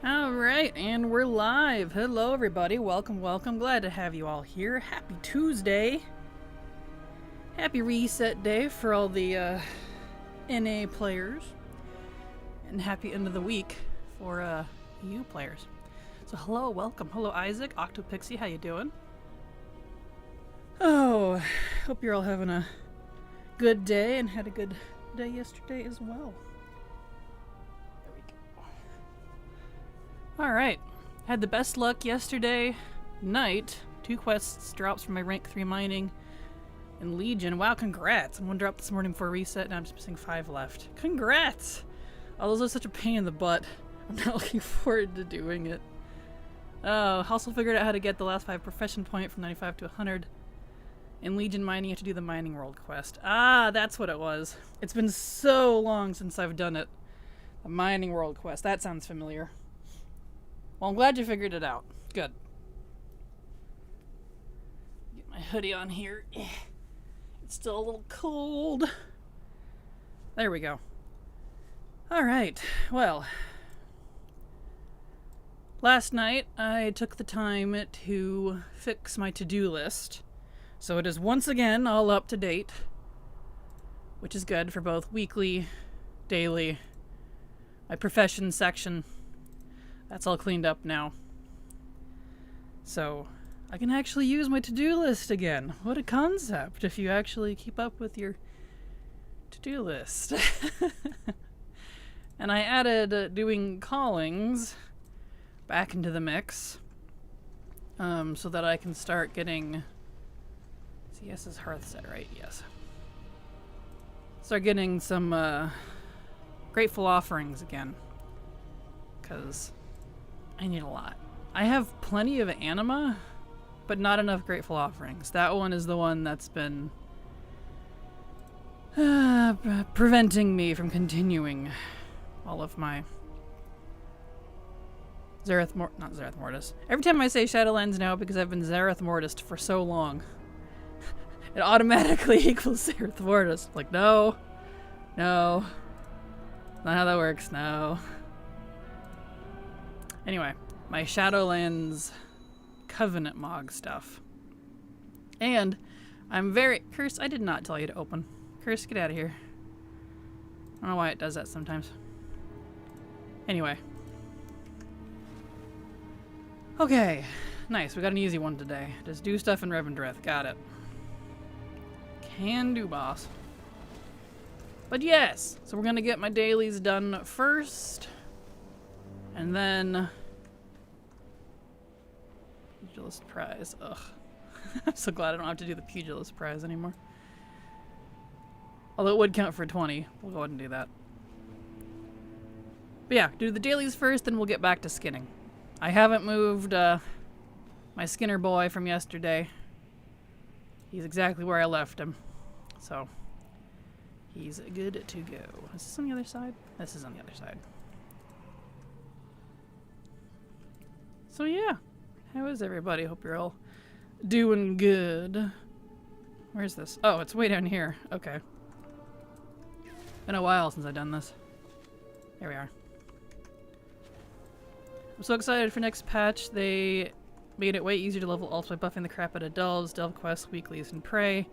Alright, and we're live. Hello everybody, welcome, welcome. Glad to have you all here. Happy Tuesday. Happy reset day for all the NA players. And happy end of the week for EU players. So hello, welcome. Hello Isaac, Octopixie, how you doing? Oh, hope you're all having a good day and had a good day yesterday as well. Alright, had the best luck yesterday night. 2 quests drops from my rank 3 mining and Legion. Wow, congrats! And 1 dropped this morning before reset and I'm just missing 5 left. Congrats! Oh, those are such a pain in the butt. I'm not looking forward to doing it. Oh, also figured out how to get the last 5 profession point from 95 to 100. In Legion mining, you have to do the Mining World quest. Ah, that's what it was. It's been so long since I've done it. The Mining World quest. That sounds familiar. Well, I'm glad you figured it out. Good. Get my hoodie on here. It's still a little cold. There we go. Alright, well. Last night, I took the time to fix my to-do list. So it is once again all up to date. Which is good for both weekly, daily, my profession section. That's all cleaned up now. So, I can actually use my to-do list again. What a concept if you actually keep up with your to-do list. And I added doing callings back into the mix. So that I can start getting... CS is Hearthset, right? Yes. Start getting some grateful offerings again. Because... I need a lot. I have plenty of anima, but not enough grateful offerings. That one is the one that's been preventing me from continuing all of my not Zereth Mortis. Every time I say Shadowlands now, because I've been Zereth Mortis for so long, it automatically equals Zereth Mortis. Like, no. No. Not how that works, no. Anyway, my Shadowlands Covenant Mog stuff. And I'm very... Curse, I did not tell you to open. Curse, get out of here. I don't know why it does that sometimes. Anyway. Okay. Nice, we got an easy one today. Just do stuff in Revendreth. Got it. Can do, boss. But yes! So we're gonna get my dailies done first. And then... Pugilist prize. Ugh. I'm so glad I don't have to do the Pugilist prize anymore. Although it would count for 20. We'll go ahead and do that. But yeah, do the dailies first, then we'll get back to skinning. I haven't moved my Skinner boy from yesterday. He's exactly where I left him. So, he's good to go. Is this on the other side? This is on the other side. So yeah, how is everybody? Hope you're all doing good. Where's this? Oh, it's way down here. Okay. Been a while since I've done this. There we are. I'm so excited for next patch. They made it way easier to level ults by buffing the crap out of delves, delve quests, weeklies, and prey.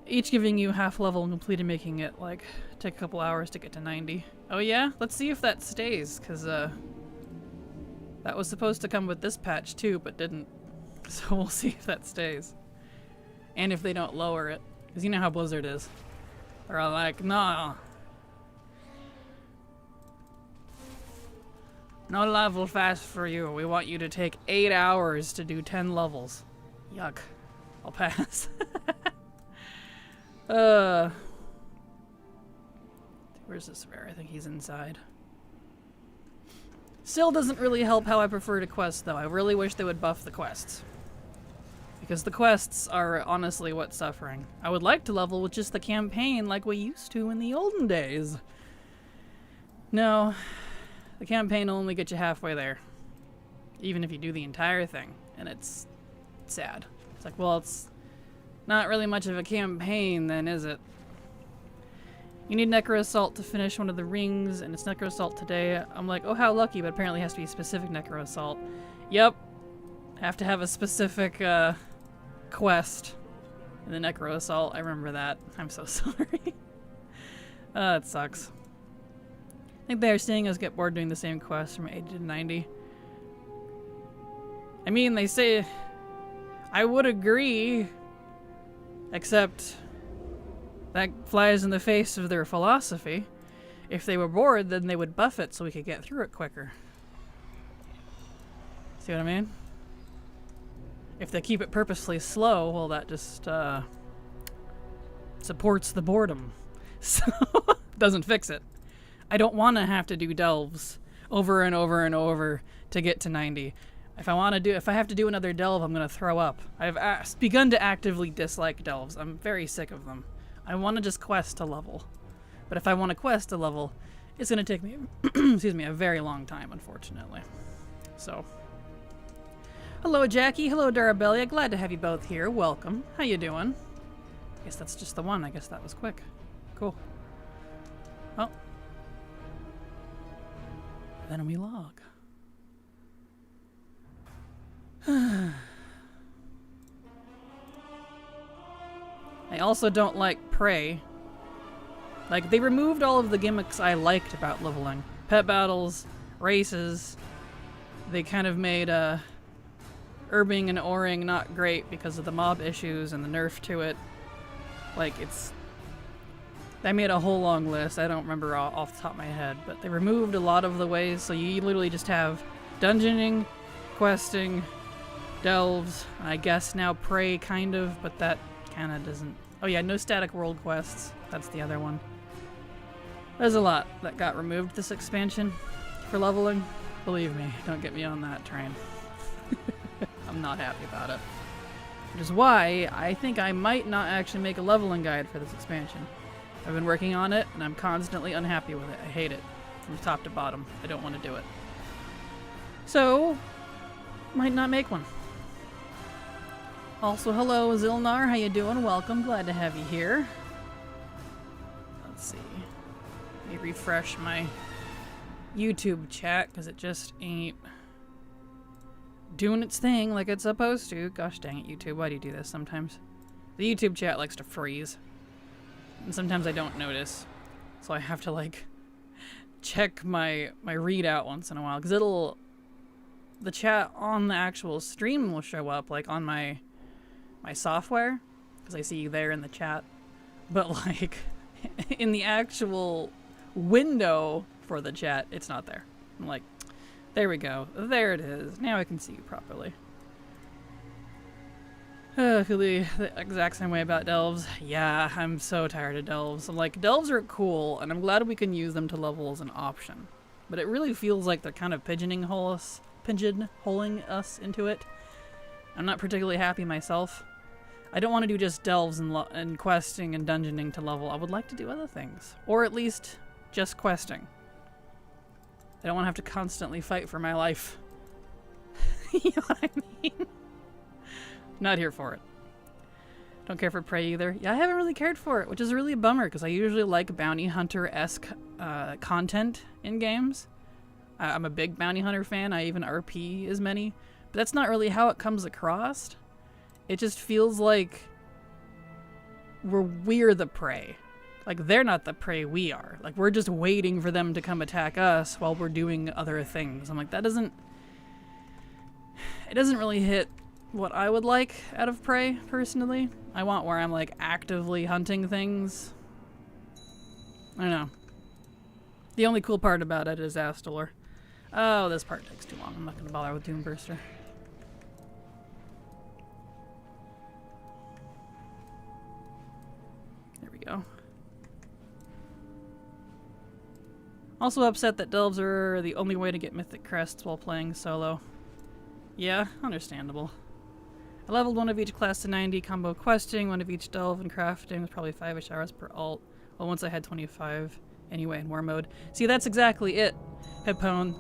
Each giving you half level and completed, making it like take a couple hours to get to 90. Oh yeah? Let's see if that stays, because that was supposed to come with this patch too, but didn't. So we'll see if that stays. And if they don't lower it. Because you know how Blizzard is. They're all like, nah. No level fast for you. We want you to take 8 hours to do 10 levels. Yuck. I'll pass. Where's this bear? I think he's inside. Still doesn't really help how I prefer to quest, though. I really wish they would buff the quests. Because the quests are honestly what's suffering. I would like to level with just the campaign like we used to in the olden days. No, the campaign will only get you halfway there. Even if you do the entire thing. And it's sad. It's like, well, it's not really much of a campaign then, is it? You need Necro Assault to finish one of the rings, and it's Necro Assault today. I'm like, oh, how lucky, but apparently it has to be a specific Necro Assault. Yep. Have to have a specific quest in the Necro Assault. I remember that. I'm so sorry. It sucks. I think they're seeing us get bored doing the same quest from 80 to 90. I mean, they say... I would agree, except that flies in the face of their philosophy. If they were bored, then they would buff it so we could get through it quicker. See what I mean? If they keep it purposely slow, well, that just supports the boredom. So, doesn't fix it. I don't want to have to do delves over and over and over to get to 90. If I have to do another delve, I'm gonna throw up. I've begun to actively dislike delves. I'm very sick of them. I want to just quest to level. But if I want to quest to level, it's gonna take me, excuse me, a very long time, unfortunately. So. Hello, Jackie. Hello, Darabelia. Glad to have you both here. Welcome. How you doing? I guess that's just the one. I guess that was quick. Cool. Well. Then we log. I also don't like Prey. Like, they removed all of the gimmicks I liked about leveling. Pet battles, races. They kind of made herbing and oring not great because of the mob issues and the nerf to it. Like, I made a whole long list. I don't remember off the top of my head, but they removed a lot of the ways, so you literally just have dungeoning, questing, delves, I guess now Prey, kind of, but that kind of doesn't... Oh yeah, no static world quests. That's the other one. There's a lot that got removed this expansion for leveling. Believe me, don't get me on that train. I'm not happy about it. Which is why I think I might not actually make a leveling guide for this expansion. I've been working on it, and I'm constantly unhappy with it. I hate it. From top to bottom. I don't want to do it. So, might not make one. Also, hello, Zilnar. How you doing? Welcome. Glad to have you here. Let's see. Let me refresh my YouTube chat, because it just ain't doing its thing like it's supposed to. Gosh dang it, YouTube. Why do you do this sometimes? The YouTube chat likes to freeze. And sometimes I don't notice. So I have to, like, check my readout once in a while. Because the chat on the actual stream will show up, like, on my software. Because I see you there in the chat. But, like, in the actual window for the chat, it's not there. I'm like, there we go. There it is. Now I can see you properly. I feel the exact same way about delves. Yeah, I'm so tired of delves. I'm like, delves are cool, and I'm glad we can use them to level as an option. But it really feels like they're kind of pigeonholing us into it. I'm not particularly happy myself. I don't want to do just delves and questing and dungeoning to level. I would like to do other things. Or at least just questing. I don't want to have to constantly fight for my life. You know what I mean? Not here for it. Don't care for Prey either. Yeah, I haven't really cared for it, which is really a bummer because I usually like bounty hunter-esque content in games. I'm a big bounty hunter fan. I even RP as many. But that's not really how it comes across. It just feels like we're the prey. Like, they're not the prey, we are. Like, we're just waiting for them to come attack us while we're doing other things. I'm like, that doesn't... It doesn't really hit what I would like out of Prey, personally. I want where I'm, like, actively hunting things. I don't know. The only cool part about it is Astalor. Oh, this part takes too long. I'm not going to bother with Doomburster. There we go. Also upset that delves are the only way to get mythic crests while playing solo. Yeah, understandable. I leveled one of each class to 90, combo questing, one of each delve and crafting was probably 5-ish hours per alt. Well, once I had 25 anyway in war mode. See, that's exactly it, Hipone.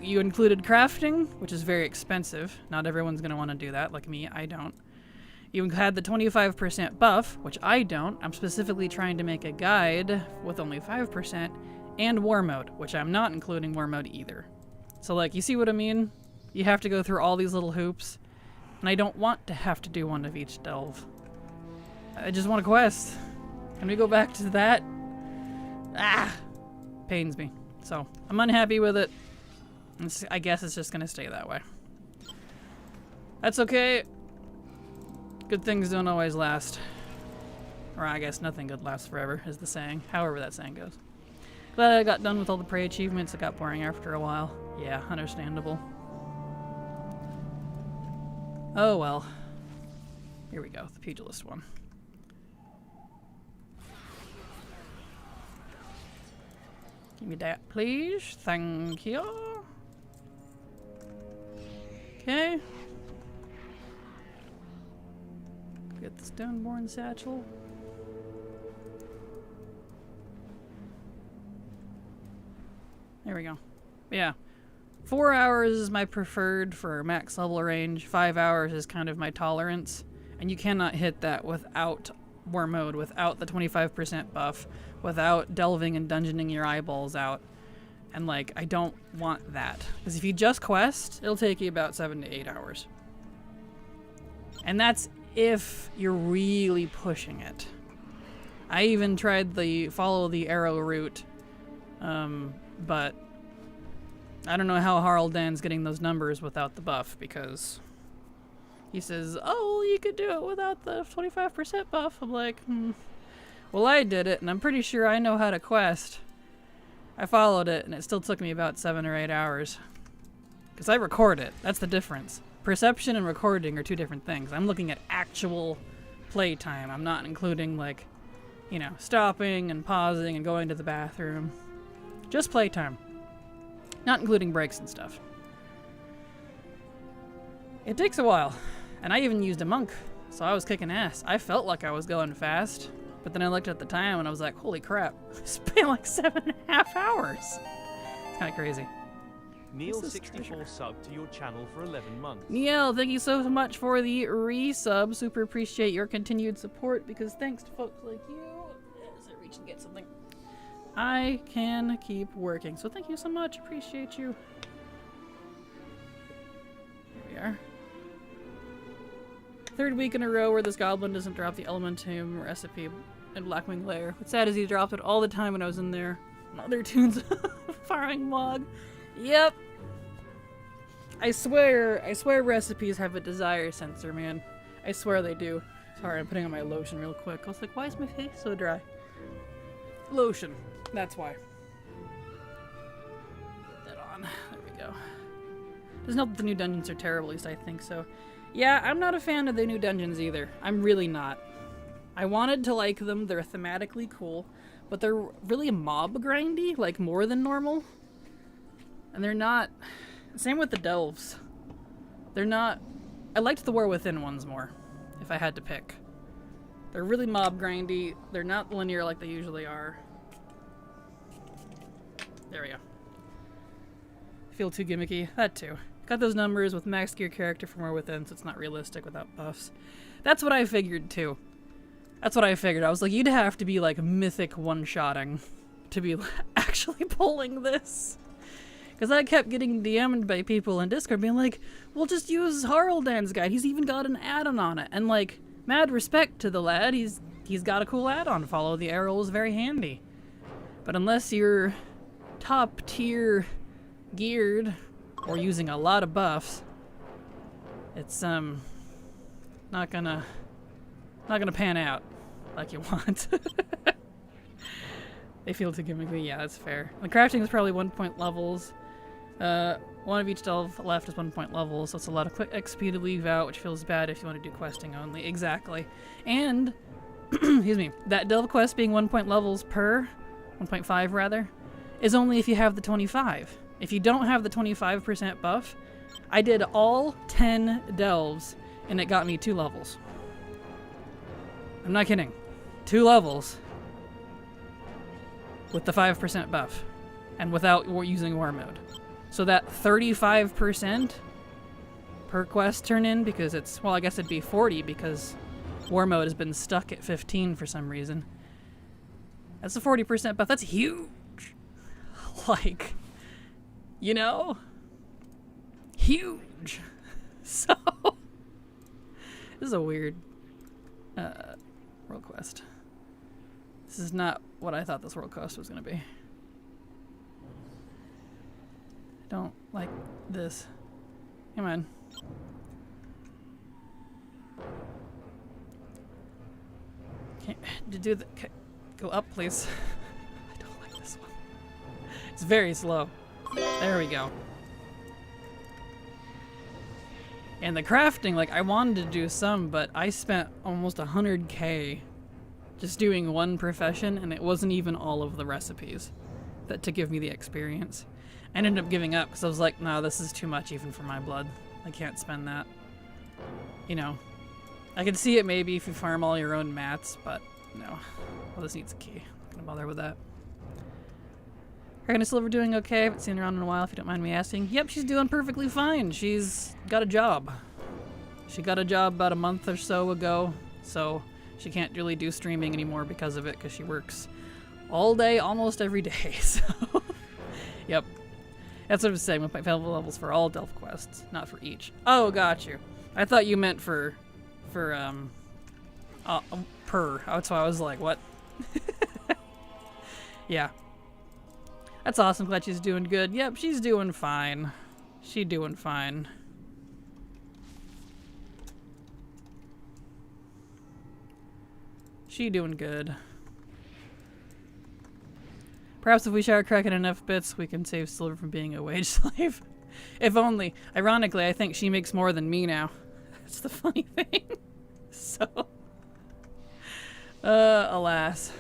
You included crafting, which is very expensive. Not everyone's going to want to do that, like me, I don't. You had the 25% buff, which I don't. I'm specifically trying to make a guide with only 5%, and war mode, which I'm not including war mode either. So like, you see what I mean? You have to go through all these little hoops, and I don't want to have to do one of each delve. I just want a quest. Can we go back to that? Ah! Pains me. So, I'm unhappy with it. I guess it's just gonna stay that way. That's okay. Good things don't always last. Or I guess nothing good lasts forever, is the saying. However that saying goes. Glad I got done with all the prey achievements. It got boring after a while. Yeah, understandable. Oh well. Here we go, the pugilist one. Give me that, please. Thank you. Okay. Get the Stoneborn satchel. There we go. Yeah. 4 hours is my preferred for max level range. 5 hours is kind of my tolerance. And you cannot hit that without war mode, without the 25% buff, without delving and dungeoning your eyeballs out. And like, I don't want that. Because if you just quest, it'll take you about 7 to 8 hours. And that's if you're really pushing it. I even tried the follow the arrow route, but I don't know how Haraldan's getting those numbers without the buff, because he says, oh, you could do it without the 25% buff. I'm like, well, I did it, and I'm pretty sure I know how to quest. I followed it, and it still took me about 7 or 8 hours. Because I record it. That's the difference. Perception and recording are two different things. I'm looking at actual playtime. I'm not including, like, you know, stopping and pausing and going to the bathroom. Just playtime. Not including breaks and stuff. It takes a while. And I even used a monk, so I was kicking ass. I felt like I was going fast, but then I looked at the time and I was like, holy crap. I spent like 7.5 hours. It's kind of crazy. Neil64 sub to your channel for 11 months. Neil, thank you so much for the resub. Super appreciate your continued support, because thanks to folks like you, as I reach and get something, I can keep working. So thank you so much. Appreciate you. Here we are. 3rd week in a row where this goblin doesn't drop the Elementum recipe in Blackwing Lair. What's sad is he dropped it all the time when I was in there. Other tunes firing log. Yep. I swear recipes have a desire sensor, man. I swear they do. Sorry, I'm putting on my lotion real quick. I was like, why is my face so dry? Lotion. That's why. Put that on. There we go. Doesn't help that the new dungeons are terrible, at least I think so. Yeah, I'm not a fan of the new dungeons either. I'm really not. I wanted to like them. They're thematically cool, but they're really mob grindy, like more than normal. And they're not... Same with the delves. They're not... I liked the War Within ones more, if I had to pick. They're really mob grindy. They're not linear like they usually are. There we go. Feel too gimmicky? That too. Got those numbers with max gear character from War Within, so it's not realistic without buffs. That's what I figured too. That's what I figured. I was like, you'd have to be like mythic one-shotting to be actually pulling this. Because I kept getting DM'd by people in Discord being like, well, just use Haraldan's guide. He's even got an add-on on it. And like, mad respect to the lad. He's got a cool add-on. Follow the arrow is very handy. But unless you're top tier geared or using a lot of buffs, it's not gonna pan out like you want. They feel too gimmicky. Yeah, that's fair. The crafting is probably 1 point levels. One of each delve left is 1 point levels, so it's a lot of quick XP to leave out, which feels bad if you want to do questing only. Exactly. And, excuse me, that delve quest being 1 point levels per, 1.5 rather, is only if you have the 25. If you don't have the 25% buff, I did all 10 delves, and it got me 2 levels. I'm not kidding. 2 levels. With the 5% buff. And without using war mode. So that 35% per quest turn in, because it's, well, I guess it'd be 40 because War mode has been stuck at 15 for some reason. That's a 40% buff. That's huge. Like, you know? Huge. So, this is a weird world quest. This is not what I thought this world quest was going to be. I don't like this. Come on. Can't do the... Go up, please. I don't like this one. It's very slow. There we go. And the crafting, like, I wanted to do some, but I spent almost 100k just doing one profession, and it wasn't even all of the recipes that to give me the experience. I ended up giving up because I was like, no, this is too much even for my blood. I can't spend that. You know, I could see it maybe if you farm all your own mats, but no. Well, this needs a key. I'm not gonna bother with that. Kraken is Silver doing okay? I haven't seen her around in a while, if you don't mind me asking. Yep, she's doing perfectly fine. She's got a job. She got a job about a month or so ago, so she can't really do streaming anymore because of it, because she works all day, almost every day, so... Yep. That's what I was saying with my level levels for all Delph quests, not for each. Oh, got you. I thought you meant per. That's why I was like, what? Yeah. That's awesome. Glad she's doing good. Yep, she's doing fine. She doing fine. She doing good. Perhaps if we shower Kraken enough bits, we can save Silver from being a wage slave. If only. Ironically, I think she makes more than me now. That's the funny thing. So. Alas.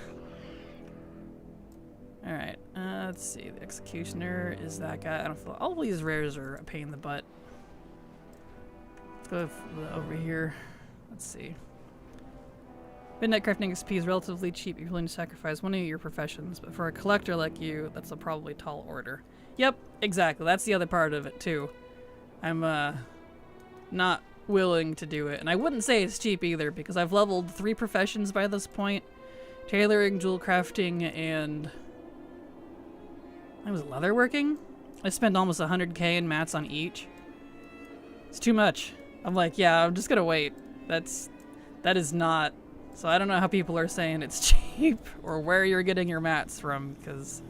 Alright, let's see. The Executioner is that guy. I don't feel. All these rares are a pain in the butt. Let's go over here. Let's see. Midnight crafting XP is relatively cheap if you're willing to sacrifice one of your professions, but for a collector like you, that's a probably tall order. Yep, exactly. That's the other part of it, too. I'm, not willing to do it. And I wouldn't say it's cheap either, because I've leveled 3 professions by this point. Tailoring, jewel crafting, and... I was leatherworking? I spent almost 100k in mats on each. It's too much. I'm like, yeah, I'm just gonna wait. That is not... So I don't know how people are saying it's cheap or where you're getting your mats from, because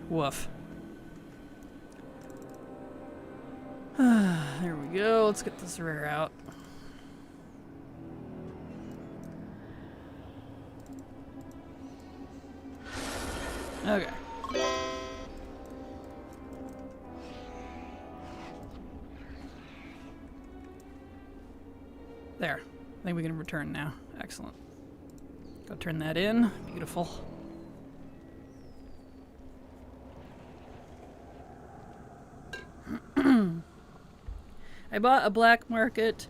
woof. There we go. Let's get this rare out. Okay. There. I think we can return now. Excellent. Go turn that in. Beautiful. I bought a black market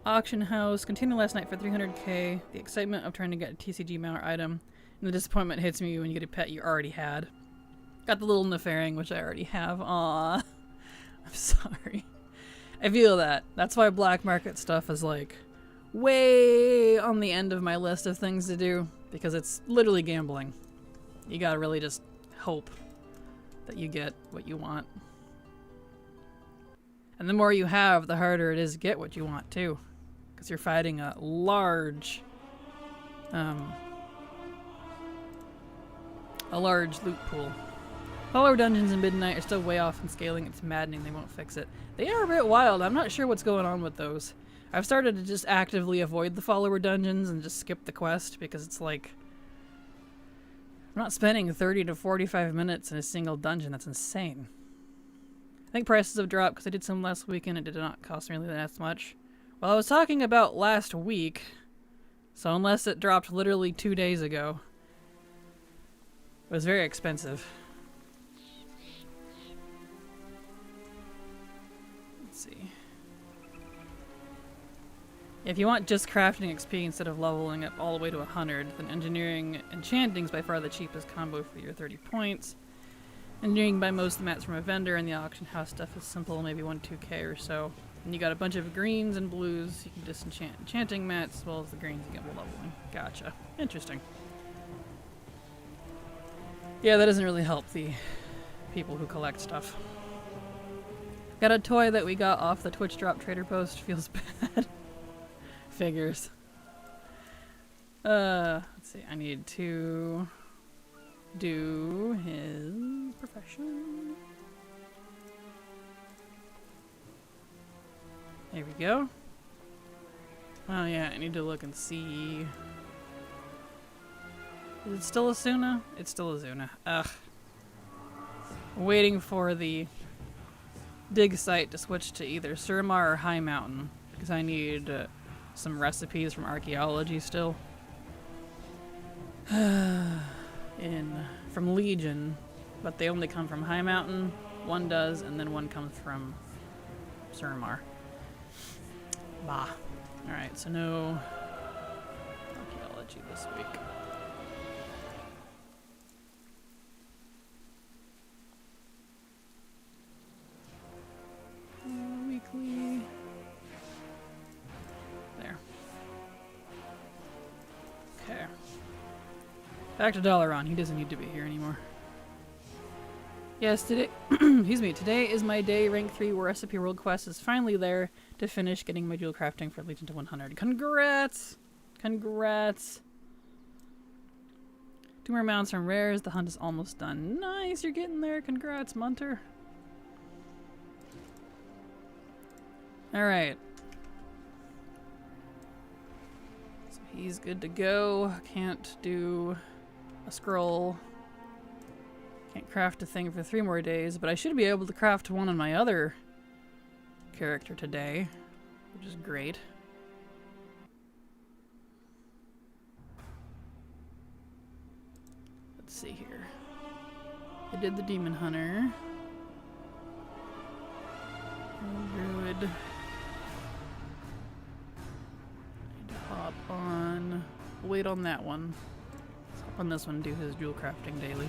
auction house container last night for 300k. The excitement of trying to get a TCG mount item, and the disappointment hits me when you get a pet you already had. Got the little Nefaring, which I already have. Aww. I'm sorry. I feel that. That's why black market stuff is like way on the end of my list of things to do, because it's literally gambling. You gotta really just hope that you get what you want. And the more you have, the harder it is to get what you want too, because you're fighting a large loot pool. Polar dungeons in Midnight are still way off in scaling. It's maddening they won't fix it. They are a bit wild. I'm not sure what's going on with those. I've started to just actively avoid the follower dungeons and just skip the quest, because it's like, I'm not spending 30 to 45 minutes in a single dungeon. That's insane. I think prices have dropped because I did some last week and it did not cost me really that much. Well, I was talking about last week, so unless it dropped literally 2 days ago, it was very expensive. Let's see. If you want just crafting XP instead of leveling up all the way to 100, then engineering enchanting is by far the cheapest combo for your 30 points. Engineering buy most of the mats from a vendor, and the auction house stuff is simple, maybe 1-2k or so. And you got a bunch of greens and blues. You can disenchant enchanting mats as well as the greens you get with leveling. Gotcha. Interesting. Yeah, that doesn't really help the people who collect stuff. Got a toy that we got off the Twitch drop trader post. Feels bad. Figures. Let's see. I need to do his profession. There we go. Oh yeah, I need to look and see. Is it still Asuna? It's still Asuna. Ugh. Waiting for the dig site to switch to either Suramar or High Mountain because I need some recipes from archaeology still. From Legion, but they only come from High Mountain. One does, and then one comes from Suramar. Bah. Alright, so no archaeology this week. Weekly. There. Okay. Back to Dalaran. He doesn't need to be here anymore. Yes, today excuse me, today is my day, rank 3 recipe world quest is finally there to finish getting my jewel crafting for Legion to 100. Congrats! Congrats! 2 more mounts from rares, the hunt is almost done. Nice, you're getting there. Congrats, Munter. Alright. So he's good to go. Can't do a scroll. Can't craft a thing for 3 more days, but I should be able to craft one on my other character today, which is great. Let's see here. I did the Demon Hunter. Druid. Need to hop on. Wait on that one. Let's hop on this one and do his jewel crafting daily.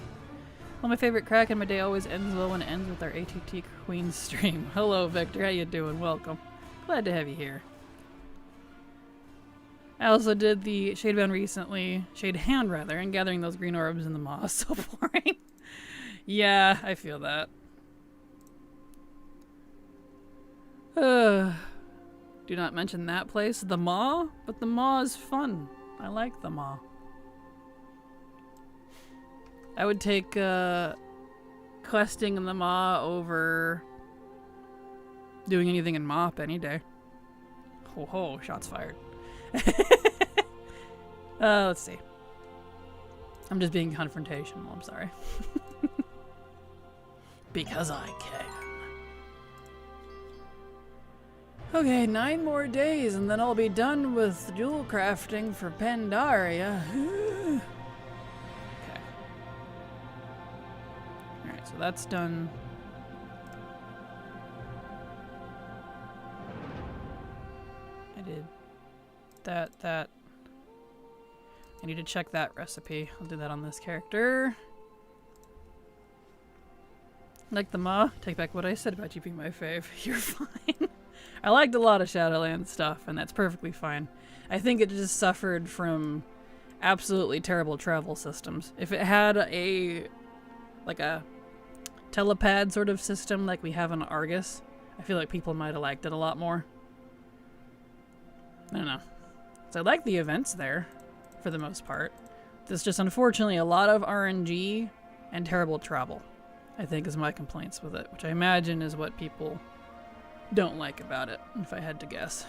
Well, my favorite Kraken, my day always ends well when it ends with our ATT Queen stream. Hello, Victor. How you doing? Welcome. Glad to have you here. I also did the Shadebound recently. Shadehand, rather, and gathering those green orbs in the maw is so boring. Yeah, I feel that. Do not mention that place. The maw? But the maw is fun. I like the maw. I would take questing in the maw over doing anything in mop any day. Ho ho, shots fired. Let's see. I'm just being confrontational, I'm sorry. Because I can. Okay, 9 more days and then I'll be done with jewel crafting for Pandaria. So that's done. I did that. I need to check that recipe. I'll do that on this character. Like the maw, take back what I said about you being my fave. You're fine. I liked a lot of Shadowlands stuff, and that's perfectly fine. I think it just suffered from absolutely terrible travel systems. If it had a telepad sort of system like we have on Argus, I feel like people might have liked it a lot more. I don't know. So I like the events there, for the most part. There's just unfortunately a lot of RNG and terrible travel, I think is my complaints with it, which I imagine is what people don't like about it, if I had to guess.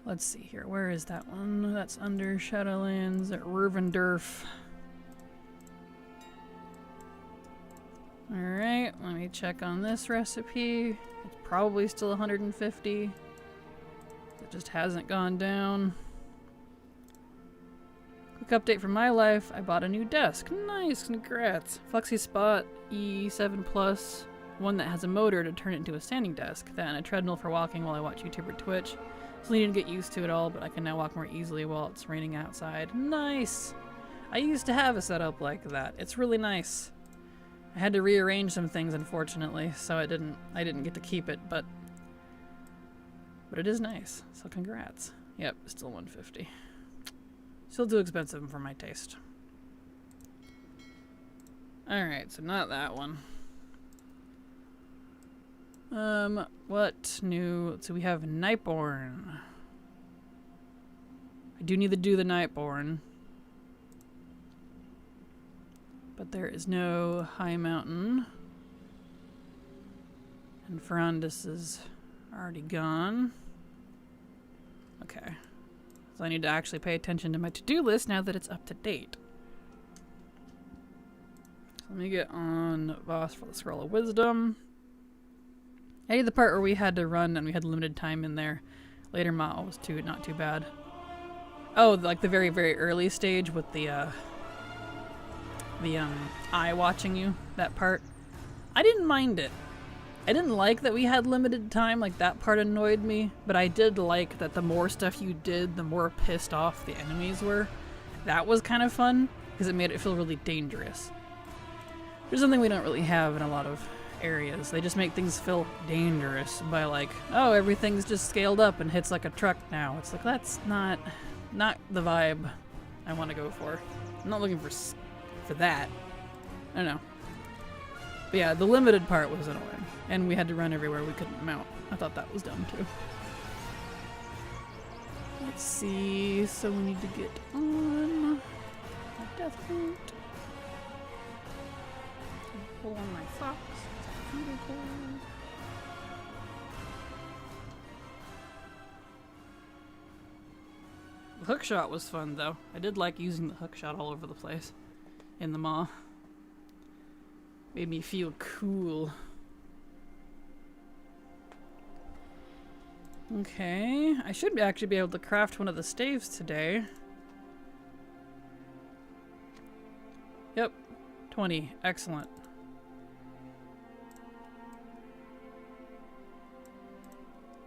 Let's see here, where is that one? That's under Shadowlands at Ruvendurf. Alright, let me check on this recipe. It's probably still 150. It just hasn't gone down. Quick update from my life. I bought a new desk. Nice, congrats. Flexi Spot E7 Plus. One that has a motor to turn it into a standing desk. That and a treadmill for walking while I watch YouTube or Twitch. So I need to get used to it all, but I can now walk more easily while it's raining outside. Nice! I used to have a setup like that. It's really nice. I had to rearrange some things, unfortunately, so I didn't get to keep it, but it is nice. So congrats. Yep, still 150. Still too expensive for my taste. Alright, so not that one. What new? So we have Nightborn. I do need to do the Nightborn. But there is no High Mountain. And Ferrandis is already gone. Okay. So I need to actually pay attention to my to-do list now that it's up to date. So let me get on Voss for the Scroll of Wisdom. I did the part where we had to run and we had limited time in there. Later model was not too bad. Oh, like the very, very early stage with the eye watching you, that part. I didn't mind it. I didn't like that we had limited time, like that part annoyed me, but I did like that the more stuff you did, the more pissed off the enemies were. That was kind of fun, because it made it feel really dangerous. There's something we don't really have in a lot of areas. They just make things feel dangerous by like, oh, everything's just scaled up and hits like a truck now. It's like, that's not the vibe I want to go for. I'm not looking for that. I don't know. But yeah, the limited part was annoying. And we had to run everywhere we couldn't mount. I thought that was dumb too. Let's see. So we need to get on my death point. Pull on my socks. The hookshot was fun though. I did like using the hookshot all over the place in the maw. Made me feel cool. Okay, I should actually be able to craft one of the staves today. Yep, 20, excellent.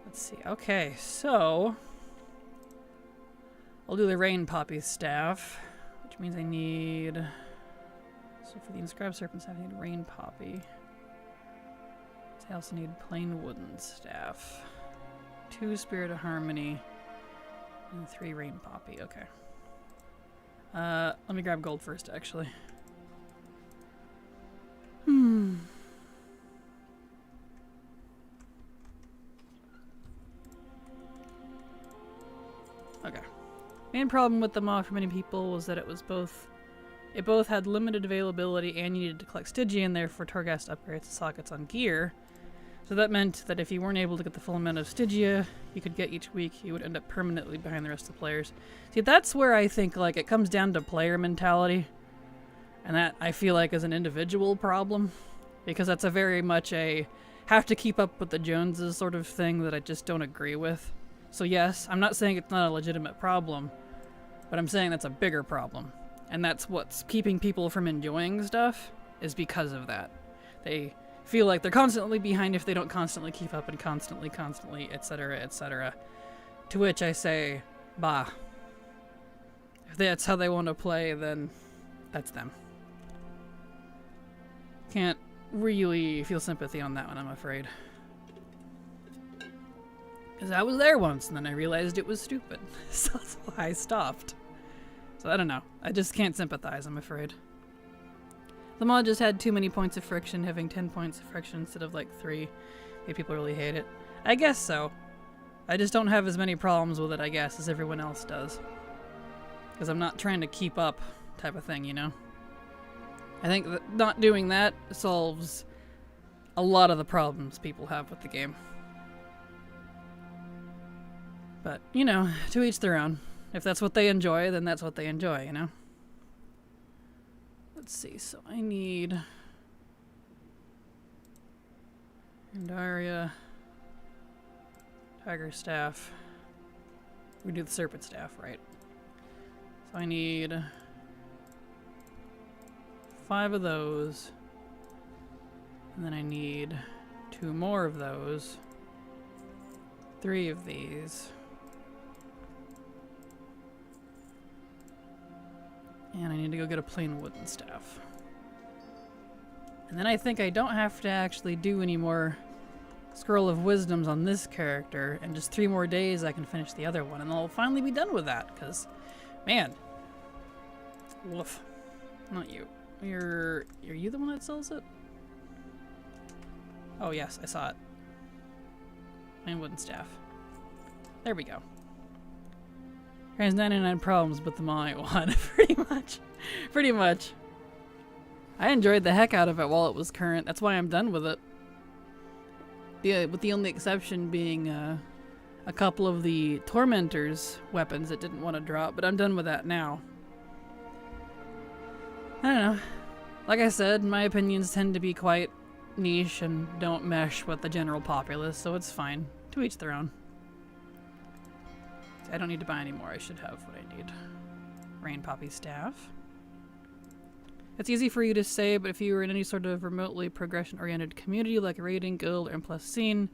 Let's see, okay, so I'll do the rain poppy staff, which means I need, so for the inscribed serpent staff I need rain poppy. I also need plain wooden staff. 2 Spirit of Harmony, and 3 Rain Poppy. Okay. Let me grab gold first, actually. Okay. Main problem with the mod for many people was that it both had limited availability and you needed to collect Stygia in there for Torghast upgrades and sockets on gear. So that meant that if you weren't able to get the full amount of Stygia you could get each week, you would end up permanently behind the rest of the players. See, that's where I think like it comes down to player mentality. And that I feel like is an individual problem. Because that's a very much a have to keep up with the Joneses sort of thing that I just don't agree with. So yes, I'm not saying it's not a legitimate problem, but I'm saying that's a bigger problem. And that's what's keeping people from enjoying stuff, is because of that. They feel like they're constantly behind if they don't constantly keep up and constantly, etc., etc. To which I say, bah. If that's how they want to play, then that's them. Can't really feel sympathy on that one, I'm afraid. Because I was there once, and then I realized it was stupid. So that's why I stopped. So I don't know. I just can't sympathize, I'm afraid. The mod just had too many points of friction, having 10 points of friction instead of like 3. Made people really hate it. I guess so. I just don't have as many problems with it, I guess, as everyone else does. Because I'm not trying to keep up type of thing, you know? I think that not doing that solves a lot of the problems people have with the game. But, you know, to each their own. If that's what they enjoy, then that's what they enjoy, you know? Let's see, so I need Andaria, Tiger Staff. We do the Serpent Staff, right? So I need 5 of those. And then I need 2 more of those. 3 of these. And I need to go get a plain wooden staff. And then I think I don't have to actually do any more Scroll of Wisdoms on this character, and just 3 more days I can finish the other one, and I'll finally be done with that, because, man. Woof. Not you. Are you the one that sells it? Oh yes, I saw it. And wooden staff. There we go. Has 99 problems, but the Mai one. Pretty much. Pretty much. I enjoyed the heck out of it while it was current. That's why I'm done with it. With the only exception being a couple of the Tormentor's weapons that didn't want to drop, but I'm done with that now. I don't know. Like I said, my opinions tend to be quite niche and don't mesh with the general populace, so it's fine. To each their own. I don't need to buy any more. I should have what I need. Rain Poppy Staff. It's easy for you to say, but if you were in any sort of remotely progression-oriented community like a raiding, guild, or M+ scene,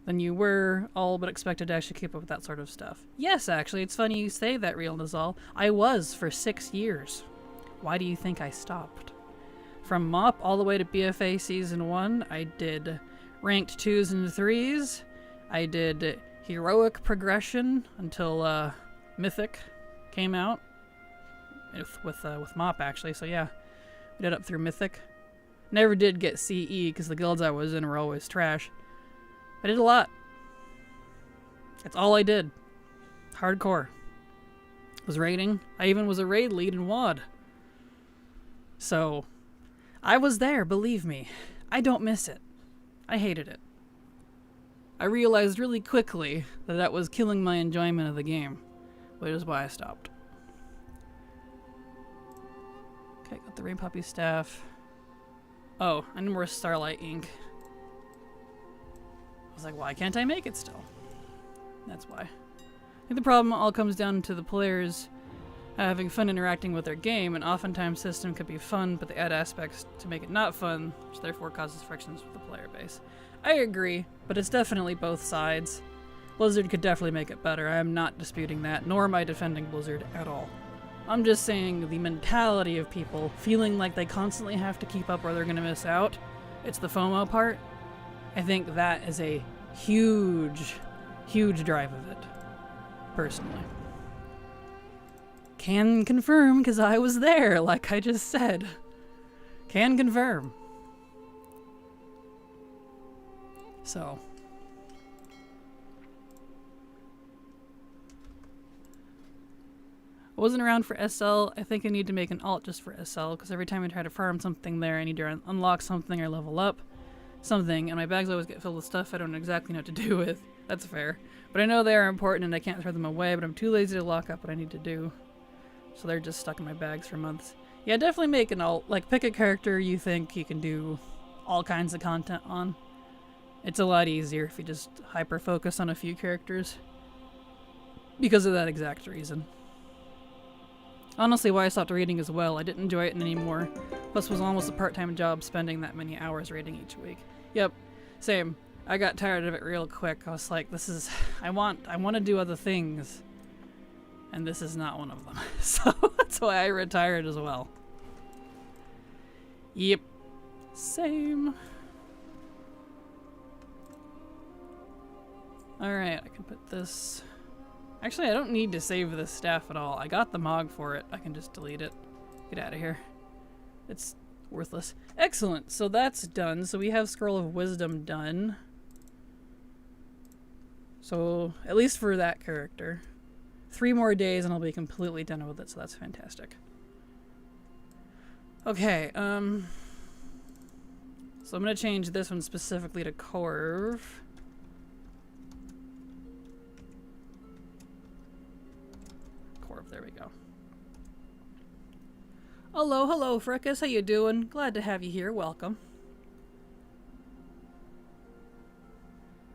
then you were all but expected to actually keep up with that sort of stuff. Yes, actually, it's funny you say that, Real Nazal. I was for 6 years. Why do you think I stopped? From MOP all the way to BFA Season 1, I did ranked 2s and 3s. I did heroic progression until Mythic came out. With MOP, actually, so yeah. We did up through Mythic. Never did get CE because the guilds I was in were always trash. I did a lot. That's all I did. Hardcore. Was raiding. I even was a raid lead in WoD. So, I was there, believe me. I don't miss it. I hated it. I realized really quickly that that was killing my enjoyment of the game, which is why I stopped. Okay, got the Rain Poppy Staff. Oh, I need more Starlight ink. I was like, why can't I make it still? That's why. I think the problem all comes down to the players having fun interacting with their game, and oftentimes system could be fun, but they add aspects to make it not fun, which therefore causes frictions with the player base. I agree, but it's definitely both sides. Blizzard could definitely make it better. I am not disputing that, nor am I defending Blizzard at all. I'm just saying the mentality of people feeling like they constantly have to keep up or they're going to miss out. It's the FOMO part. I think that is a huge, huge drive of it, personally. Can confirm, because I was there, like I just said. Can confirm. So. I wasn't around for SL. I think I need to make an alt just for SL, because every time I try to farm something there, I need to unlock something or level up something, and my bags always get filled with stuff I don't exactly know what to do with. That's fair. But I know they are important and I can't throw them away, but I'm too lazy to lock up what I need to do. So they're just stuck in my bags for months. Yeah, definitely make an alt. Like, pick a character you think you can do all kinds of content on. It's a lot easier if you just hyper-focus on a few characters. Because of that exact reason. Honestly, why I stopped raiding as well. I didn't enjoy it anymore. Plus, it was almost a part-time job spending that many hours raiding each week. Yep, same. I got tired of it real quick. I was like, this is... I want to do other things. And this is not one of them. So that's why I retired as well. Yep. Same. Alright, I can put this... Actually, I don't need to save this staff at all. I got the Mog for it. I can just delete it. Get out of here. It's worthless. Excellent. So that's done. So we have Scroll of Wisdom done. So, at least for that character. 3 more days and I'll be completely done with it, so that's fantastic. Okay, so I'm gonna change this one specifically to Corv. Corv, there we go. Hello, hello, Frickus, how you doing? Glad to have you here, welcome.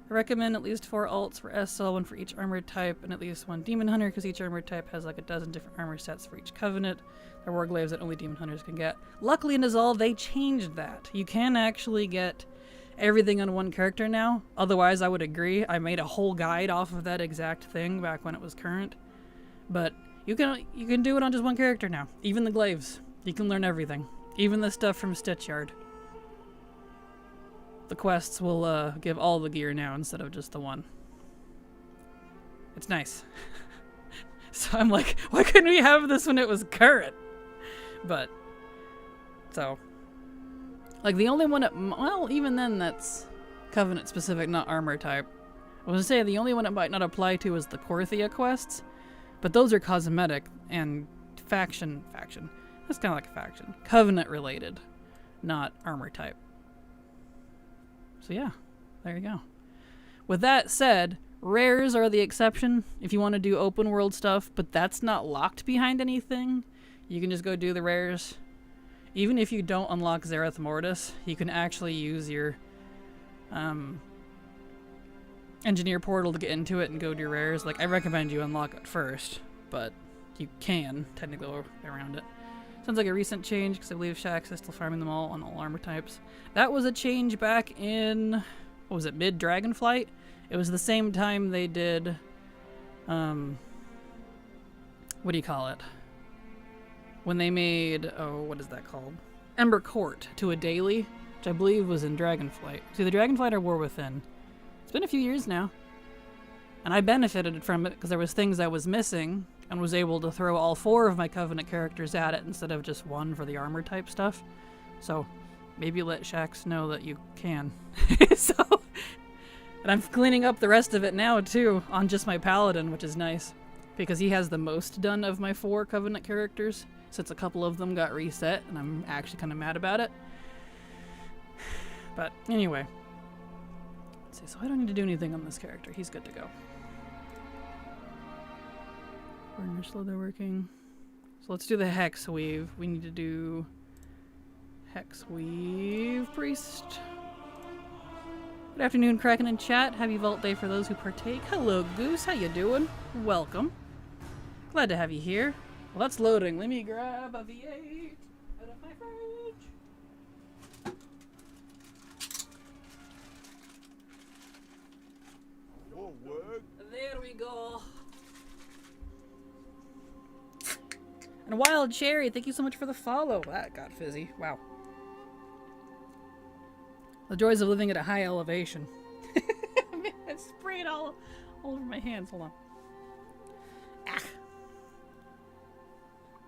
I recommend at least 4 alts for SL, 1 for each armor type, and at least 1 Demon Hunter, because each armor type has like a dozen different armor sets for each covenant. They're warglaives that only Demon Hunters can get. Luckily in Azal, they changed that. You can actually get everything on one character now. Otherwise, I would agree. I made a whole guide off of that exact thing back when it was current. But you can do it on just one character now. Even the glaives. You can learn everything. Even the stuff from Stitchyard. the quests will give all the gear now instead of just the one. It's nice. So I'm like, why couldn't we have this when it was current? But, so, like the only one, well, even then that's Covenant specific, not armor type. I was gonna say the only one it might not apply to is the Korthia quests, but those are cosmetic and faction. That's kind of like a faction. Covenant related, not armor type. So yeah, there you go. With that said, rares are the exception if you want to do open world stuff, but that's not locked behind anything. You can just go do the rares. Even if you don't unlock Zereth Mortis, you can actually use your engineer portal to get into it and go do rares. Like, I recommend you unlock it first, but you can technically go around it. Sounds like a recent change because I believe Shaxx is still farming them all on all armor types. That was a change back in, what was it, mid-Dragonflight? It was the same time they did, what do you call it? When they made, oh, what is that called? Ember Court to a daily, which I believe was in Dragonflight. See, the Dragonflight or War Within. It's been a few years now. And I benefited from it because there was things I was missing and was able to throw all 4 of my Covenant characters at it instead of just 1 for the armor type stuff. So, maybe let Shaxx know that you can. And I'm cleaning up the rest of it now, too, on just my Paladin, which is nice. Because he has the most done of my 4 Covenant characters, since a couple of them got reset, and I'm actually kind of mad about it. But, anyway. Let's see, so I don't need to do anything on this character. He's good to go. Burnish leather working. So let's do the Hex Weave. We need to do Hex Weave Priest. Good afternoon, Kraken in chat. Happy Vault Day for those who partake. Hello, Goose. How you doing? Welcome. Glad to have you here. Well, that's loading. Let me grab a V8 out of my fridge. Your word. There we go. And Wild Cherry, thank you so much for the follow. That got fizzy. Wow. The joys of living at a high elevation. Man, I sprayed all over my hands. Hold on. Ah.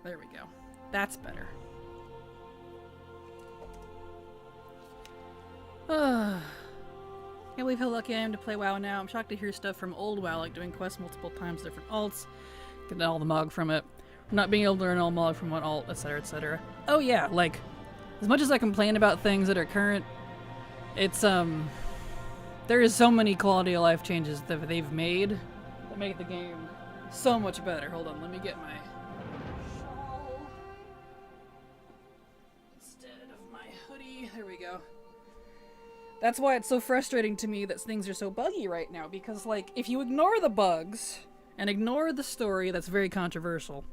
There we go. That's better. Can't believe how lucky I am to play WoW now. I'm shocked to hear stuff from old WoW, like doing quests multiple times, different alts, getting all the mog from it, not being able to learn all mog from one alt, etc., etc. Oh yeah, like, as much as I complain about things that are current, it's, there is so many quality of life changes that they've made that make the game so much better. Hold on, let me get my shawl instead of my hoodie. There we go. That's why it's so frustrating to me that things are so buggy right now, because, like, if you ignore the bugs and ignore the story that's very controversial,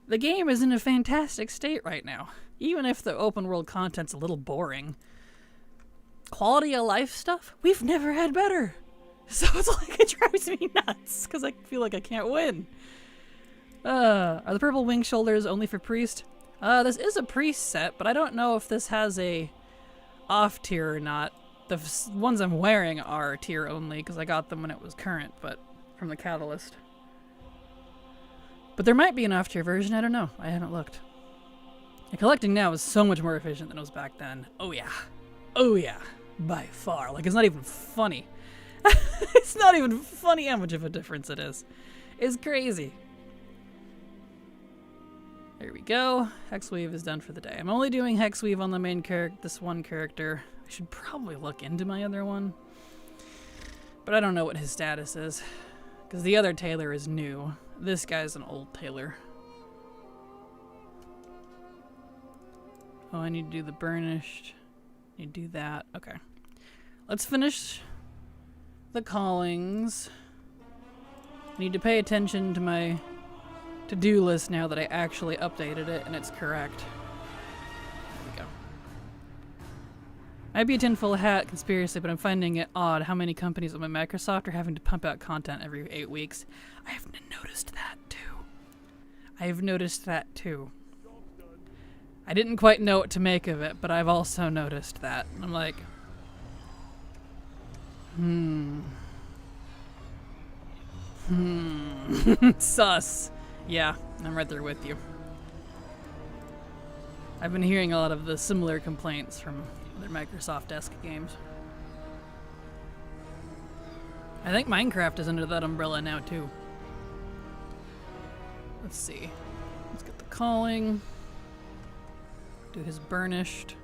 the game is in a fantastic state right now. Even if the open world content's a little boring, quality of life stuff, we've never had better. So it's like, it drives me nuts, because I feel like I can't win. Are the purple wing shoulders only for priest? This is a priest set, but I don't know if this has a off tier or not. The ones I'm wearing are tier only, because I got them when it was current, but from the Catalyst. But there might be an off tier version, I don't know. I haven't looked. And collecting now is so much more efficient than it was back then. Oh yeah. Oh yeah. By far. Like, it's not even funny. It's not even funny how much of a difference it is. It's crazy. There we go. Hexweave is done for the day. I'm only doing Hexweave on the main character, this one character. I should probably look into my other one. But I don't know what his status is. Because the other tailor is new. This guy's an old tailor. Oh, I need to do the burnished. I need to do that. Okay. Let's finish the callings. I need to pay attention to my to-do list now that I actually updated it and it's correct. There we go. Might be a tinfoil hat conspiracy, but I'm finding it odd how many companies with Microsoft are having to pump out content every 8 weeks. I have noticed that too. I didn't quite know what to make of it, but I've also noticed that. I'm like, Sus. Yeah, I'm right there with you. I've been hearing a lot of the similar complaints from other Microsoft desk games. I think Minecraft is under that umbrella now too. Let's see. Let's get the calling. Do his burnished.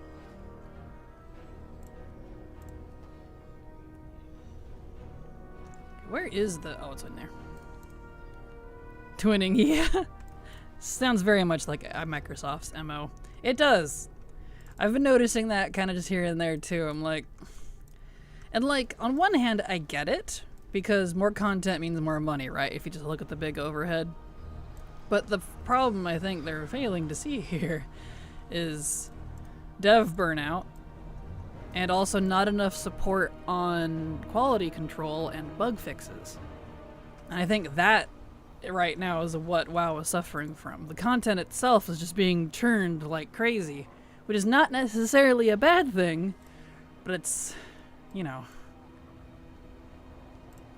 Where is the... Oh, it's in there. Twinning, yeah. Sounds very much like Microsoft's MO. It does. I've been noticing that kind of just here and there too. I'm like... And like, on one hand, I get it. Because more content means more money, right? If you just look at the big overhead. But the problem I think they're failing to see here is dev burnout. And also not enough support on quality control and bug fixes. And I think that right now is what WoW is suffering from. The content itself is just being churned like crazy, which is not necessarily a bad thing, but it's, you know,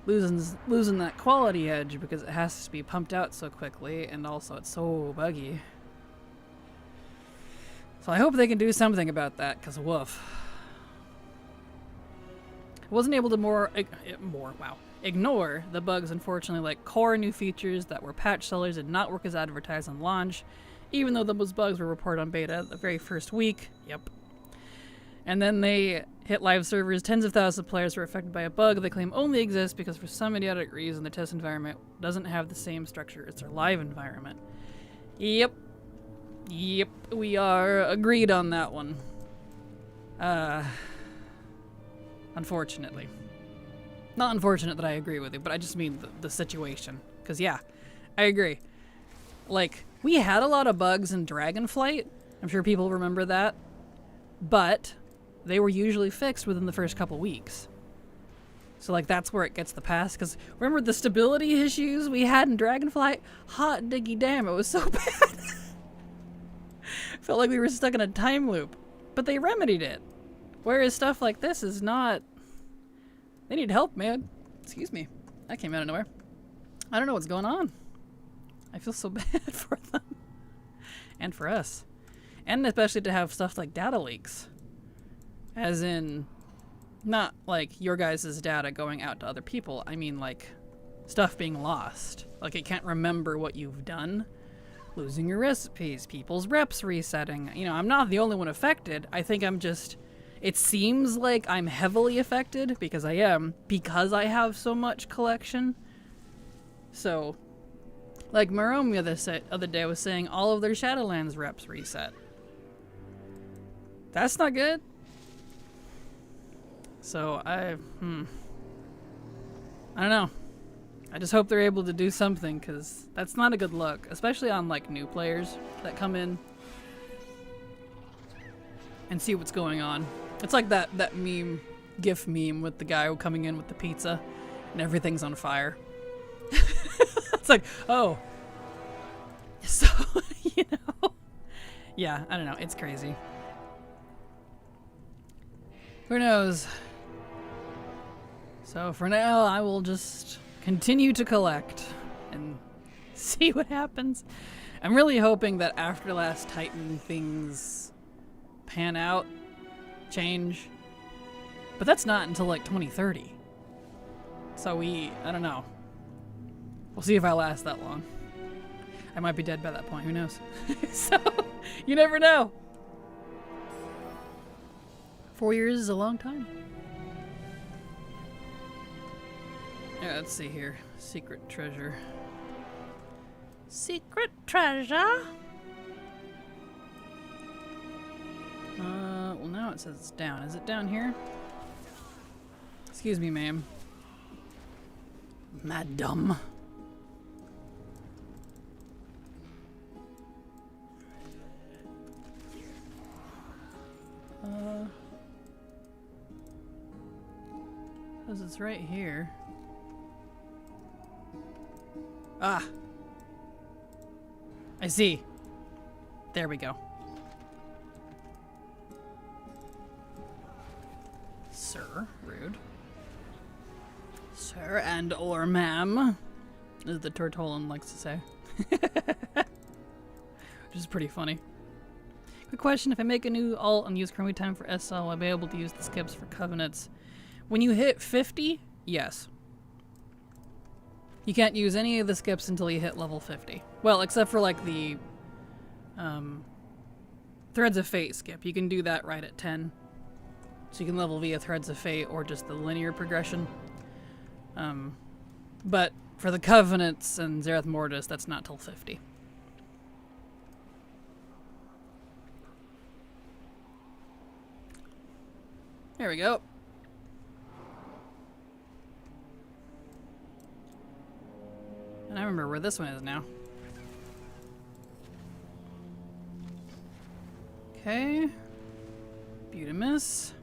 losing that quality edge because it has to be pumped out so quickly, and also it's so buggy. So I hope they can do something about that, because woof. I wasn't able to ignore the bugs, unfortunately, like core new features that were patch sellers did not work as advertised on launch, even though those bugs were reported on beta the very first week. Yep. And then they hit live servers. Tens of thousands of players were affected by a bug they claim only exists because for some idiotic reason the test environment doesn't have the same structure as their live environment. Yep. Yep, we are agreed on that one. Unfortunately. Not unfortunate that I agree with you, but I just mean the situation. Because, yeah, I agree. Like, we had a lot of bugs in Dragonflight. I'm sure people remember that. But they were usually fixed within the first couple weeks. So, like, that's where it gets the pass. Because remember the stability issues we had in Dragonflight? Hot diggy damn, it was so bad. Felt like we were stuck in a time loop. But they remedied it. Whereas stuff like this is not... They need help, man. Excuse me. That came out of nowhere. I don't know what's going on. I feel so bad for them. And for us. And especially to have stuff like data leaks. As in, not like your guys' data going out to other people. I mean like stuff being lost. Like it can't remember what you've done. Losing your recipes. People's reps resetting. You know, I'm not the only one affected. I think I'm just... It seems like I'm heavily affected, because I am, because I have so much collection. So, like Marome the other day was saying all of their Shadowlands reps reset. That's not good. So, I don't know. I just hope they're able to do something, because that's not a good look, especially on like new players that come in and see what's going on. It's like that meme, GIF meme with the guy coming in with the pizza and everything's on fire. It's like, oh. So, you know. Yeah, I don't know. It's crazy. Who knows? So for now, I will just continue to collect and see what happens. I'm really hoping that after Last Titan things pan out. Change. But that's not until like 2030. So I don't know. We'll see if I last that long. I might be dead by that point, who knows? So, you never know. 4 years is a long time. Yeah, let's see here. Secret treasure. Secret treasure? Well now it says it's down. Is it down here? Excuse me, ma'am. Madam. Says it's right here. Ah! I see. There we go. Sir, rude. Sir and or ma'am, as the Tortolan likes to say. Which is pretty funny. Quick question, if I make a new alt and use Chromie time for SL, will I be able to use the skips for Covenants? When you hit 50, yes. You can't use any of the skips until you hit level 50. Well, except for like the Threads of Fate skip. You can do that right at 10. So you can level via Threads of Fate or just the linear progression. But for the Covenants and Zerath Mortis, that's not till 50. There we go. And I remember where this one is now. Okay. Beautimus.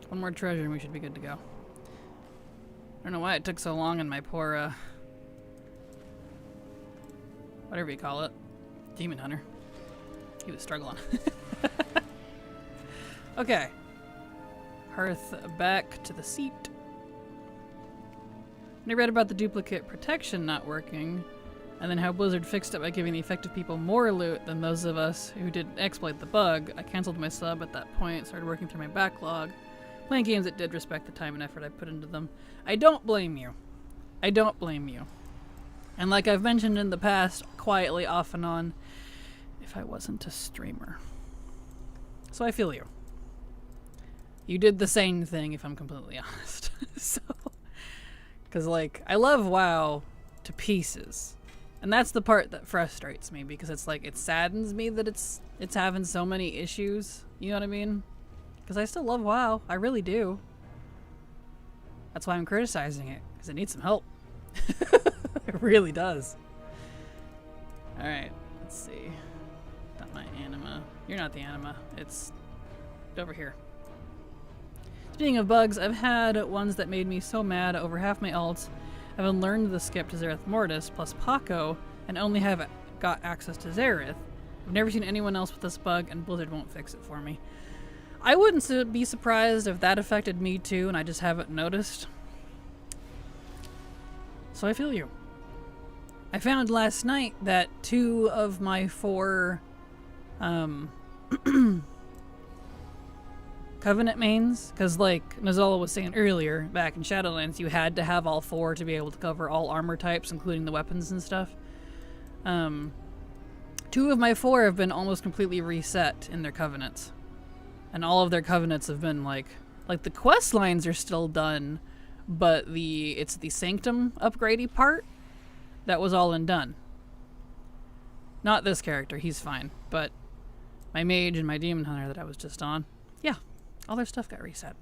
One more treasure and we should be good to go. I don't know why it took so long in my poor, whatever you call it, Demon Hunter. He was struggling. Okay. Hearth back to the seat. And I read about the duplicate protection not working, and then how Blizzard fixed it by giving the affected people more loot than those of us who didn't exploit the bug. I canceled my sub at that point, started working through my backlog, playing games that did respect the time and effort I put into them. I don't blame you. I don't blame you. And like I've mentioned in the past, quietly off and on, if I wasn't a streamer. So I feel you. You did the same thing, if I'm completely honest. So, because like, I love WoW to pieces. And that's the part that frustrates me, because it's like, it saddens me that it's having so many issues. You know what I mean? Because I still love WoW. I really do. That's why I'm criticizing it, because it needs some help. It really does. Alright, let's see. Not my anima. You're not the anima. It's over here. Speaking of bugs, I've had ones that made me so mad. Over half my alts have unlearned the skip to Zerath Mortis plus Paco and only have got access to Zerath. I've never seen anyone else with this bug, and Blizzard won't fix it for me. I wouldn't be surprised if that affected me too and I just haven't noticed. So I feel you. I found last night that 2 of my 4 Covenant mains, because like Nozala was saying earlier, back in Shadowlands, you had to have all 4 to be able to cover all armor types, including the weapons and stuff. 2 of my 4 have been almost completely reset in their Covenants. And all of their Covenants have been like the quest lines are still done, but it's the Sanctum upgradey part that was all done. Not this character, he's fine, but my mage and my demon hunter that I was just on, yeah, all their stuff got reset.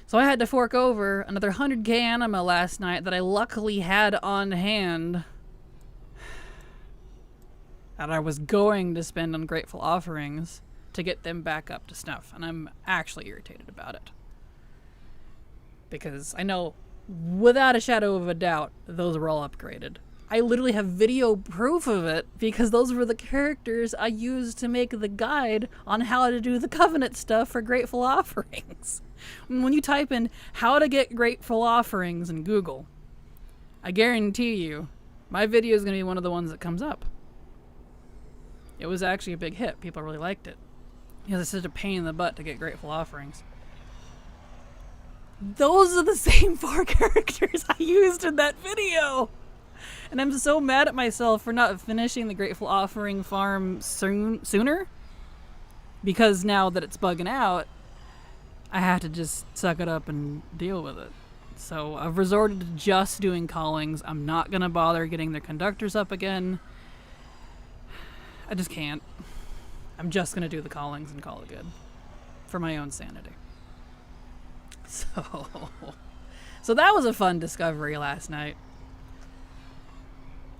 So I had to fork over another 100k anima last night that I luckily had on hand that I was going to spend on grateful offerings to get them back up to snuff, and I'm actually irritated about it. Because I know, without a shadow of a doubt, those were all upgraded. I literally have video proof of it, because those were the characters I used to make the guide on how to do the Covenant stuff for grateful offerings. When you type in how to get grateful offerings in Google, I guarantee you, my video is going to be one of the ones that comes up. It was actually a big hit. People really liked it. Because it's such a pain in the butt to get grateful offerings. Those are the same 4 characters I used in that video! And I'm so mad at myself for not finishing the grateful offering farm sooner. Because now that it's bugging out, I have to just suck it up and deal with it. So I've resorted to just doing callings. I'm not going to bother getting the conductors up again. I just can't. I'm just going to do the callings and call it good. For my own sanity. So that was a fun discovery last night.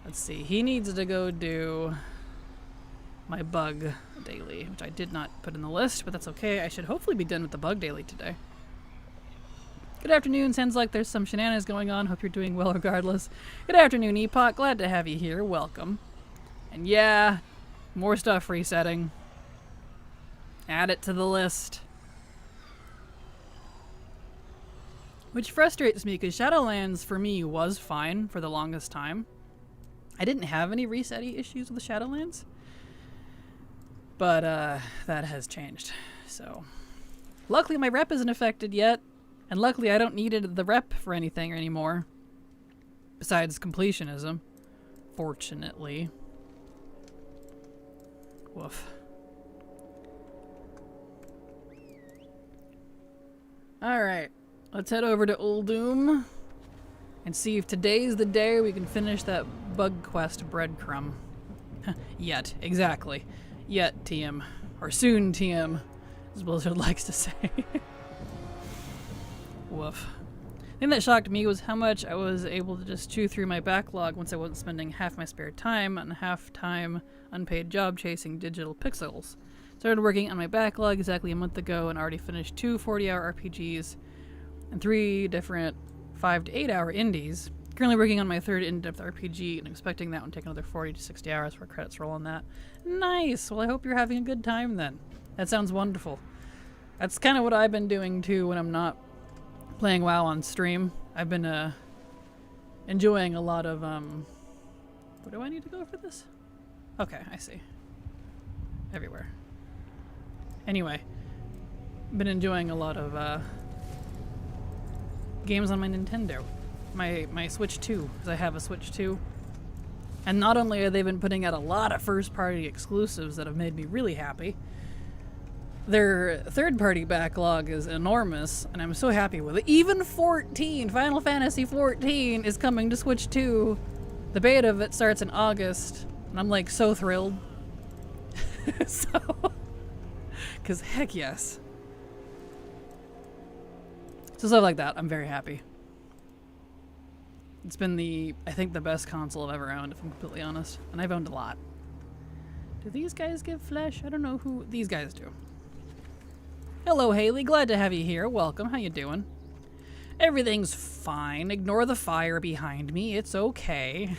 Let's see. He needs to go do my bug daily, which I did not put in the list, but that's okay. I should hopefully be done with the bug daily today. Good afternoon. Sounds like there's some shenanigans going on. Hope you're doing well regardless. Good afternoon, Epoch. Glad to have you here. Welcome. And yeah, more stuff resetting. Add it to the list. Which frustrates me because Shadowlands for me was fine for the longest time. I didn't have any resetty issues with Shadowlands. But that has changed. So luckily my rep isn't affected yet. And luckily I don't need the rep for anything anymore. Besides completionism. Fortunately. Woof. Alright. Let's head over to Uldum. And see if today's the day we can finish that bug quest breadcrumb. Yet. Exactly. Yet, TM. Or soon, TM. As Blizzard likes to say. Woof. The thing that shocked me was how much I was able to just chew through my backlog once I wasn't spending half my spare time on half time unpaid job chasing digital pixels. Started working on my backlog exactly a month ago and already finished 2 40-hour RPGs and 3 different 5 to 8 hour indies. Currently working on my 3rd in-depth RPG and expecting that one to take another 40 to 60 hours for credits roll on that. Nice! Well, I hope you're having a good time then. That sounds wonderful. That's kind of what I've been doing too when I'm not playing WoW on stream. I've been enjoying a lot of where do I need to go for this? Okay, I see. Everywhere. Anyway, I've been enjoying a lot of games on my Nintendo. My Switch 2, because I have a Switch 2. And not only have they been putting out a lot of first-party exclusives that have made me really happy, their third-party backlog is enormous, and I'm so happy with it. Even 14, Final Fantasy 14 is coming to Switch 2. The beta of it starts in August, and I'm like so thrilled. So, because heck yes. So stuff like that, I'm very happy. It's been I think the best console I've ever owned, if I'm completely honest. And I've owned a lot. Do these guys give flesh? I don't know who these guys do. Hello, Haley. Glad to have you here. Welcome. How you doing? Everything's fine. Ignore the fire behind me. It's okay.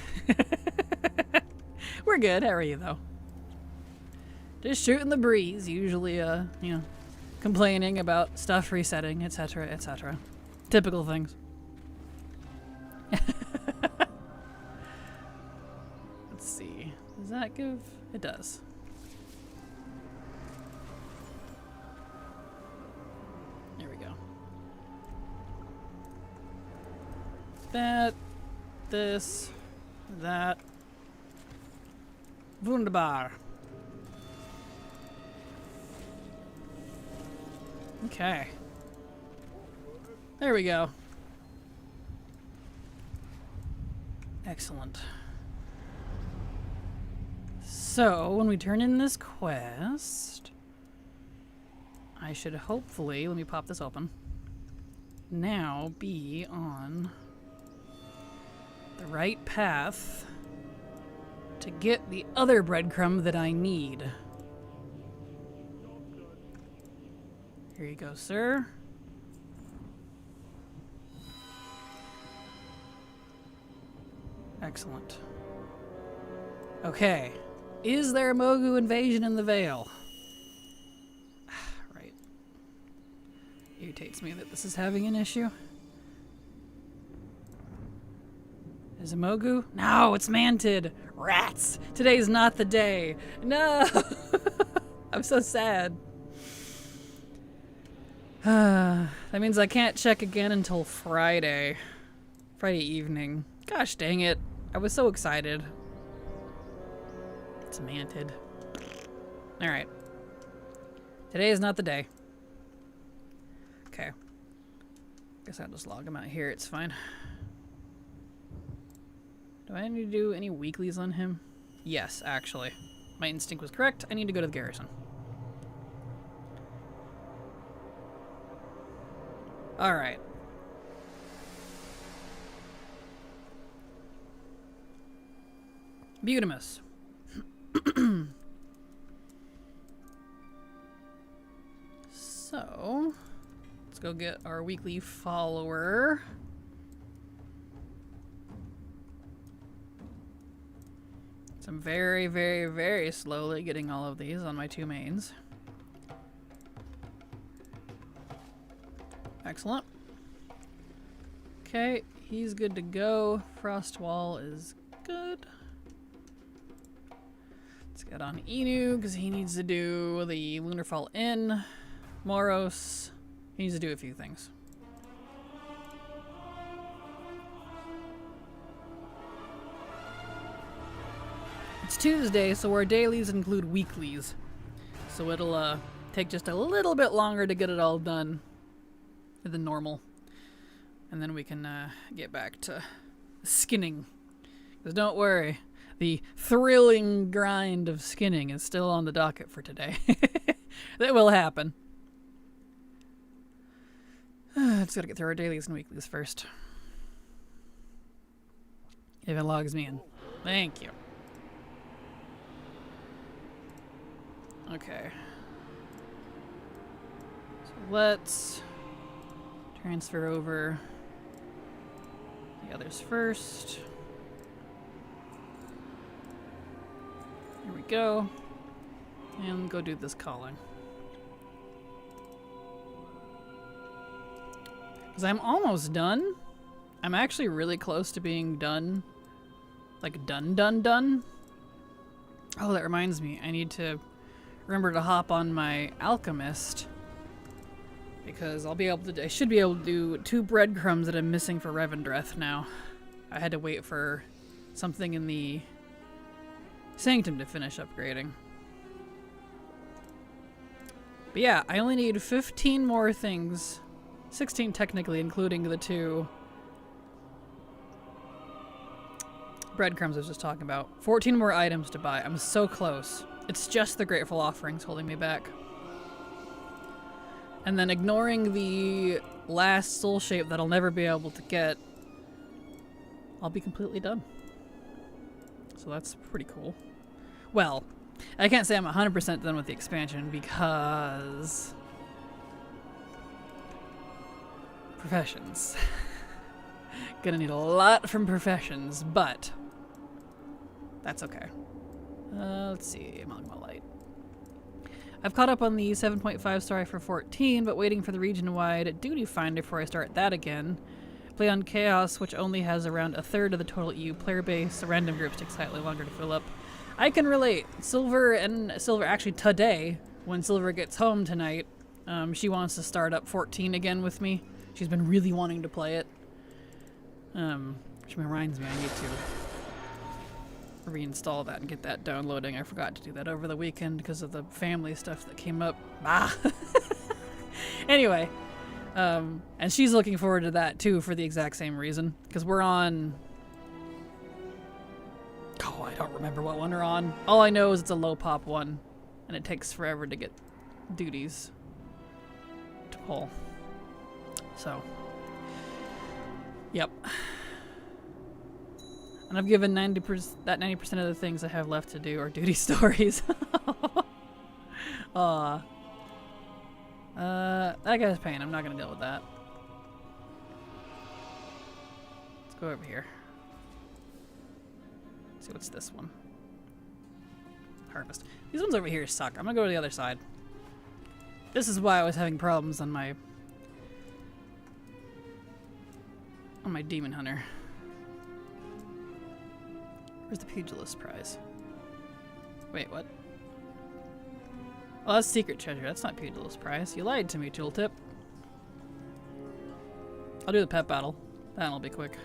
We're good. How are you, though? Just shooting the breeze. Usually, you know, complaining about stuff resetting, etc., etc. Typical things. Let's see. Does that give? It does. There we go. That, this, that. Wunderbar. Okay. There we go. Excellent. So, when we turn in this quest, I should hopefully, let me pop this open, now be on the right path to get the other breadcrumb that I need. Here you go, sir. Excellent. Okay. Is there a Mogu invasion in the Vale? Right. Irritates me that this is having an issue. Is it Mogu? No, it's Mantid. Rats! Today's not the day. No! I'm so sad. That means I can't check again until Friday. Friday evening. Gosh dang it. I was so excited. It's Mantid. Alright. Today is not the day. Okay. Guess I'll just log him out here. It's fine. Do I need to do any weeklies on him? Yes, actually. My instinct was correct. I need to go to the garrison. Alright. Butimus. So, let's go get our weekly follower. So I'm very, very, very slowly getting all of these on my 2 mains. Excellent. Okay, he's good to go. Frostwall is good. Let's get on Inu, because he needs to do the Lunarfall Inn. Moros, he needs to do a few things. It's Tuesday, so our dailies include weeklies. So it'll take just a little bit longer to get it all done than normal. And then we can get back to skinning. Because don't worry, the thrilling grind of skinning is still on the docket for today. That will happen. Just gotta get through our dailies and weeklies first. If it logs me in. Thank you. Okay. So let's transfer over the others first. Here we go. And go do this calling. Because I'm almost done. I'm actually really close to being done. Like done. Oh, that reminds me. I need to remember to hop on my alchemist. Because I should be able to do 2 breadcrumbs that I'm missing for Revendreth now. I had to wait for something in the Sanctum to finish upgrading. But yeah, I only need 15 more things. 16 technically, including the 2 breadcrumbs I was just talking about. 14 more items to buy. I'm so close. It's just the Grateful Offerings holding me back. And then ignoring the last soul shape that I'll never be able to get, I'll be completely done. So that's pretty cool. Well, I can't say I'm 100% done with the expansion because professions. Gonna need a lot from professions, but that's okay. Let's see, Magma Light. I've caught up on the 7.5 star for 14, but waiting for the region-wide duty finder before I start that again. Play on Chaos, which only has around a third of the total EU player base. The random groups take slightly longer to fill up. I can relate. Silver, actually today, when Silver gets home tonight, she wants to start up 14 again with me. She's been really wanting to play it. Which reminds me I need to reinstall that and get that downloading. I forgot to do that over the weekend because of the family stuff that came up. Anyway, and she's looking forward to that too for the exact same reason. Because we're on... Oh, I don't remember what one we're on. All I know is it's a low pop one. And it takes forever to get duties to pull. So, yep. And I've given 90% of the things I have left to do are duty stories. Aw. That guy's pain. I'm not gonna deal with that. Let's go over here. See what's this one. Harvest. These ones over here suck. I'm gonna go to the other side. This is why I was having problems on my Demon Hunter. Where's the Pugilist prize? Wait, what? Oh, that's Secret Treasure. That's not Pugilist prize. You lied to me, Tooltip. I'll do the pet battle. That'll be quick.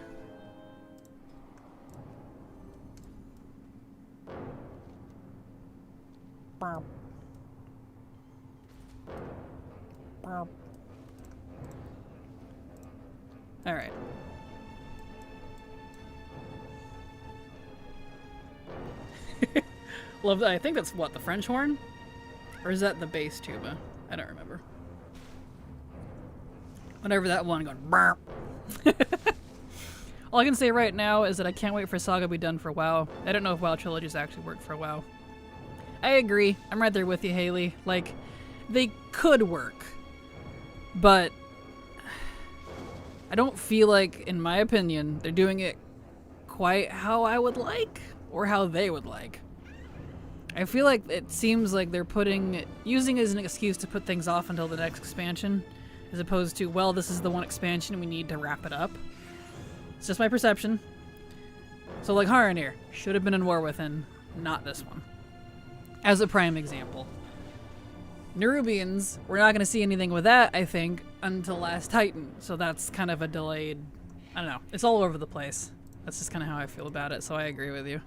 Alright. Love that. I think that's what, the French horn? Or is that the bass tuba? I don't remember. Whenever that one going burp. All I can say right now is that I can't wait for Saga to be done for WoW. I don't know if WoW trilogies actually work for WoW. I agree. I'm right there with you, Haley. Like, they could work. But I don't feel like, in my opinion, they're doing it quite how I would like or how they would like. I feel like it seems like they're using it as an excuse to put things off until the next expansion, as opposed to, well, this is the one expansion and we need to wrap it up. It's just my perception. So like Haranir should have been in War Within, not this one. As a prime example. Nerubians, we're not going to see anything with that, I think, until Last Titan. So that's kind of a delayed... I don't know. It's all over the place. That's just kind of how I feel about it, so I agree with you.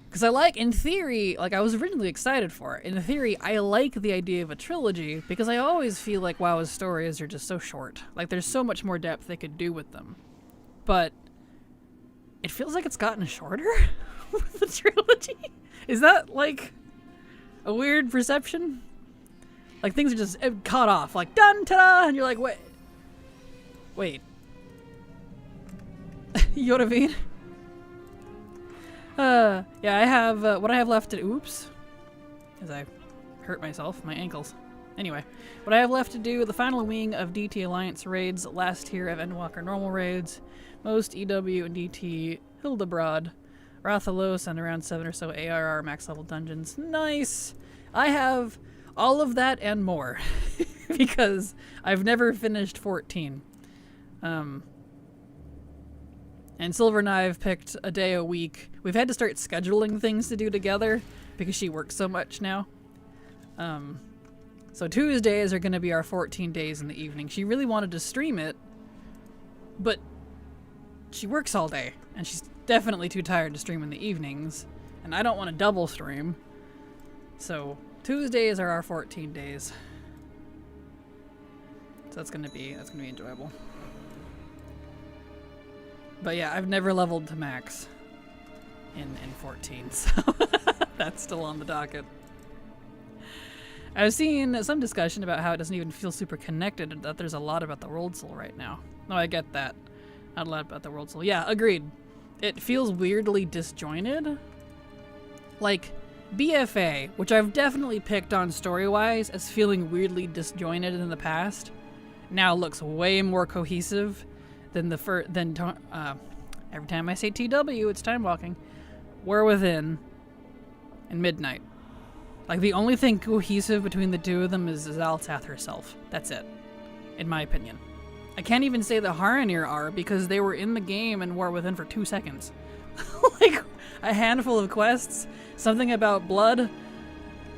Because I like, in theory, like I was originally excited for it. In theory, I like the idea of a trilogy because I always feel like WoW's stories are just so short. Like there's so much more depth they could do with them. But it feels like it's gotten shorter with the trilogy. Is that like a weird perception? Like things are just cut off, like done, ta-da, and you're like, wait. You know what I mean? Yeah, I have, what I have left to, oops, as I hurt myself, my ankles. Anyway, what I have left to do, the final wing of DT Alliance raids, last tier of Endwalker normal raids, most EW and DT Hildebrand, Rathalos, and around 7 or so ARR max level dungeons. Nice! I have all of that and more, because I've never finished 14. And Silver and I have picked a day a week. We've had to start scheduling things to do together because she works so much now. So Tuesdays are going to be our 14 days in the evening. She really wanted to stream it, but she works all day, and she's definitely too tired to stream in the evenings, and I don't want to double stream. So Tuesdays are our 14 days. So that's gonna be enjoyable. But yeah, I've never leveled to max in 14, so that's still on the docket. I've seen some discussion about how it doesn't even feel super connected, and that there's a lot about the World Soul right now. No, I get that. Not a lot about the World Soul. Yeah, agreed. It feels weirdly disjointed. Like, BFA, which I've definitely picked on story-wise as feeling weirdly disjointed in the past, now looks way more cohesive than every time I say TW, it's time walking. War Within and Midnight. Like, the only thing cohesive between the two of them is Zaltath herself. That's it, in my opinion. I can't even say the Haranir are because they were in the game and War Within for 2 seconds. Like, a handful of quests, something about blood,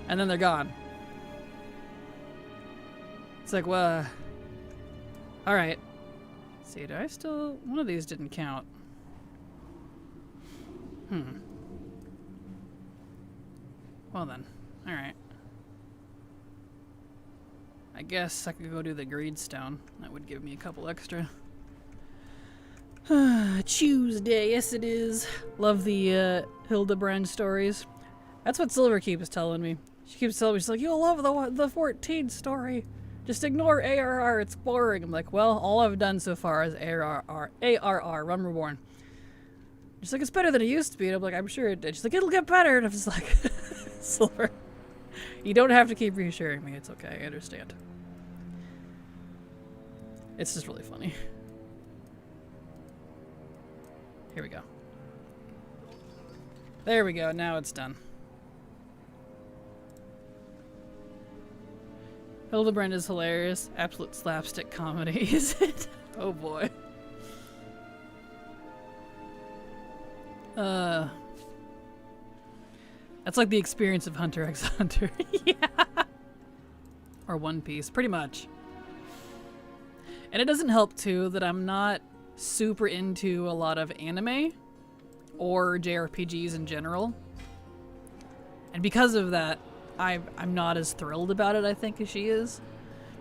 and then they're gone. It's like, well, alright. See, do I still... One of these didn't count. Well then. Alright. I guess I could go do the Greedstone. That would give me a couple extra. Tuesday, yes it is. Love the Hildebrand stories. That's what Silver keeps telling me. She keeps telling me, she's like, you'll love the 14 story. Just ignore ARR, it's boring. I'm like, well, all I've done so far is ARR, Run Reborn. She's like, it's better than it used to be. And I'm like, I'm sure it did. She's like, it'll get better. And I'm just like, Silver, you don't have to keep reassuring me. It's okay, I understand. It's just really funny. Here we go. There we go, now it's done. Hildebrand is hilarious. Absolute slapstick comedy, is it? Oh boy. That's like the experience of Hunter x Hunter. Yeah. Or One Piece, pretty much. And it doesn't help too that I'm not super into a lot of anime or JRPGs in general. And because of that, I'm not as thrilled about it, I think, as she is.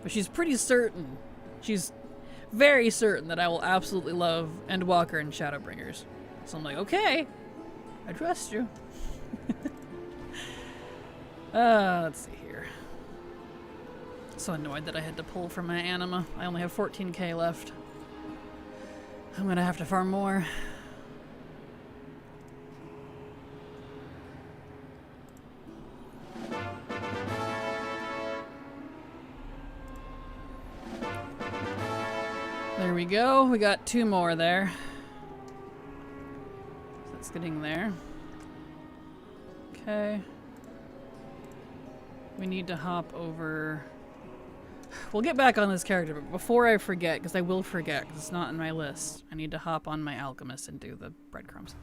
But she's pretty certain. She's very certain that I will absolutely love Endwalker and Shadowbringers. So I'm like, okay, I trust you. Let's see here. So annoyed that I had to pull from my anima. I only have 14k left. I'm gonna have to farm more. There we go. We got 2 more there. So it's getting there. Okay. We need to hop over. We'll get back on this character, but before I forget, because I will forget, because it's not in my list, I need to hop on my alchemist and do the breadcrumbs.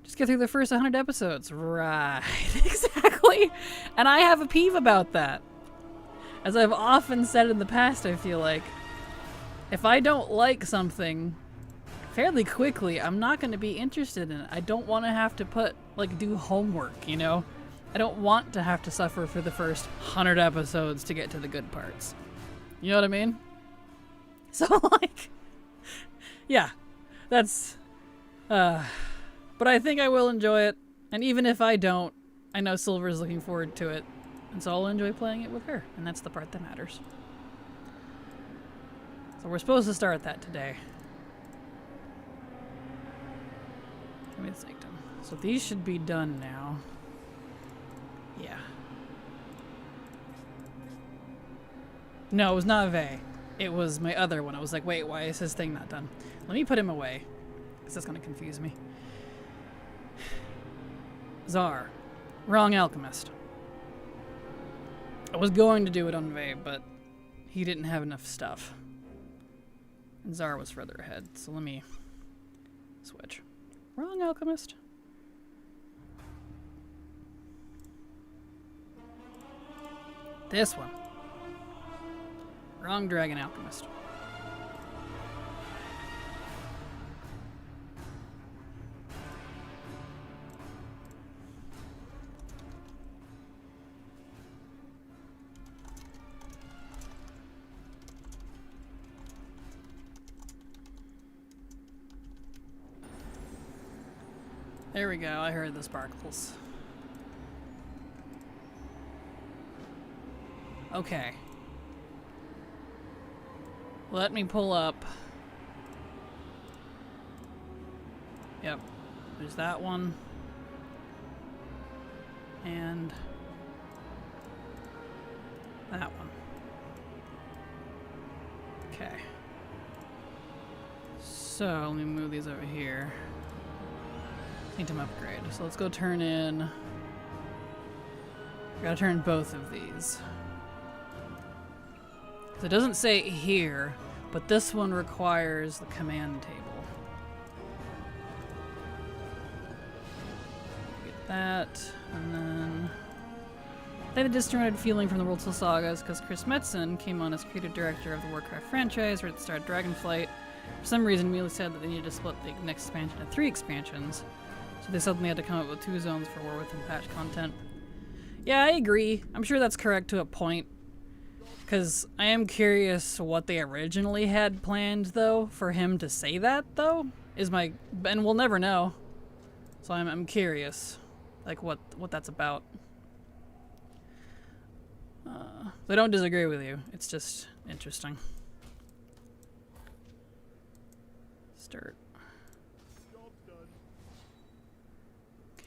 Just get through the first 100 episodes. Right, exactly. And I have a peeve about that. As I've often said in the past, I feel like, if I don't like something fairly quickly, I'm not going to be interested in it. I don't want to have to do homework, you know? I don't want to have to suffer for the first 100 episodes to get to the good parts. You know what I mean? So, like, yeah, that's, but I think I will enjoy it. And even if I don't, I know Silver's looking forward to it. And so I'll enjoy playing it with her. And that's the part that matters. So we're supposed to start that today. Give me the sanctum. So these should be done now. Yeah. No, it was not Vey. It was my other one. I was like, wait, why is his thing not done? Let me put him away, because that's going to confuse me. Czar. Wrong alchemist. I was going to do it on Vey, but he didn't have enough stuff. And Czar was further ahead, so let me switch. Wrong alchemist. This one. Wrong dragon alchemist. There we go, I heard the sparkles. Okay. Let me pull up. Yep. There's that one. And that one. Okay. So, let me move these over here. Sanctum upgrade. So let's go turn in. Gotta turn both of these. So it doesn't say here, but this one requires the command table. Get that, and then I had a disjointed feeling from the World of Sagas because Chris Metzen came on as creative director of the Warcraft franchise, right at the start of Dragonflight. For some reason, Mealy said that they needed to split the next expansion into 3 expansions, so they suddenly had to come up with 2 zones for War Within patch content. Yeah, I agree. I'm sure that's correct to a point. Because I am curious what they originally had planned, though, for him to say that, though, and we'll never know. So I'm curious, like, what that's about. I don't disagree with you. It's just interesting. Start.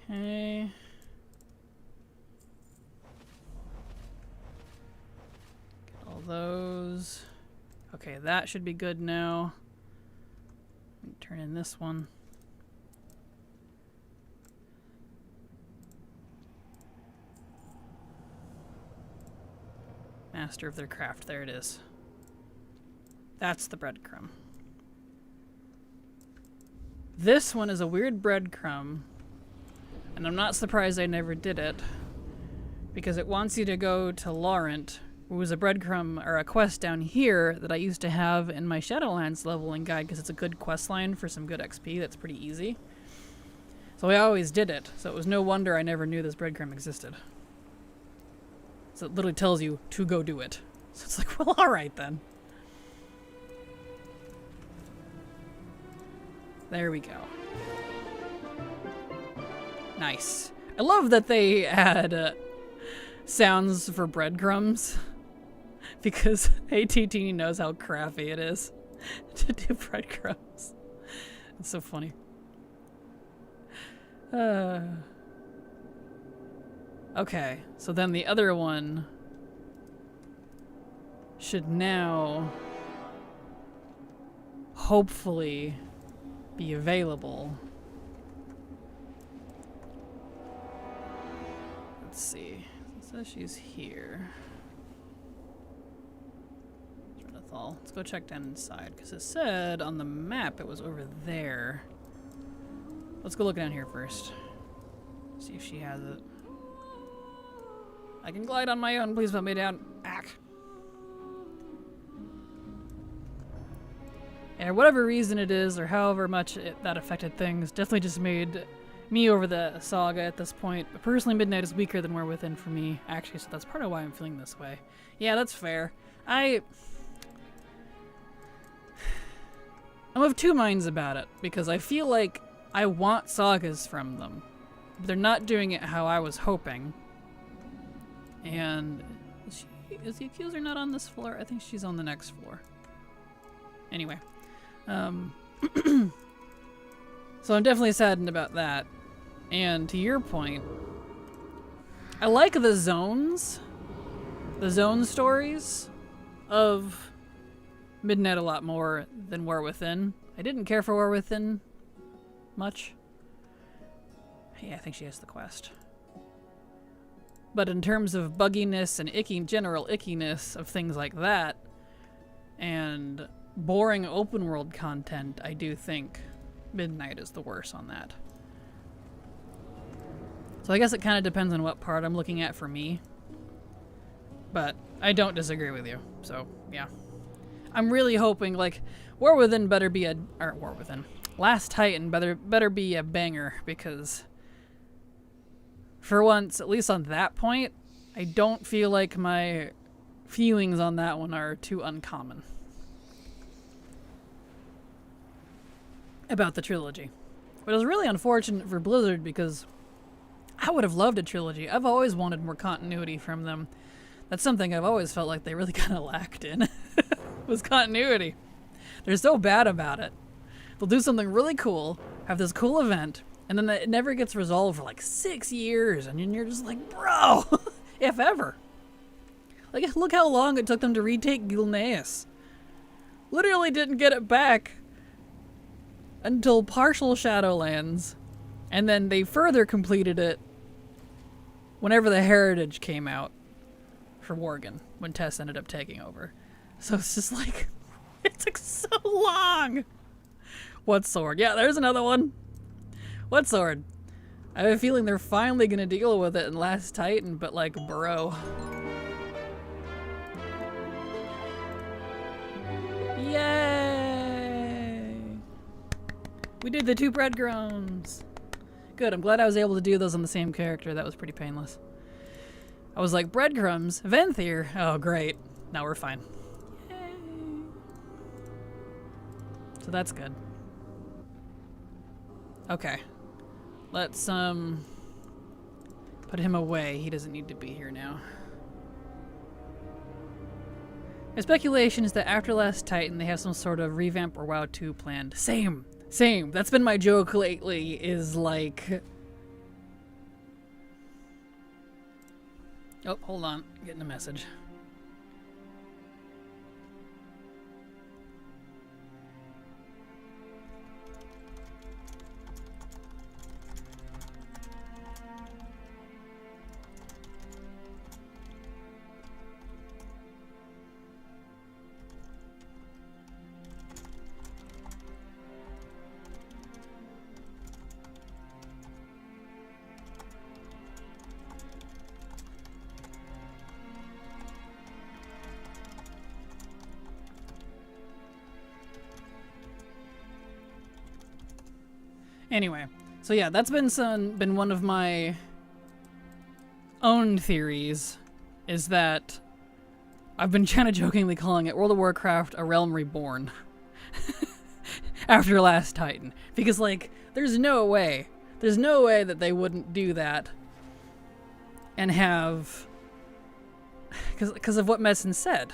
Okay. All those. Okay, that should be good now. Turn in this one. Master of their craft. There it is. That's the breadcrumb. This one is a weird breadcrumb, and I'm not surprised I never did it, because it wants you to go to Laurent, who was a breadcrumb or a quest down here that I used to have in my Shadowlands leveling guide because it's a good quest line for some good XP that's pretty easy. So I always did it, so it was no wonder I never knew this breadcrumb existed. So it literally tells you to go do it. So it's like, well, alright then. There we go. Nice. I love that they add sounds for breadcrumbs, because ATT knows how crappy it is to do breadcrumbs. It's so funny. Okay, so then the other one should now hopefully be available. Let's see. It says she's here. all. Let's go check down inside, because it said on the map it was over there. Let's go look down here first. See if she has it. I can glide on my own. Please put me down. Ack. And whatever reason it is, or however much that affected things, definitely just made me over the saga at this point. But personally, Midnight is weaker than War Within for me, actually, so that's part of why I'm feeling this way. Yeah, that's fair. I'm of two minds about it, because I feel like I want sagas from them. But they're not doing it how I was hoping. And is the accuser not on this floor? I think she's on the next floor. Anyway. So I'm definitely saddened about that. And to your point, I like the zone stories of Midnight a lot more than War Within. I didn't care for War Within much. Yeah, I think she has the quest. But in terms of bugginess and general ickiness of things like that, and boring open world content, I do think Midnight is the worst on that. So I guess it kind of depends on what part I'm looking at for me. But I don't disagree with you. So, yeah. I'm really hoping, like, War Within better be Last Titan better be a banger, because for once, at least on that point, I don't feel like my feelings on that one are too uncommon about the trilogy. But it was really unfortunate for Blizzard, because I would have loved a trilogy. I've always wanted more continuity from them. That's something I've always felt like they really kind of lacked in, was continuity. They're so bad about it. They'll do something really cool, have this cool event, and then it never gets resolved for like 6 years, and you're just like, bro, if ever. Like, look how long it took them to retake Gilneas. Literally didn't get it back until partial Shadowlands, and then they further completed it whenever the Heritage came out for Worgen, when Tess ended up taking over. So it's just like, it took so long. What sword? Yeah, there's another one. What sword? I have a feeling they're finally gonna deal with it in Last Titan, but like, bro. Yay! We did the 2 breadcrumbs. Good, I'm glad I was able to do those on the same character. That was pretty painless. I was like, breadcrumbs? Venthyr? Oh, great. Now we're fine. Yay. So that's good. Okay. Let's, put him away. He doesn't need to be here now. My speculation is that after Last Titan, they have some sort of revamp or WoW 2 planned. Same. That's been my joke lately, is like... Oh, hold on. Getting a message. Anyway, so yeah, that's been one of my own theories, is that I've been kind of jokingly calling it World of Warcraft: A Realm Reborn after Last Titan, because like there's no way that they wouldn't do that and have, because of what Medicine said.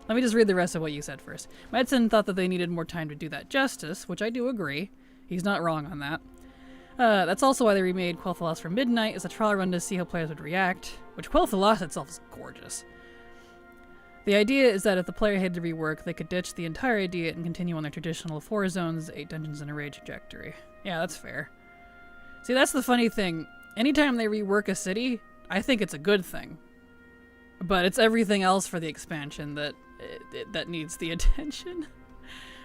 Let me just read the rest of what you said first. Medicine thought that they needed more time to do that justice, which I do agree. He's not wrong on that. That's also why they remade Quel'Thalas for Midnight as a trial run to see how players would react, which Quel'Thalas itself is gorgeous. The idea is that if the player had to rework, they could ditch the entire idea and continue on their traditional 4 zones, 8 dungeons, and a raid trajectory. Yeah, that's fair. See, that's the funny thing. Anytime they rework a city, I think it's a good thing. But it's everything else for the expansion that that needs the attention.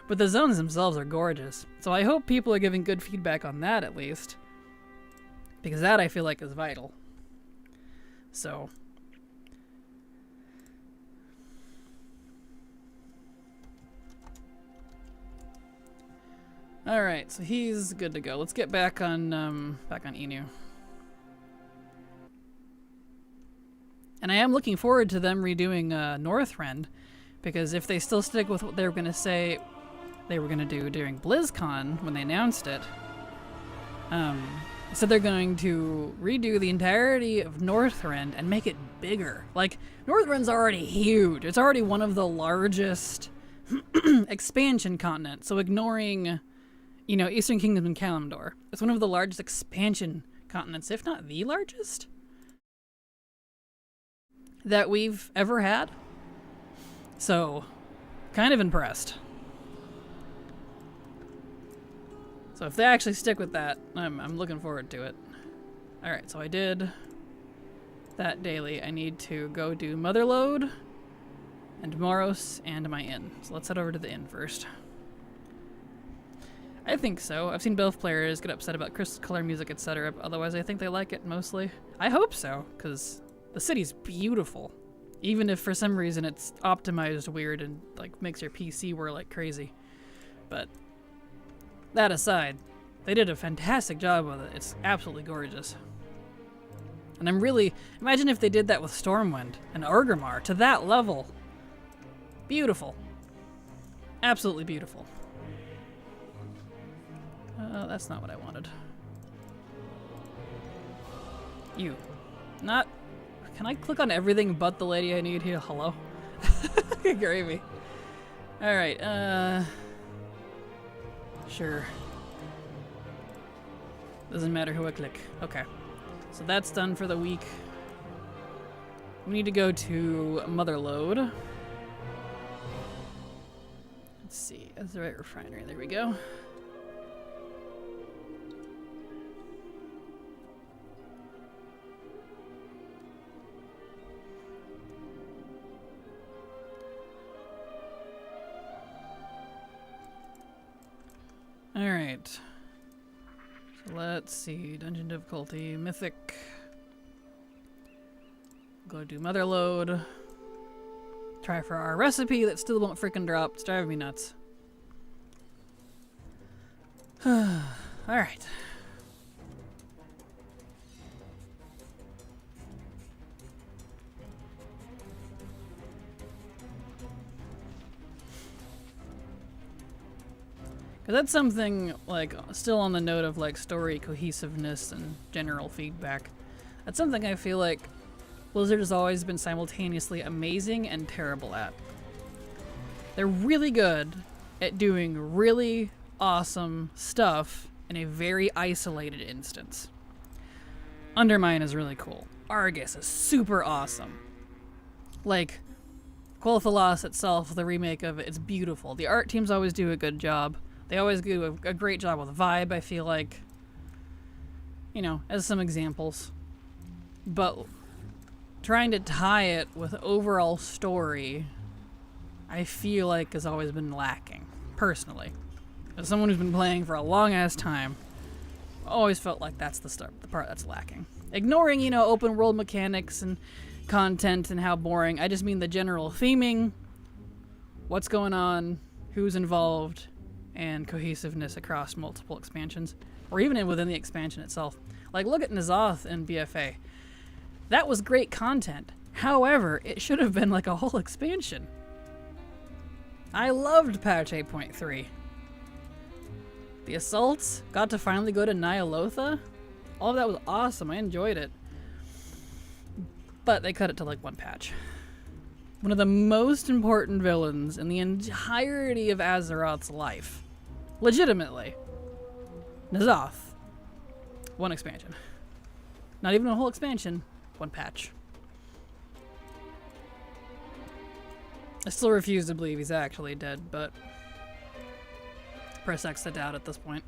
But the zones themselves are gorgeous. So I hope people are giving good feedback on that at least. Because that I feel like is vital. So. Alright, so he's good to go. Let's get back on Inu. And I am looking forward to them redoing Northrend, because if they still stick with what they were going to say they were going to do during BlizzCon when they announced it, so they're going to redo the entirety of Northrend and make it bigger. Like, Northrend's already huge. It's already one of the largest expansion continents. So ignoring, you know, Eastern Kingdom and Kalimdor, it's one of the largest expansion continents, if not the largest, that we've ever had. So, kind of impressed. So if they actually stick with that, I'm looking forward to it. Alright, so I did that daily. I need to go do Motherlode and Moros and my inn. So let's head over to the inn first. I think so. I've seen both players get upset about crystal color music, etc. Otherwise, I think they like it mostly. I hope so, because the city's beautiful. Even if for some reason it's optimized weird and like makes your PC whir like crazy. But that aside, they did a fantastic job with it. It's absolutely gorgeous. And I'm really... Imagine if they did that with Stormwind and Orgrimmar to that level. Beautiful. Absolutely beautiful. That's not what I wanted. You. Not... Can I click on everything but the lady I need here? Hello? Gravy. Alright, Sure. Doesn't matter who I click. Okay. So that's done for the week. We need to go to Motherlode. Let's see. That's the right refinery. There we go. Alright. So let's see. Dungeon difficulty. Mythic. Go do Motherlode. Try for our recipe that still won't freaking drop. It's driving me nuts. Alright. That's something, like, still on the note of, like, story cohesiveness and general feedback. That's something I feel like Blizzard has always been simultaneously amazing and terrible at. They're really good at doing really awesome stuff in a very isolated instance. Undermine is really cool. Argus is super awesome. Like, Quel'Thalas itself, the remake of it, it's beautiful. The art teams always do a good job. They always do a great job with vibe, I feel like. You know, as some examples. But trying to tie it with overall story, I feel like has always been lacking, personally. As someone who's been playing for a long-ass time, I always felt like that's the part that's lacking. Ignoring, you know, open world mechanics and content and how boring. I just mean the general theming, what's going on, who's involved, and cohesiveness across multiple expansions, or even within the expansion itself. Like, look at N'Zoth and BFA. That was great content. However, it should have been like a whole expansion. I loved patch 8.3. The assaults, got to finally go to Nyalotha. All of that was awesome. I enjoyed it. But they cut it to like one patch. One of the most important villains in the entirety of Azeroth's life. Legitimately. N'Zoth. One expansion. Not even a whole expansion. One patch. I still refuse to believe he's actually dead, but press X to doubt at this point.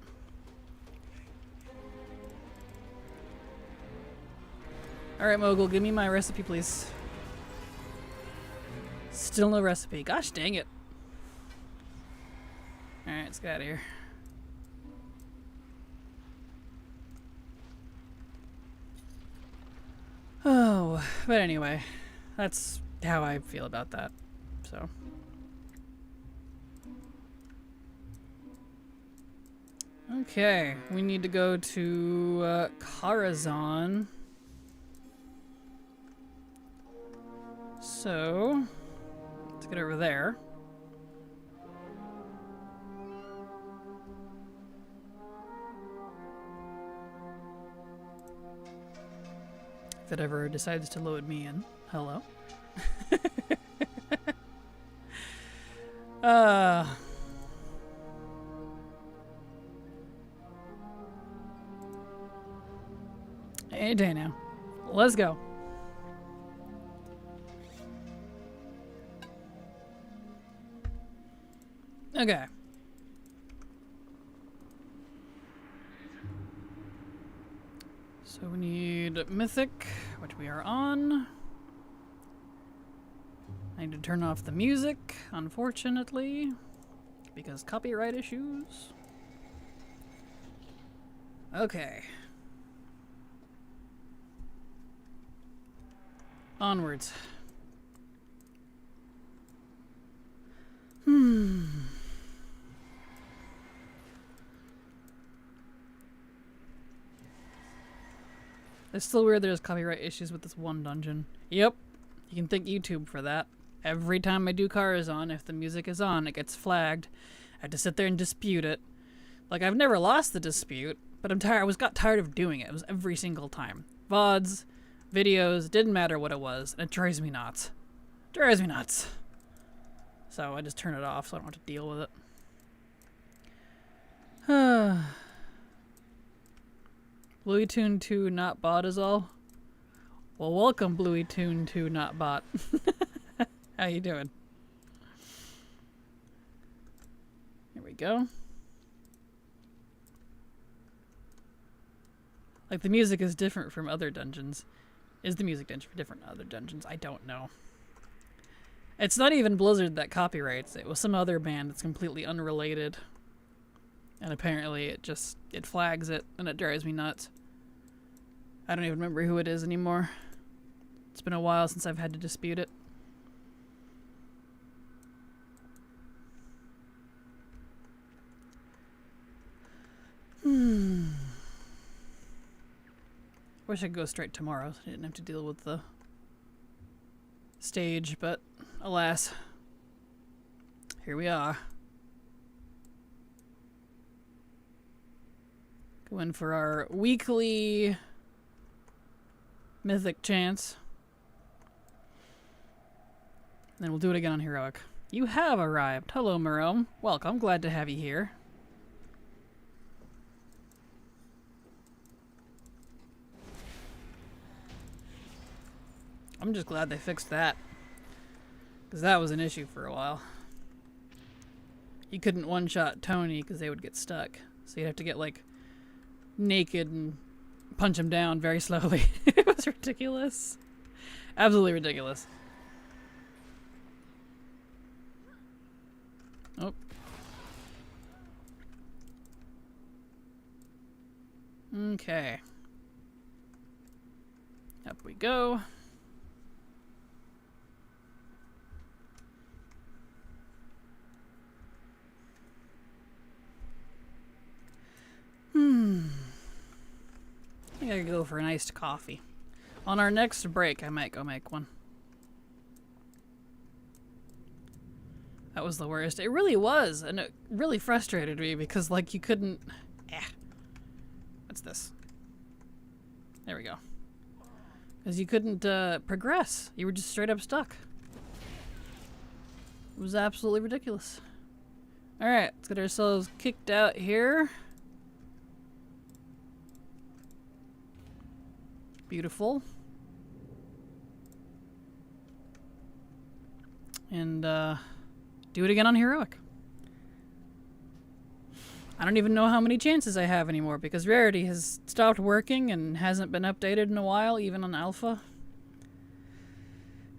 Alright, Mogul, give me my recipe, please. Still no recipe. Gosh dang it. Alright, let's get out of here. Oh, but anyway, that's how I feel about that. So. Okay, we need to go to Karazhan. So, let's get over there. If it ever decides to load me in. Hello. Any day now. Let's go. Okay. So we need Mythic, which we are on. I need to turn off the music, unfortunately, because copyright issues. Okay. Onwards. It's still weird there's copyright issues with this one dungeon. Yep. You can thank YouTube for that. Every time I do Karazhan, if the music is on, it gets flagged. I have to sit there and dispute it. Like, I've never lost the dispute, but I'm tired. Got tired of doing it. It was every single time. VODs, videos, didn't matter what it was, and it drives me nuts. Drives me nuts. So I just turn it off so I don't have to deal with it. Bluey Tune 2 not bot is all? Well, welcome Bluey Tune 2 not bot. How you doing? Here we go. Like, the music is different from other dungeons. Is the music different from other dungeons? I don't know. It's not even Blizzard that copyrights it. It was some other band that's completely unrelated. And apparently it flags it, and it drives me nuts. I don't even remember who it is anymore. It's been a while since I've had to dispute it. Wish I could go straight tomorrow so I didn't have to deal with the stage, but alas, here we are. Go in for our weekly mythic chance. Then we'll do it again on heroic. You have arrived. Hello, Marome. Welcome. Glad to have you here. I'm just glad they fixed that, because that was an issue for a while. You couldn't one-shot Tony because they would get stuck. So you'd have to get, like, naked and punch him down very slowly. It was ridiculous. Absolutely ridiculous. Oh. Okay. Up we go. I think I could go for an iced coffee. On our next break, I might go make one. That was the worst. It really was, and it really frustrated me because, like, you couldn't... What's this? There we go. Because you couldn't progress. You were just straight up stuck. It was absolutely ridiculous. Alright, let's get ourselves kicked out here. Beautiful. And do it again on heroic. I don't even know how many chances I have anymore because Rarity has stopped working and hasn't been updated in a while, even on alpha.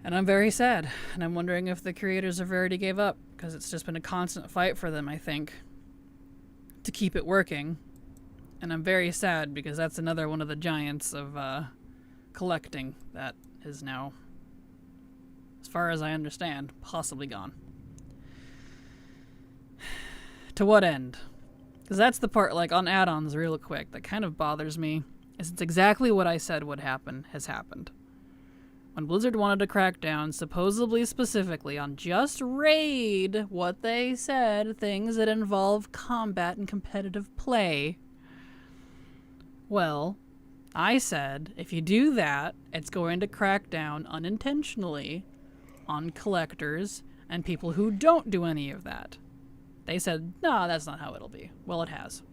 And I'm very sad, and I'm wondering if the creators have already gave up, because it's just been a constant fight for them, I think, to keep it working. And I'm very sad, because that's another one of the giants of collecting that is now, as far as I understand, possibly gone. To what end? Because that's the part, like, on add-ons real quick, that kind of bothers me, is it's exactly what I said would happen has happened. When Blizzard wanted to crack down, supposedly specifically, on just raid, what they said, things that involve combat and competitive play, well, I said, if you do that, it's going to crack down unintentionally on collectors and people who don't do any of that. They said, no, that's not how it'll be. Well, it has.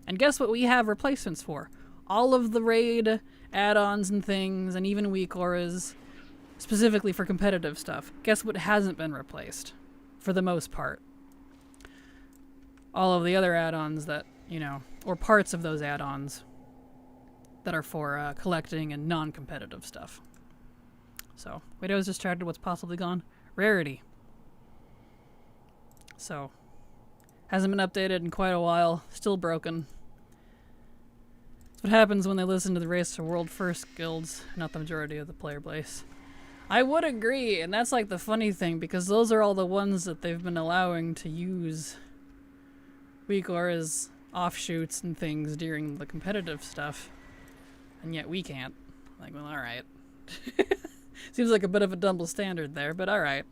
And guess what we have replacements for? All of the raid add-ons and things, and even weak auras, specifically for competitive stuff. Guess what hasn't been replaced? For the most part. All of the other add-ons that, you know, or parts of those add-ons that are for collecting and non-competitive stuff. So, Widows just charted what's possibly gone. Rarity. So, hasn't been updated in quite a while. Still broken. That's what happens when they listen to the Race to World First guilds, not the majority of the player base. I would agree, and that's like the funny thing, because those are all the ones that they've been allowing to use weak auras, offshoots, and things during the competitive stuff, and yet we can't. Like, well, alright. Seems like a bit of a double standard there, but alright.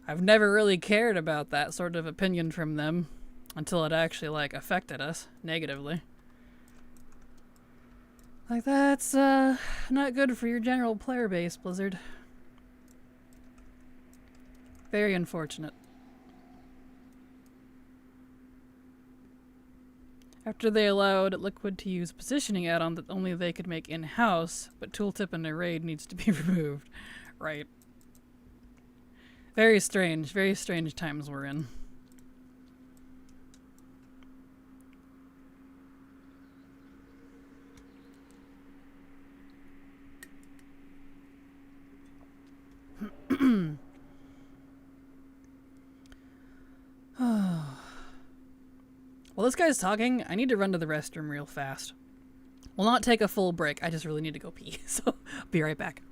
I've never really cared about that sort of opinion from them until it actually, like, affected us negatively. Like, that's, not good for your general player base, Blizzard. Very unfortunate. After they allowed Liquid to use a positioning add-on that only they could make in-house, but tooltip in a raid needs to be removed. Right. Very strange times we're in. While this guy's talking, I need to run to the restroom real fast. Will not take a full break, I just really need to go pee, so I'll be right back.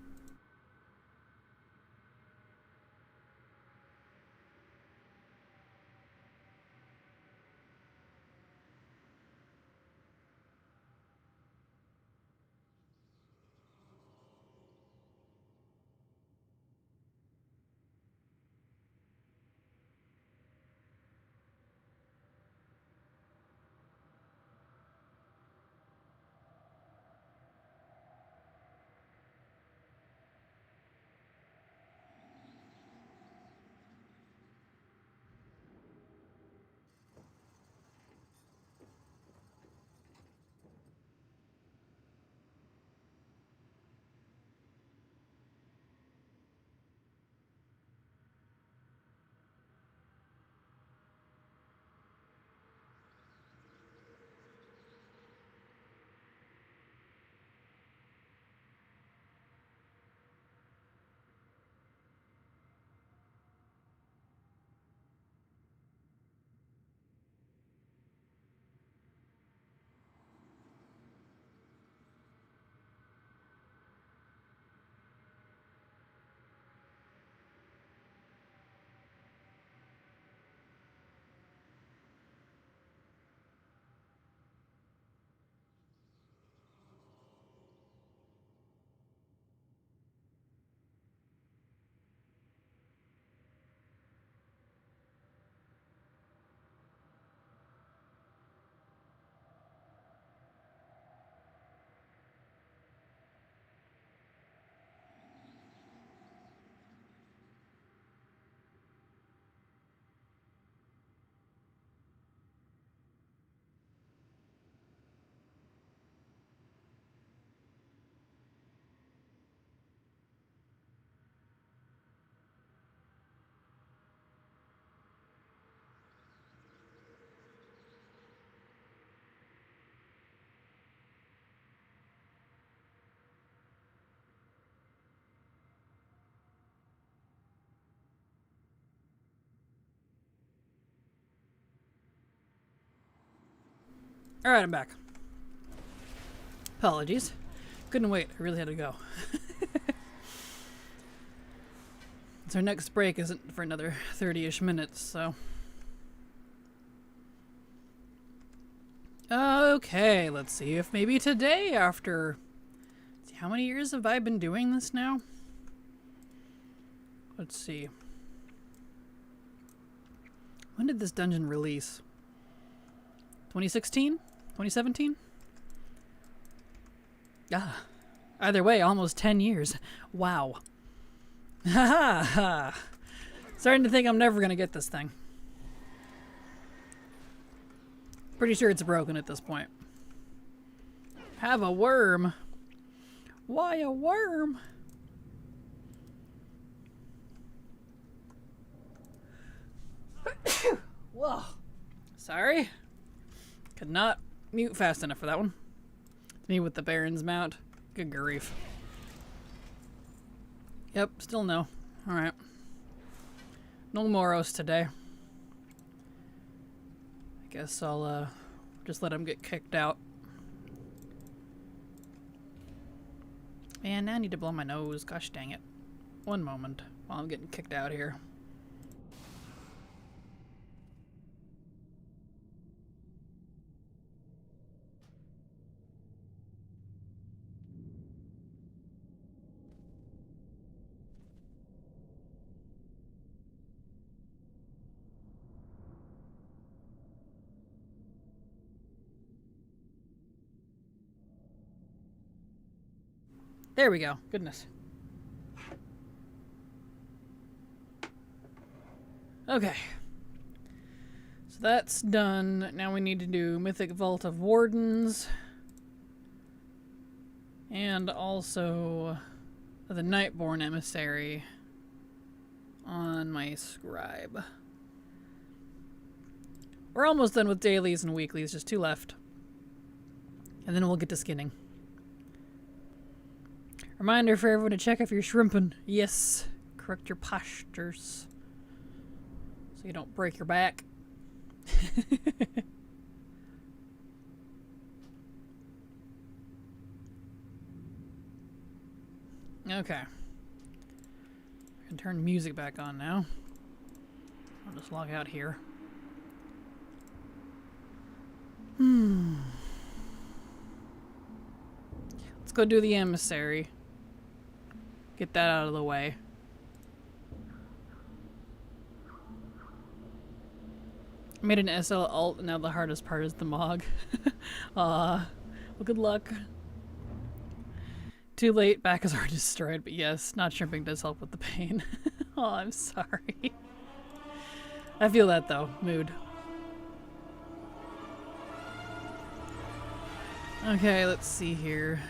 Alright, I'm back. Apologies. Couldn't wait. I really had to go. So our next break isn't for another 30-ish minutes, so... Okay, let's see if maybe today after... See, how many years have I been doing this now? Let's see. When did this dungeon release? 2016? 2017? Ah. Either way, almost 10 years. Wow. Ha ha! Starting to think I'm never gonna get this thing. Pretty sure it's broken at this point. Have a worm? Why a worm? Whoa. Sorry. Could not mute fast enough for that one. It's me with the Baron's mount. Good grief. Yep, still no. Alright. No Moros today. I guess I'll just let him get kicked out. Man, now I need to blow my nose. Gosh dang it. One moment while I'm getting kicked out here. There we go. Goodness. Okay. So that's done. Now we need to do Mythic Vault of Wardens. And also the Nightborn Emissary on my scribe. We're almost done with dailies and weeklies. Just 2 left. And then we'll get to skinning. Reminder for everyone to check if you're shrimping. Yes. Correct your postures. So you don't break your back. Okay. I can turn music back on now. I'll just log out here. Let's go do the emissary. Get that out of the way. I made an SL alt, and now the hardest part is the Mog. Well, good luck. Too late, back is already destroyed, but yes, not shrimping does help with the pain. Oh, I'm sorry. I feel that though. Mood. Okay, let's see here.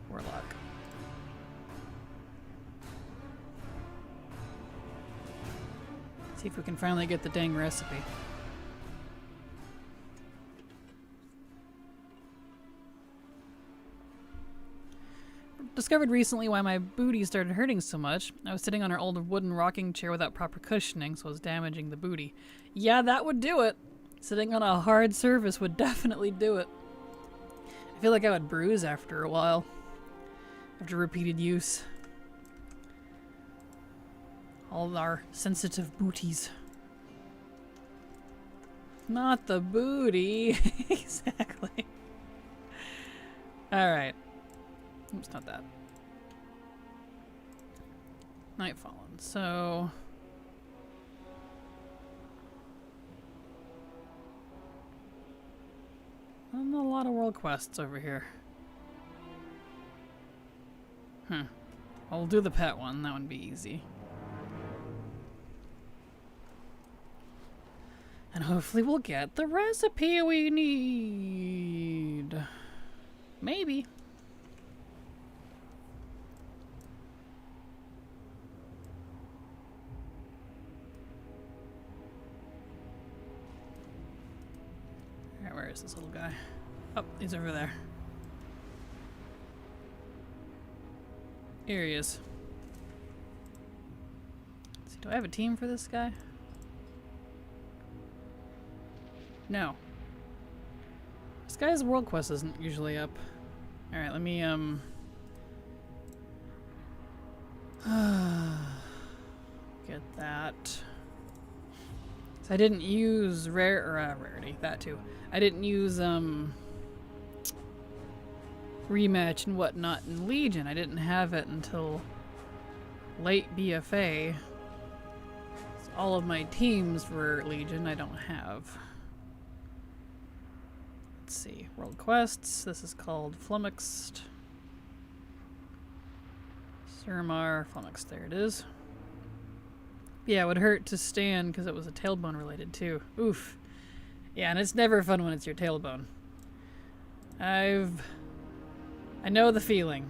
Warlock. See if we can finally get the dang recipe. Discovered recently why my booty started hurting so much. I was sitting on an old wooden rocking chair without proper cushioning, so it was damaging the booty. Yeah, that would do it. Sitting on a hard surface would definitely do it. I feel like I would bruise after a while. After repeated use. All our sensitive booties. Not the booty. Exactly. Alright. Oops, not that. Nightfallen. So... a lot of world quests over here. I'll do the pet one. That would be easy. And hopefully we'll get the recipe we need. Maybe. Alright, where is this little guy? Oh, he's over there. Here he is. Let's see, do I have a team for this guy? No. This guy's world quest isn't usually up. Alright, let me, get that. So I didn't use rarity, that too. I didn't use, rematch and whatnot in Legion. I didn't have it until late BFA. So all of my teams for Legion I don't have. Let's see. World quests. This is called Flummoxed. Surmar. Flummoxed. There it is. Yeah, it would hurt to stand because it was a tailbone related too. Oof. Yeah, and it's never fun when it's your tailbone. I know the feeling.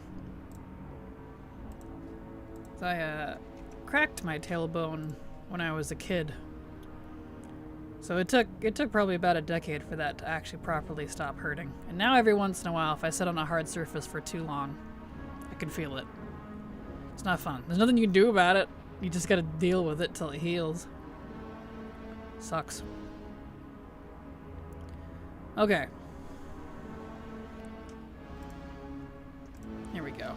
So I cracked my tailbone when I was a kid. So it took probably about a decade for that to actually properly stop hurting. And now every once in a while, if I sit on a hard surface for too long, I can feel it. It's not fun. There's nothing you can do about it. You just gotta deal with it till it heals. Sucks. Okay. Here we go.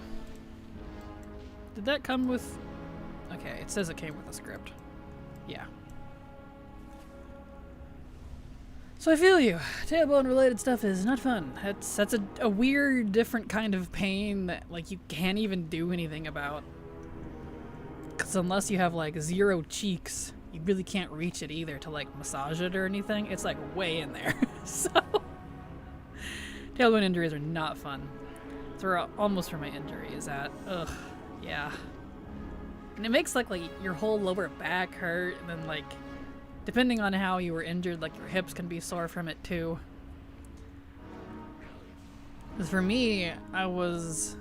Did that come with... Okay, it says it came with a script. Yeah. So I feel you. Tailbone related stuff is not fun. That's a weird, different kind of pain that like you can't even do anything about. Because unless you have like 0 cheeks, you really can't reach it either to like massage it or anything. It's like way in there. So tailbone injuries are not fun. That's where almost where my injury is at. Ugh, yeah. And it makes like your whole lower back hurt, and then like depending on how you were injured, like your hips can be sore from it too. 'Cause for me, I was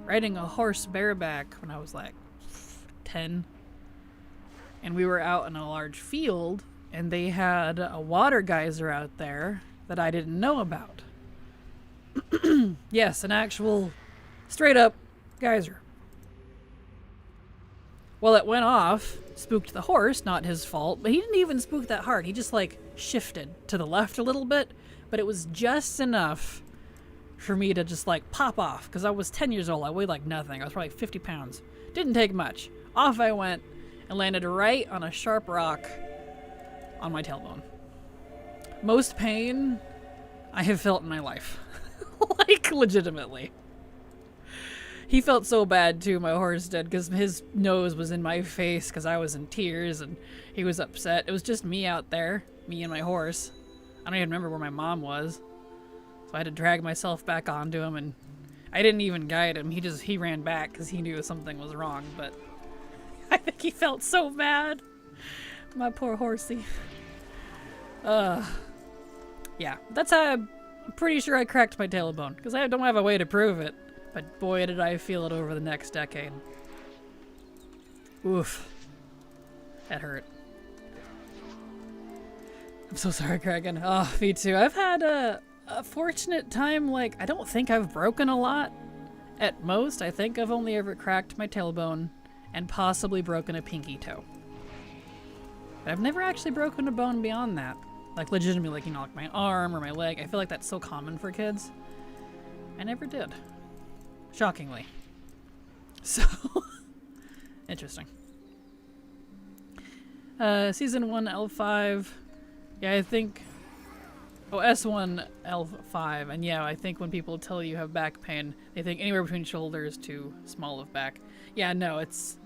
riding a horse bareback when I was like 10, and we were out in a large field, and they had a water geyser out there that I didn't know about. Yes, an actual straight up geyser. Well, it went off, spooked the horse, not his fault, but he didn't even spook that hard. He just like shifted to the left a little bit, but it was just enough for me to just like pop off, because I was 10 years old. I weighed like nothing. I was probably 50 pounds. Didn't take much. Off I went and landed right on a sharp rock on my tailbone. Most pain I have felt in my life. Like, legitimately. He felt so bad too, my horse did, because his nose was in my face because I was in tears and he was upset. It was just me out there, me and my horse. I don't even remember where my mom was. So I had to drag myself back onto him, and I didn't even guide him. He ran back because he knew something was wrong, but I think he felt so bad. My poor horsey. Yeah, that's how I'm pretty sure I cracked my tailbone, because I don't have a way to prove it. But boy, did I feel it over the next decade. Oof. That hurt. I'm so sorry, Kraken. Oh, me too. I've had a fortunate time. Like, I don't think I've broken a lot. At most, I think I've only ever cracked my tailbone and possibly broken a pinky toe. But I've never actually broken a bone beyond that. Like, legitimately, like, you know, like my arm or my leg. I feel like that's so common for kids. I never did. Shockingly. So, interesting. Season 1, L5. Yeah, I think... Oh, S1, L5. And yeah, I think when people tell you have back pain, they think anywhere between shoulders to small of back. Yeah, no, it's...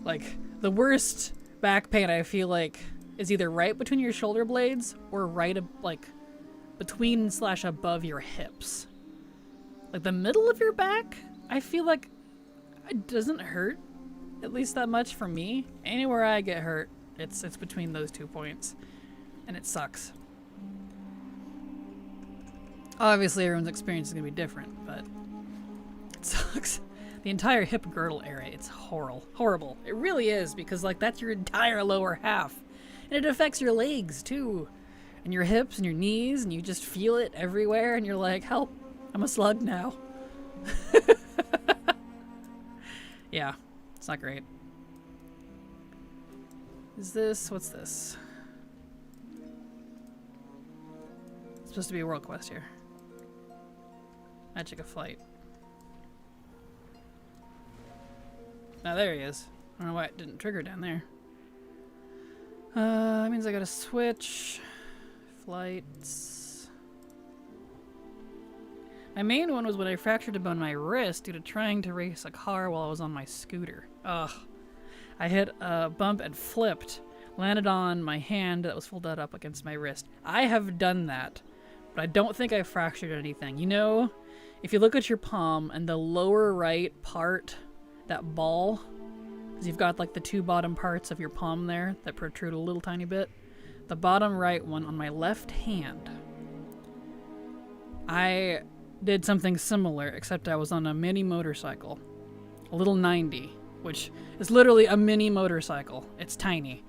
Like, the worst back pain I feel like is either right between your shoulder blades or right, like, between / above your hips. Like, the middle of your back, I feel like it doesn't hurt, at least that much for me. Anywhere I get hurt, it's between those 2 points, and it sucks. Obviously, everyone's experience is going to be different, but it sucks. The entire hip girdle area, it's horrible. It really is, because, like, that's your entire lower half. And it affects your legs, too. And your hips and your knees, and you just feel it everywhere, and you're like, help, I'm a slug now. Yeah, it's not great. Is this, what's this? supposed to be a world quest here. Magic of Flight. Now there he is. I don't know why it didn't trigger down there. That means I gotta switch. Flights. My main one was when I fractured a bone in my wrist due to trying to race a car while I was on my scooter. Ugh. I hit a bump and flipped. Landed on my hand that was folded up against my wrist. I have done that, but I don't think I fractured anything. You know, if you look at your palm and the lower right part, that ball, because you've got like the two bottom parts of your palm there that protrude a little tiny bit. The bottom right one on my left hand, I did something similar, except I was on a mini motorcycle. A little 90, which is literally a mini motorcycle. It's tiny.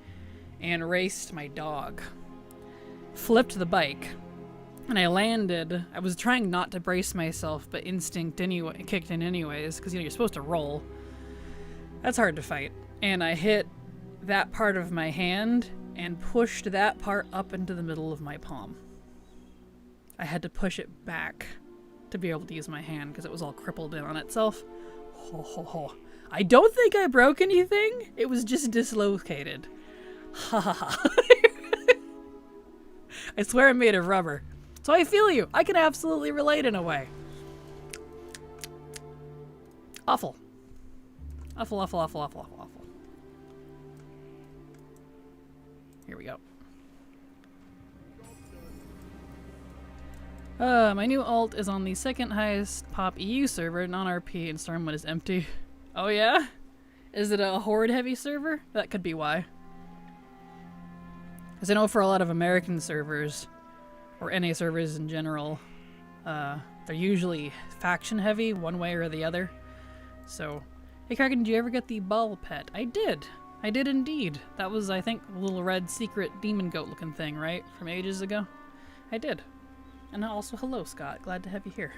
And raced my dog. Flipped the bike. And I landed. I was trying not to brace myself, but instinct anyway kicked in anyways, because you're supposed to roll. That's hard to fight. And I hit that part of my hand and pushed that part up into the middle of my palm. I had to push it back to be able to use my hand because it was all crippled in on itself. Ho ho ho. I don't think I broke anything. It was just dislocated. Ha ha ha. I swear I'm made of rubber. So I feel you. I can absolutely relate in a way. Awful. Awful, awful, awful, awful, awful, awful. Here we go. My new alt is on the second highest pop EU server, non-RP, and storm mode is empty. Oh yeah? Is it a horde heavy server? That could be why. Because I know for a lot of American servers, or NA servers in general, they're usually faction heavy, one way or the other. So, hey Kraken, did you ever get the ball pet? I did. I did indeed. That was, I think, a little red secret demon goat looking thing, right? From ages ago? I did. And also, hello Scott, glad to have you here.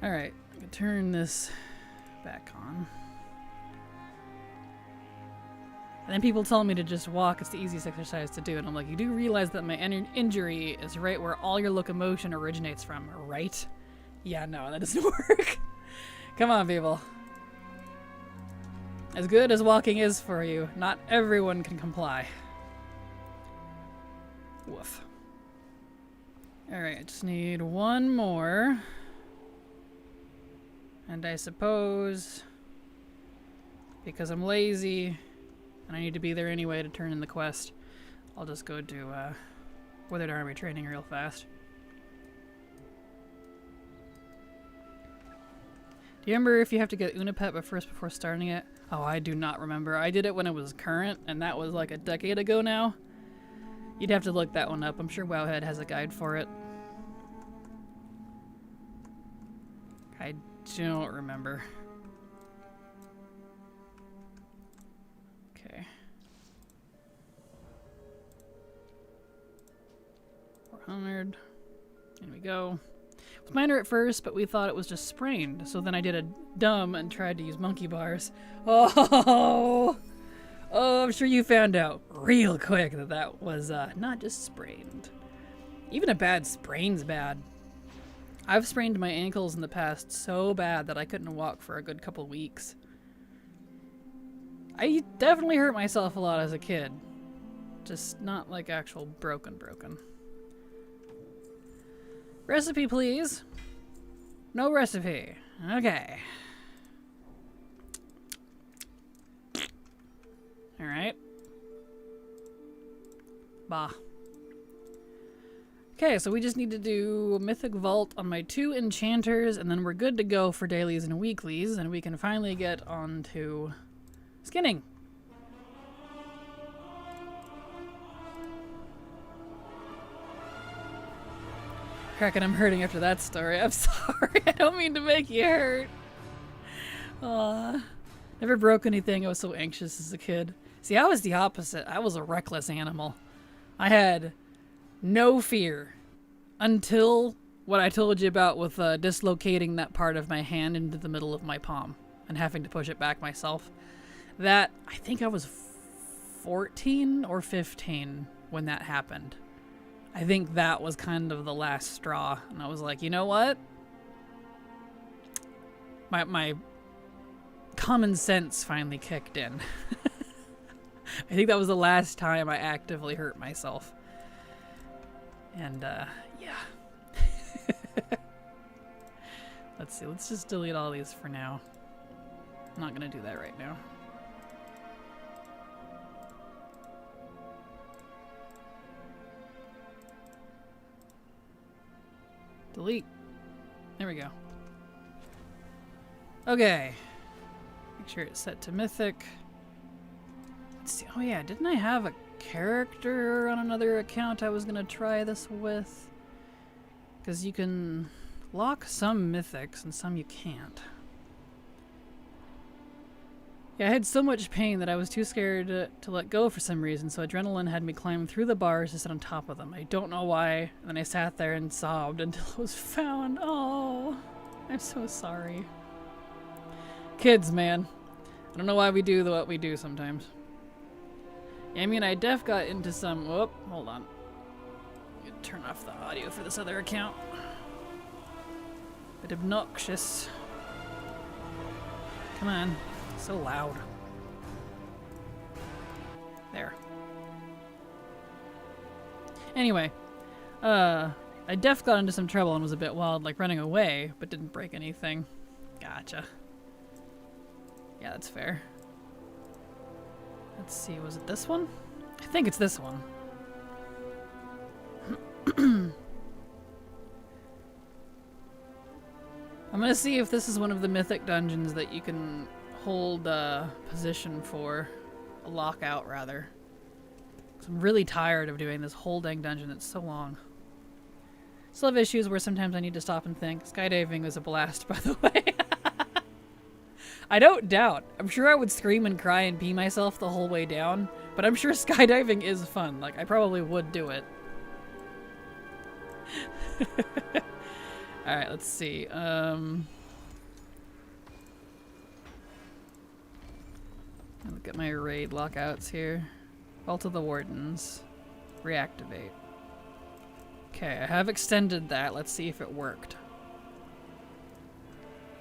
Alright, I can turn this back on. And then people tell me to just walk, it's the easiest exercise to do. And I'm like, you do realize that my injury is right where all your locomotion originates from, right? Yeah, no, that doesn't work. Come on, people. As good as walking is for you, not everyone can comply. Woof. Alright, I just need one more. And I suppose, because I'm lazy, and I need to be there anyway to turn in the quest, I'll just go do Withered Army training real fast. Do you remember if you have to get Unipet but first before starting it? Oh, I do not remember. I did it when it was current, and that was like a decade ago now. You'd have to look that one up. I'm sure Wowhead has a guide for it. I don't remember. Okay. 400. In we go. It was minor at first, but we thought it was just sprained. So then I did a dumb and tried to use monkey bars. Oh! Oh, I'm sure you found out real quick that that was not just sprained. Even a bad sprain's bad. I've sprained my ankles in the past so bad that I couldn't walk for a good couple weeks. I definitely hurt myself a lot as a kid. Just not like actual broken. Recipe, please. No recipe. Okay. Alright. Bah. Okay, so we just need to do Mythic Vault on my 2 enchanters, and then we're good to go for dailies and weeklies, and we can finally get on to skinning. Kraken, I'm hurting after that story. I'm sorry. I don't mean to make you hurt. Never broke anything. I was so anxious as a kid. See, I was the opposite. I was a reckless animal. I had no fear until what I told you about with dislocating that part of my hand into the middle of my palm and having to push it back myself. That, I think I was 14 or 15 when that happened. I think that was kind of the last straw. And I was like, you know what? My common sense finally kicked in. I think that was the last time I actively hurt myself. And, yeah. Let's see, let's just delete all these for now. I'm not gonna do that right now. Delete. There we go. Okay. Make sure it's set to mythic. Let's see. Oh yeah, didn't I have a character on another account I was gonna try this with? Because you can lock some mythics and some you can't. Yeah, I had so much pain that I was too scared to let go for some reason, so adrenaline had me climb through the bars to sit on top of them. I don't know why, and then I sat there and sobbed until it was found. Oh, I'm so sorry. Kids, man. I don't know why we do what we do sometimes. Yeah, I mean, I got into some... Whoop, hold on. I'm gonna turn off the audio for this other account. Bit obnoxious. Come on. So loud. There. Anyway, I got into some trouble and was a bit wild, like running away, but didn't break anything. Gotcha. Yeah, that's fair. Let's see, was it this one? I think it's this one. I'm gonna see if this is one of the mythic dungeons that you can hold a position for. A lockout, rather. 'Cause I'm really tired of doing this whole dang dungeon. It's so long. Still have issues where sometimes I need to stop and think. Skydiving was a blast, by the way. I don't doubt. I'm sure I would scream and cry and pee myself the whole way down, but I'm sure skydiving is fun. Like, I probably would do it. Alright, let's see. Look at my raid lockouts here. Vault of the Wardens. Reactivate. Okay, I have extended that. Let's see if it worked.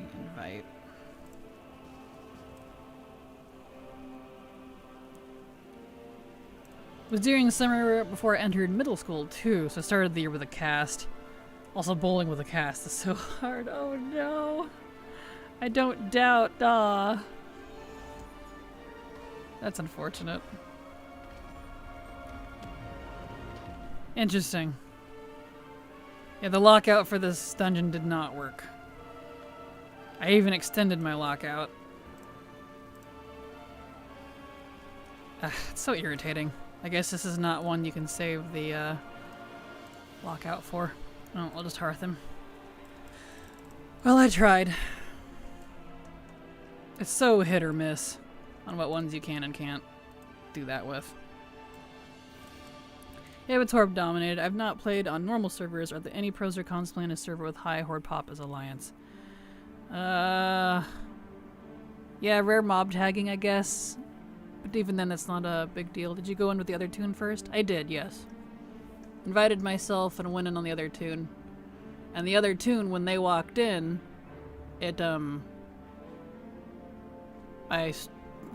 Invite. It was during summer before I entered middle school too, so I started the year with a cast. Also, bowling with a cast is so hard. Oh no. I don't doubt. Aw. That's unfortunate. Interesting. Yeah, the lockout for this dungeon did not work. I even extended my lockout. It's so irritating. I guess this is not one you can save the lockout for. Oh, I'll just hearth him. Well, I tried. It's so hit or miss on what ones you can and can't do that with. Yeah, it's Horde dominated. I've not played on normal servers. Are there any pros or cons playing a server with high Horde pop as alliance? Yeah, rare mob tagging, I guess. But even then, it's not a big deal. Did you go in with the other tune first? I did, yes. Invited myself and went in on the other tune. And the other tune, when they walked in, it, there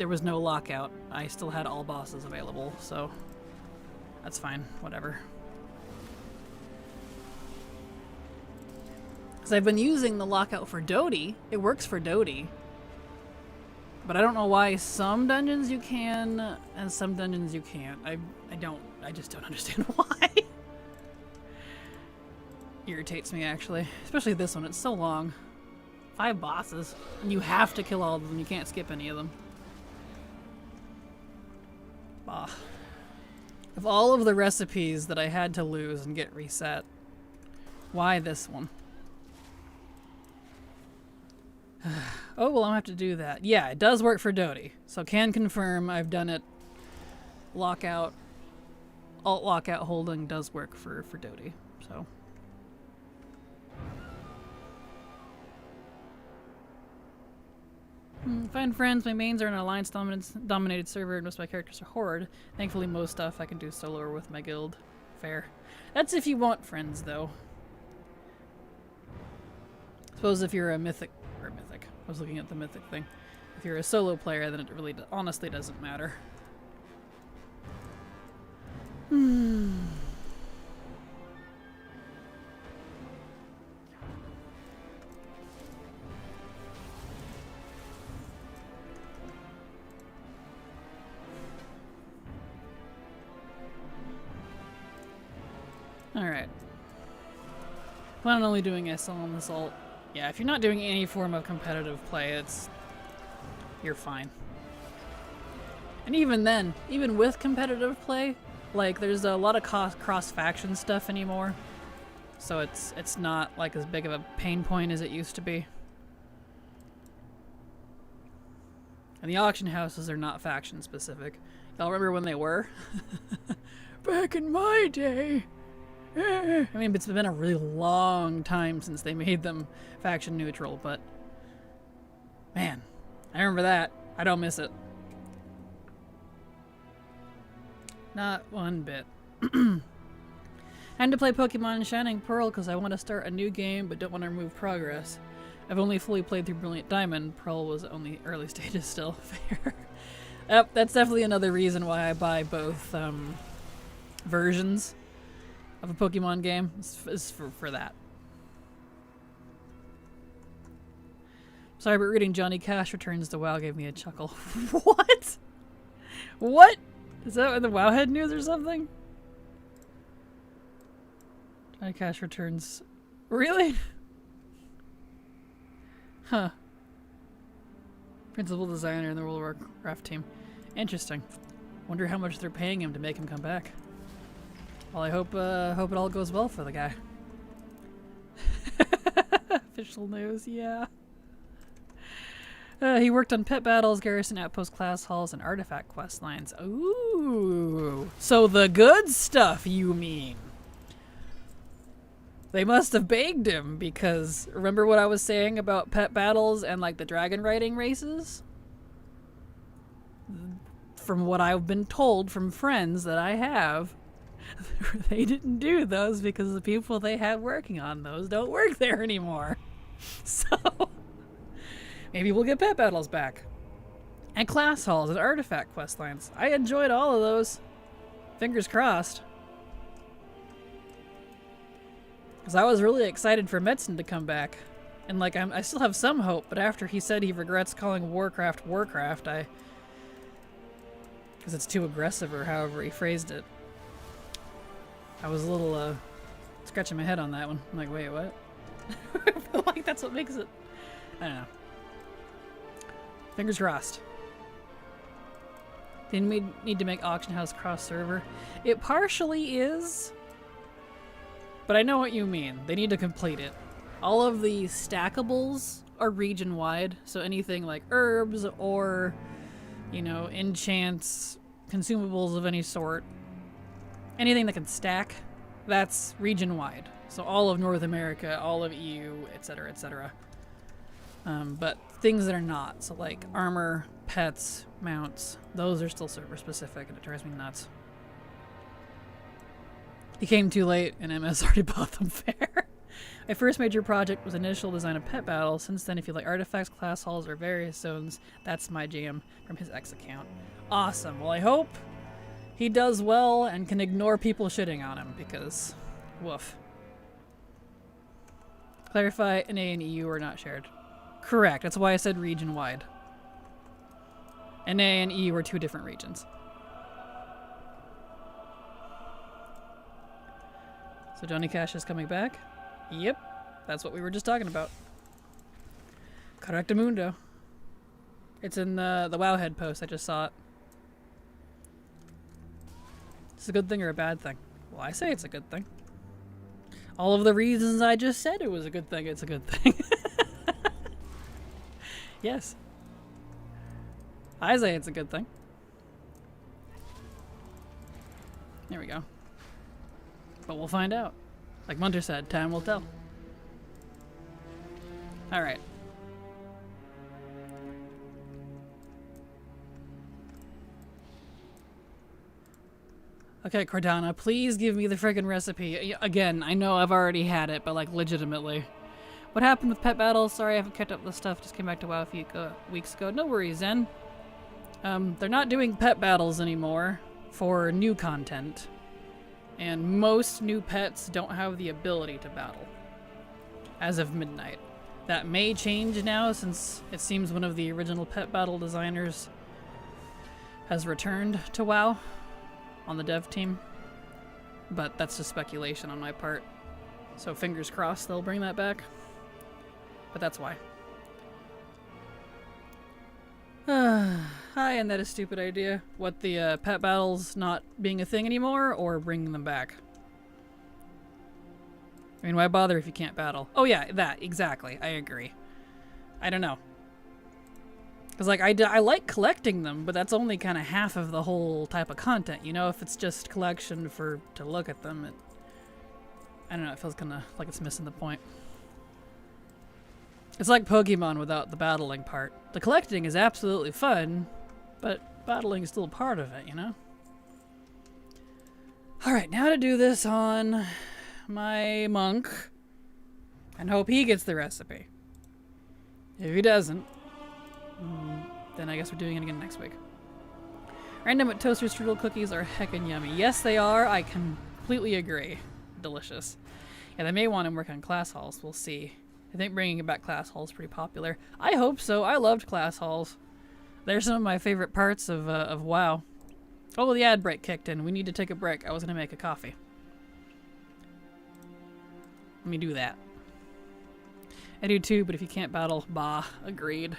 was no lockout. I still had all bosses available, so that's fine. Whatever. Because I've been using the lockout for Dodie. It works for Dodie. But I don't know why some dungeons you can and some dungeons you can't. I just don't understand why. Irritates me, actually. Especially this one. It's so long. 5 bosses. And you have to kill all of them. You can't skip any of them. Bah. Of all of the recipes that I had to lose and get reset, why this one? Oh, well, I'll have to do that. Yeah, it does work for Dodie. So can confirm I've done it. Lockout. Alt lockout holding does work for Dodie. So. Find friends. My mains are an alliance dominated server and most of my characters are Horde. Thankfully most stuff I can do solo or with my guild. Fair. That's if you want friends, though. Suppose if you're a mythic... Or mythic. I was looking at the mythic thing. If you're a solo player, then it really honestly doesn't matter. Alright. Plan on only doing SL on this ult. Yeah, if you're not doing any form of competitive play, you're fine. And even then, even with competitive play, like there's a lot of cross-faction stuff anymore. So it's not like as big of a pain point as it used to be. And the auction houses are not faction specific. Y'all remember when they were? Back in my day. I mean, it's been a really long time since they made them faction neutral, but man, I remember that. I don't miss it. Not one bit. And to play Pokemon Shining Pearl because I want to start a new game but don't want to remove progress. I've only fully played through Brilliant Diamond. Pearl was only early stages still. Fair. Yep, that's definitely another reason why I buy both versions of a Pokemon game, is for that. Sorry, but reading Johnny Cash Returns to WoW gave me a chuckle. What? What? Is that in the Wowhead news or something? Johnny Cash Returns. Really? Huh. Principal designer in the World of Warcraft team. Interesting. Wonder how much they're paying him to make him come back. Well, I hope it all goes well for the guy. Official news, yeah. He worked on pet battles, garrison outpost class halls, and artifact quest lines. Ooh. So the good stuff, you mean? They must have begged him, because remember what I was saying about pet battles and like the dragon riding races? From what I've been told from friends that I have, they didn't do those because the people they had working on those don't work there anymore. So maybe we'll get pet battles back. And class halls and artifact quest lines. I enjoyed all of those. Fingers crossed. Because I was really excited for Metzen to come back. And like I still have some hope, but after he said he regrets calling Warcraft, because it's too aggressive or however he phrased it, I was a little scratching my head on that one. I'm like, wait, what? I feel like that's what makes it. I don't know. Fingers crossed. Didn't we need to make Auction House cross-server? It partially is, but I know what you mean. They need to complete it. All of the stackables are region-wide, so anything like herbs or, you know, enchants, consumables of any sort, anything that can stack, that's region-wide. So all of North America, all of EU, etc., etc. But things that are not, so like armor, pets, mounts, those are still server-specific, and it drives me nuts. He came too late, and MS already bought them fair. My first major project was initial design of pet battle. Since then, if you like artifacts, class halls, or various zones, that's my jam from his X account. Awesome. Well, I hope he does well and can ignore people shitting on him, because woof. Clarify, NA and EU are not shared. Correct. That's why I said region-wide. NA and EU are two different regions. So Johnny Cash is coming back? Yep. That's what we were just talking about. Correctamundo. It's in the Wowhead post. I just saw it. It's a good thing or a bad thing? Well, I say it's a good thing. All of the reasons I just said it was a good thing, it's a good thing. Yes. I say it's a good thing. There we go. But we'll find out. Like Munter said, time will tell. Alright. Okay, Cordana, please give me the friggin' recipe. Again, I know I've already had it, but like legitimately. What happened with pet battles? Sorry I haven't kept up with stuff. Just came back to WoW a few weeks ago. No worries, Zen. They're not doing pet battles anymore for new content. And most new pets don't have the ability to battle. As of midnight. That may change now since it seems one of the original pet battle designers has returned to WoW on the dev team. But that's just speculation on my part. So fingers crossed they'll bring that back. But that's why. Hi, and that is a stupid idea. What, the pet battles not being a thing anymore, or bringing them back? I mean, why bother if you can't battle? Oh yeah, that, exactly. I agree. I don't know. Because, like, I like collecting them, but that's only kind of half of the whole type of content, you know? If it's just collection to look at them, I don't know, it feels kind of like it's missing the point. It's like Pokemon without the battling part. The collecting is absolutely fun, but battling is still a part of it, you know? Alright, now to do this on my monk, and hope he gets the recipe. If he doesn't, then I guess we're doing it again next week. Random toaster strudel cookies are heckin' yummy. Yes, they are. I completely agree. Delicious. Yeah, they may want to work on class halls. We'll see. I think bringing back class halls is pretty popular. I hope so. I loved class halls. They're some of my favorite parts of WoW. Oh, the ad break kicked in. We need to take a break. I was going to make a coffee. Let me do that. I do too, but if you can't battle, bah, agreed.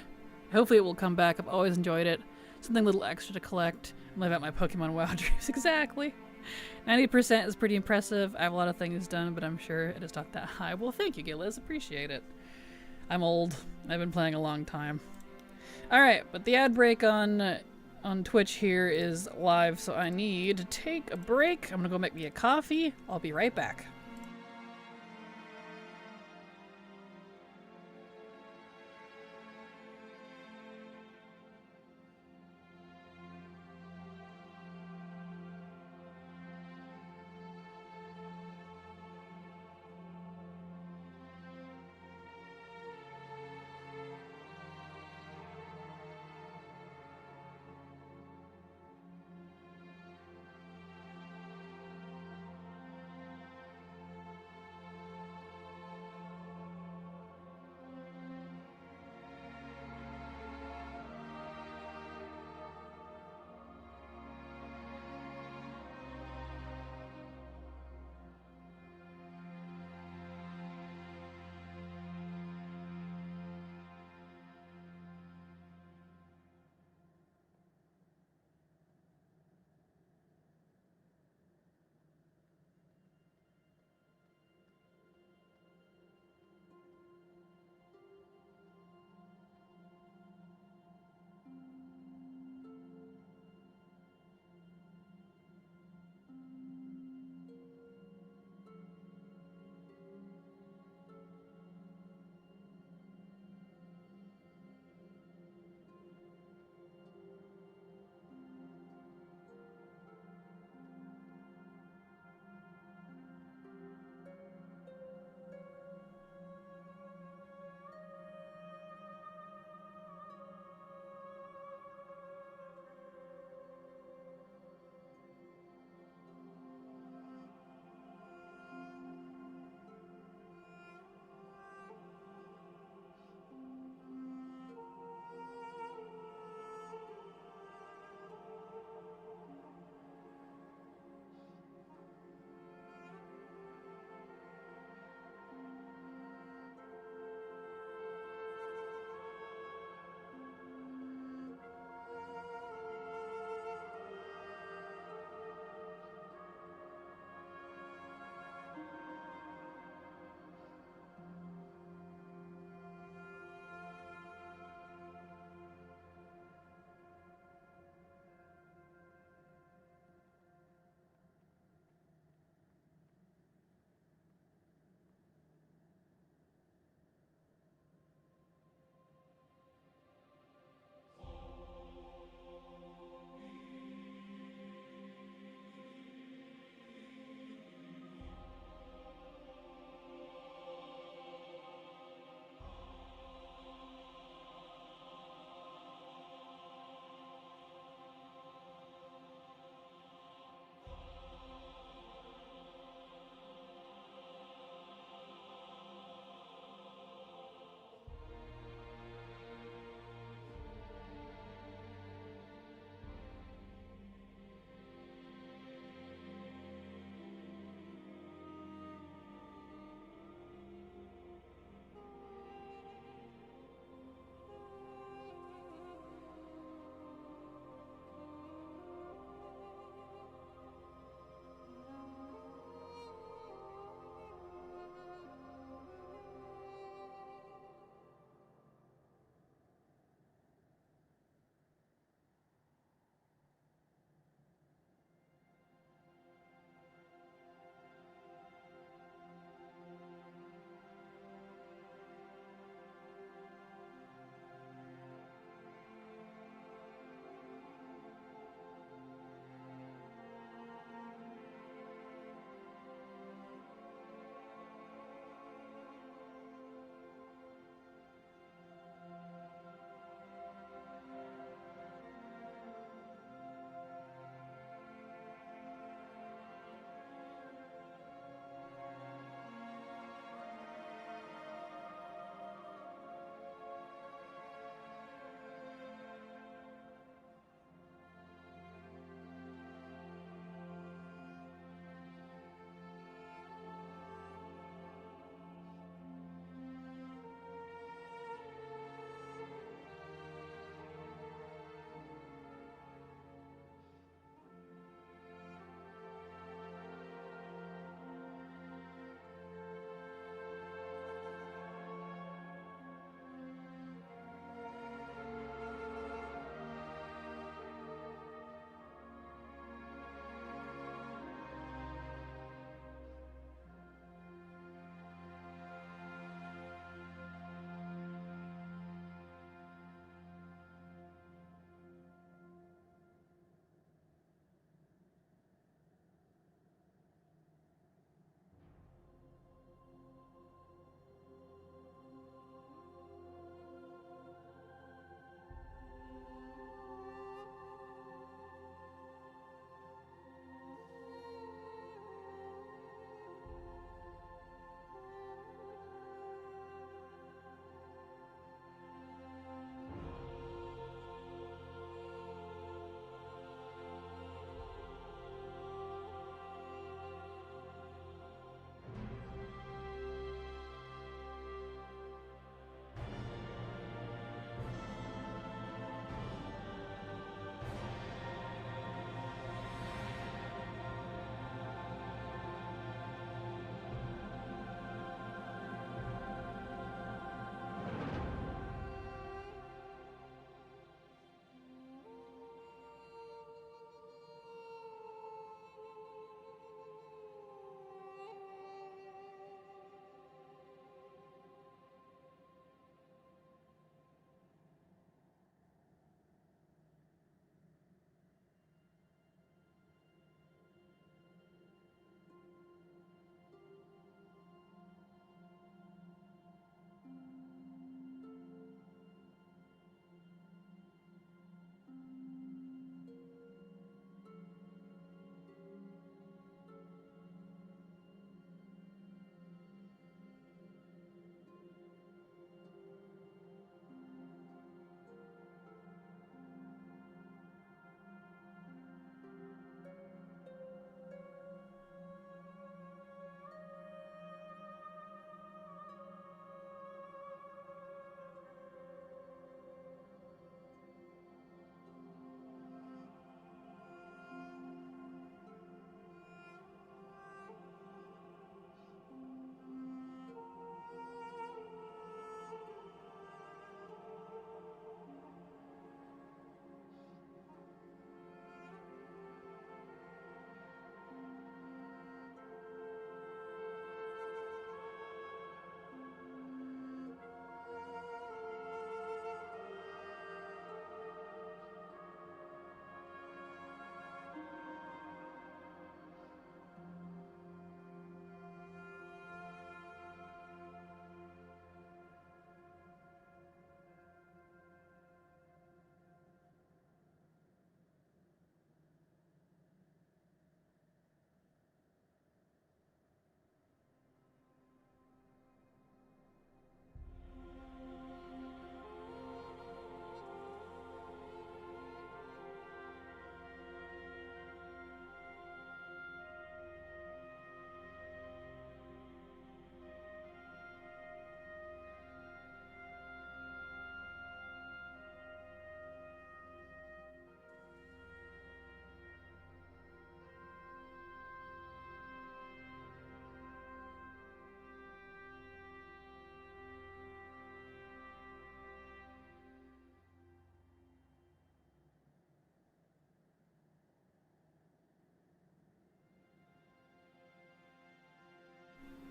Hopefully it will come back. I've always enjoyed it. Something a little extra to collect and live out my Pokemon WoW dreams. Exactly. 90% is pretty impressive. I have a lot of things done, but I'm sure it is not that high. Well, thank you, Gilliz. Appreciate it. I'm old. I've been playing a long time. Alright, but the ad break on Twitch here is live, so I need to take a break. I'm gonna go make me a coffee. I'll be right back.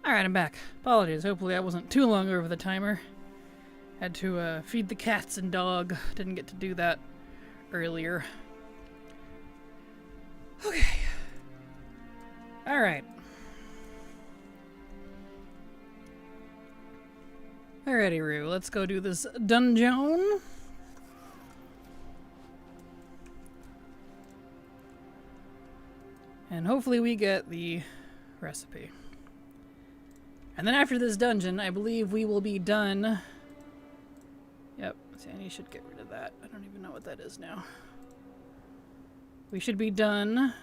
Alright, I'm back. Apologies, hopefully I wasn't too long over the timer. Had to feed the cats and dog. Didn't get to do that earlier. Okay. Alright. Alrighty, Roo. Let's go do this dungeon. And hopefully we get the recipe. And then after this dungeon, I believe we will be done. Yep, Sandy should get rid of that. I don't even know what that is now. We should be done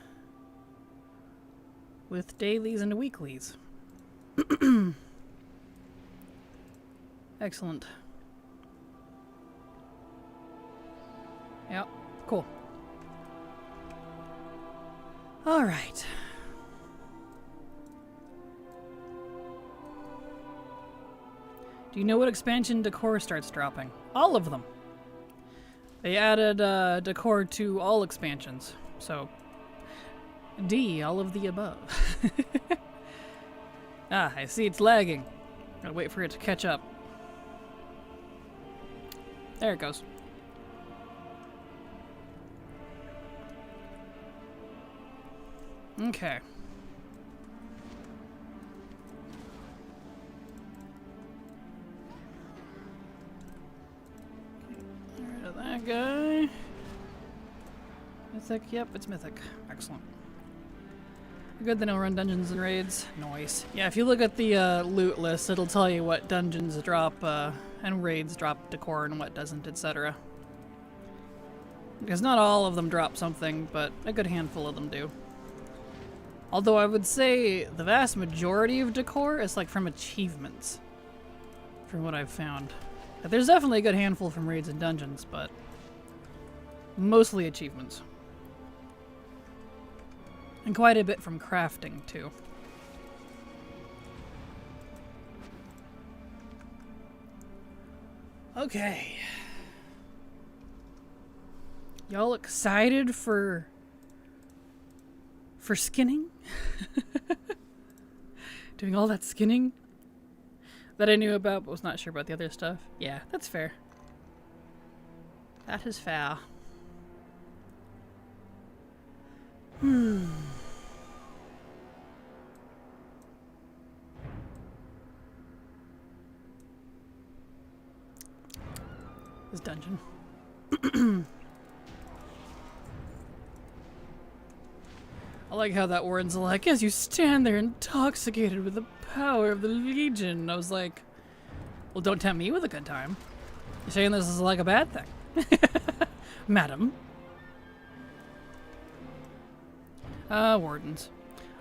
with dailies and weeklies. Excellent. Yep, cool. All right. Do you know what expansion decor starts dropping? All of them. They added decor to all expansions. So, D, all of the above. Ah, I see it's lagging. Gotta wait for it to catch up. There it goes. Okay. Get rid of that guy. Mythic, yep, it's mythic. Excellent. Good, then I'll run dungeons and raids. Nice. Yeah, if you look at the loot list, it'll tell you what dungeons drop and raids drop decor and what doesn't, etc. Because not all of them drop something, but a good handful of them do. Although I would say the vast majority of decor is like from achievements, from what I've found. But there's definitely a good handful from raids and dungeons, but mostly achievements. And quite a bit from crafting, too. Okay. Y'all excited for skinning? Doing all that skinning that I knew about but was not sure about the other stuff? Yeah, that's fair. That is fair. This dungeon. I like how that word's like, as you stand there intoxicated with the power of the Legion. I was like, well, don't tempt me with a good time. You're saying this is like a bad thing. Madam. Wardens.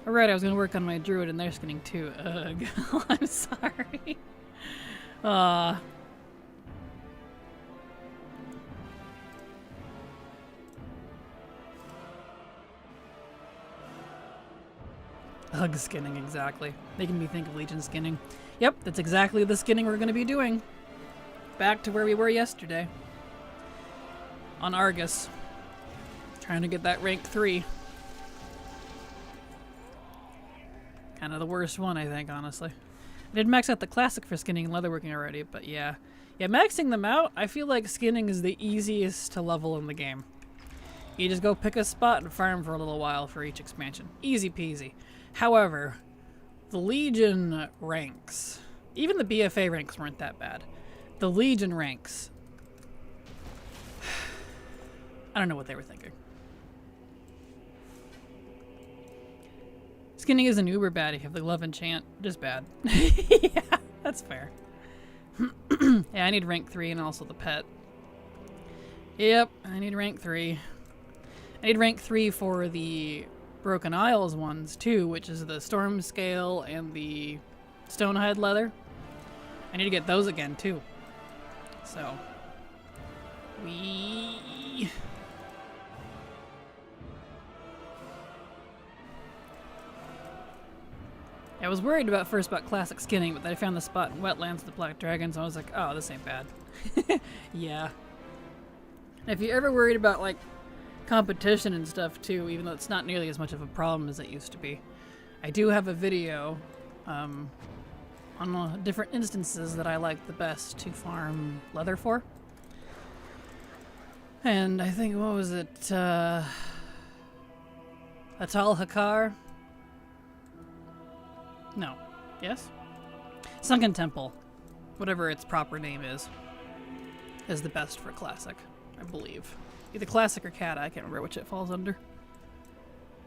Alright, I was gonna work on my druid and their skinning too. Ugh. I'm sorry. Ugh, skinning, exactly. Making me think of Legion skinning. Yep, that's exactly the skinning we're gonna be doing. Back to where we were yesterday. On Argus. Trying to get that rank 3. Kind of the worst one, I think, honestly. I did max out the classic for skinning and leatherworking already, but yeah. Yeah, maxing them out, I feel like skinning is the easiest to level in the game. You just go pick a spot and farm for a little while for each expansion. Easy peasy. However, the Legion ranks, even the BFA ranks weren't that bad. The Legion ranks, I don't know what they were thinking. Skinning isn't uber bad if you have the glove enchant, just bad. Yeah, that's fair. Yeah, I need rank 3 and also the pet. Yep, I need rank 3. I need rank 3 for the Broken Isles ones too, which is the Storm Scale and the Stonehide Leather. I need to get those again too. So, I was worried about first about classic skinning, but then I found the spot in Wetlands with the Black Dragons, and I was like, oh, this ain't bad. Yeah. If you're ever worried about, like, competition and stuff, too, even though it's not nearly as much of a problem as it used to be, I do have a video on different instances that I like the best to farm leather for. And I think, what was it, Atal Hakar? No. Yes? Sunken Temple, whatever its proper name is the best for Classic, I believe. Either Classic or Kata, I can't remember which it falls under.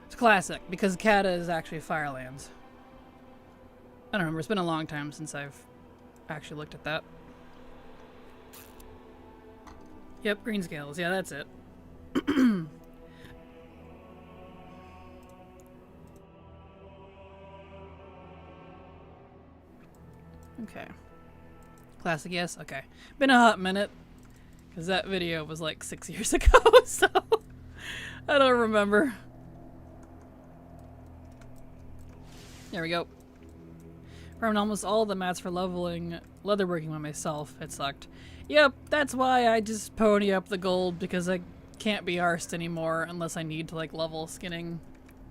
It's Classic, because Kata is actually Firelands. I don't remember, it's been a long time since I've actually looked at that. Yep, green scales, yeah, that's it. Okay. Classic, yes? Okay. Been a hot minute, because that video was like 6 years ago, so I don't remember. There we go. Farmed almost all the mats for leveling leatherworking by myself. It sucked. Yep, that's why I just pony up the gold, because I can't be arsed anymore unless I need to like level skinning.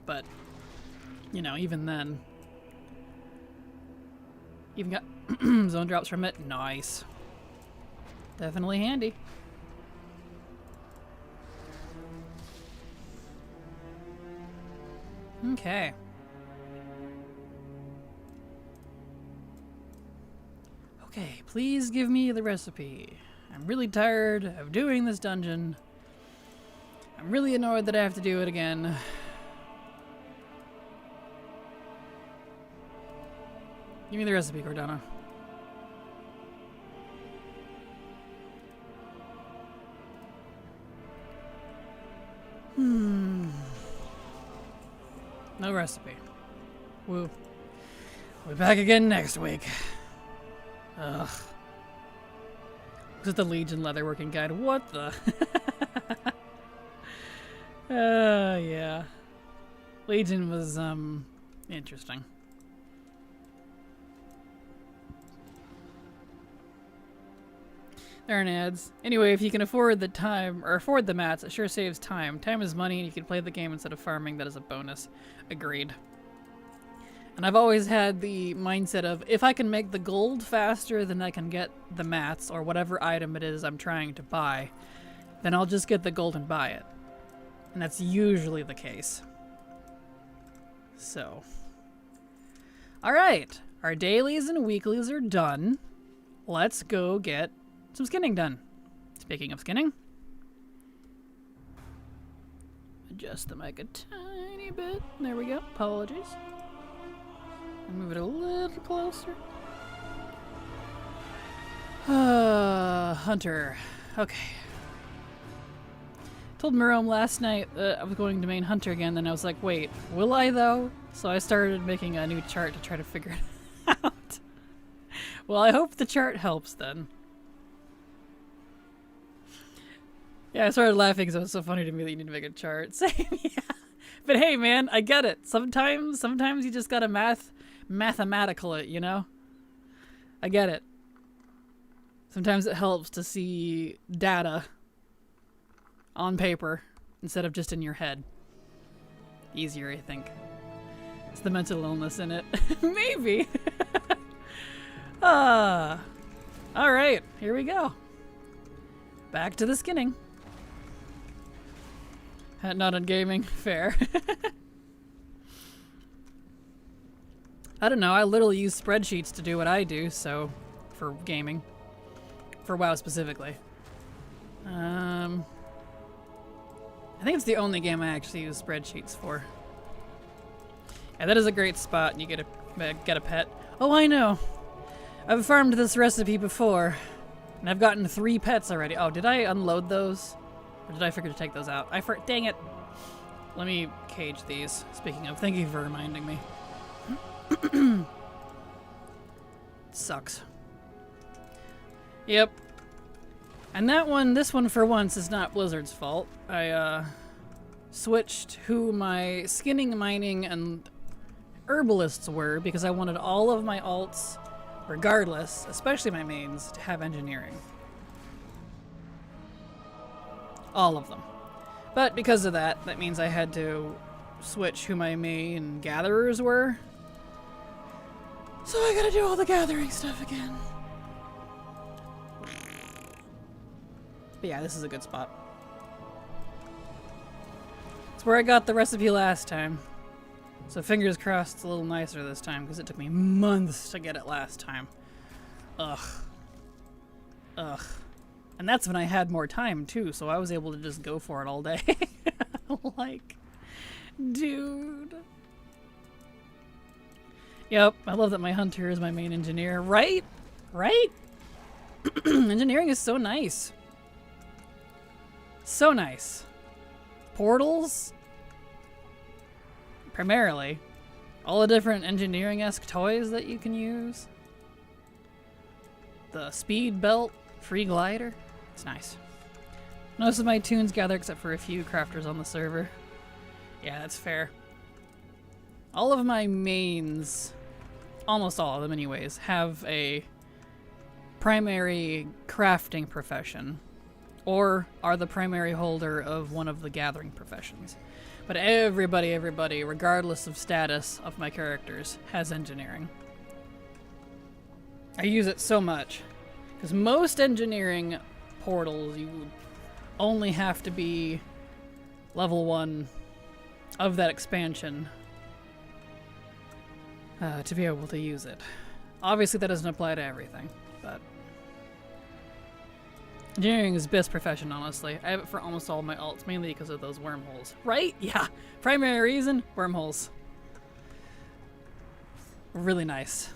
But, you know, even then. Even got zone drops from it. Nice. Definitely handy. Okay. Okay, please give me the recipe. I'm really tired of doing this dungeon. I'm really annoyed that I have to do it again. Give me the recipe, Cordana. No recipe. We'll be back again next week. Ugh. This is the Legion Leatherworking Guide. What the? Yeah. Legion was, interesting. There aren't ads. Anyway, if you can afford the time, or afford the mats, it sure saves time. Time is money, and you can play the game instead of farming. That is a bonus. Agreed. And I've always had the mindset of, if I can make the gold faster than I can get the mats, or whatever item it is I'm trying to buy, then I'll just get the gold and buy it. And that's usually the case. So. Alright. Our dailies and weeklies are done. Let's go get some skinning done. Speaking of skinning. Adjust the mic a tiny bit. There we go. Apologies. Move it a little closer. Hunter. Okay. Told Merome last night that I was going to main Hunter again, then I was like, wait, will I though? So I started making a new chart to try to figure it out. Well, I hope the chart helps then. Yeah, I started laughing because it was so funny to me that you need to make a chart. Same, yeah. But hey, man, I get it. Sometimes you just gotta mathematical it, you know? I get it. Sometimes it helps to see data on paper instead of just in your head. Easier, I think. It's the mental illness in it. Maybe. Alright, here we go. Back to the skinning. Not on gaming. Fair. I don't know, I literally use spreadsheets to do what I do, so... for gaming. For WoW specifically. I think it's the only game I actually use spreadsheets for. Yeah, that is a great spot, and you get a pet. Oh, I know! I've farmed this recipe before, and I've gotten 3 pets already. Oh, did I unload those? Or did I forget to take those out? Dang it! Let me cage these. Speaking of, thank you for reminding me. Sucks. Yep. And this one for once is not Blizzard's fault. I switched who my skinning, mining, and herbalists were because I wanted all of my alts, regardless, especially my mains, to have engineering. All of them. But because of that, that means I had to switch who my main gatherers were. So I gotta do all the gathering stuff again. But yeah, this is a good spot. It's where I got the recipe last time. So fingers crossed it's a little nicer this time, because it took me months to get it last time. Ugh. Ugh. And that's when I had more time, too, so I was able to just go for it all day. Like, dude. Yep, I love that my hunter is my main engineer. Right? Right? Engineering is so nice. So nice. Portals? Primarily. All the different engineering-esque toys that you can use. The speed belt, free glider. It's nice. Most of my tunes gather except for a few crafters on the server. Yeah, that's fair. All of my mains, almost all of them anyways, have a primary crafting profession, or are the primary holder of one of the gathering professions. But everybody, regardless of status of my characters, has engineering. I use it so much, because most engineering portals, you only have to be level 1 of that expansion to be able to use it. Obviously that doesn't apply to everything, but engineering is the best profession, honestly. I have it for almost all my alts, mainly because of those wormholes. Right? Yeah. Primary reason, wormholes. Really nice.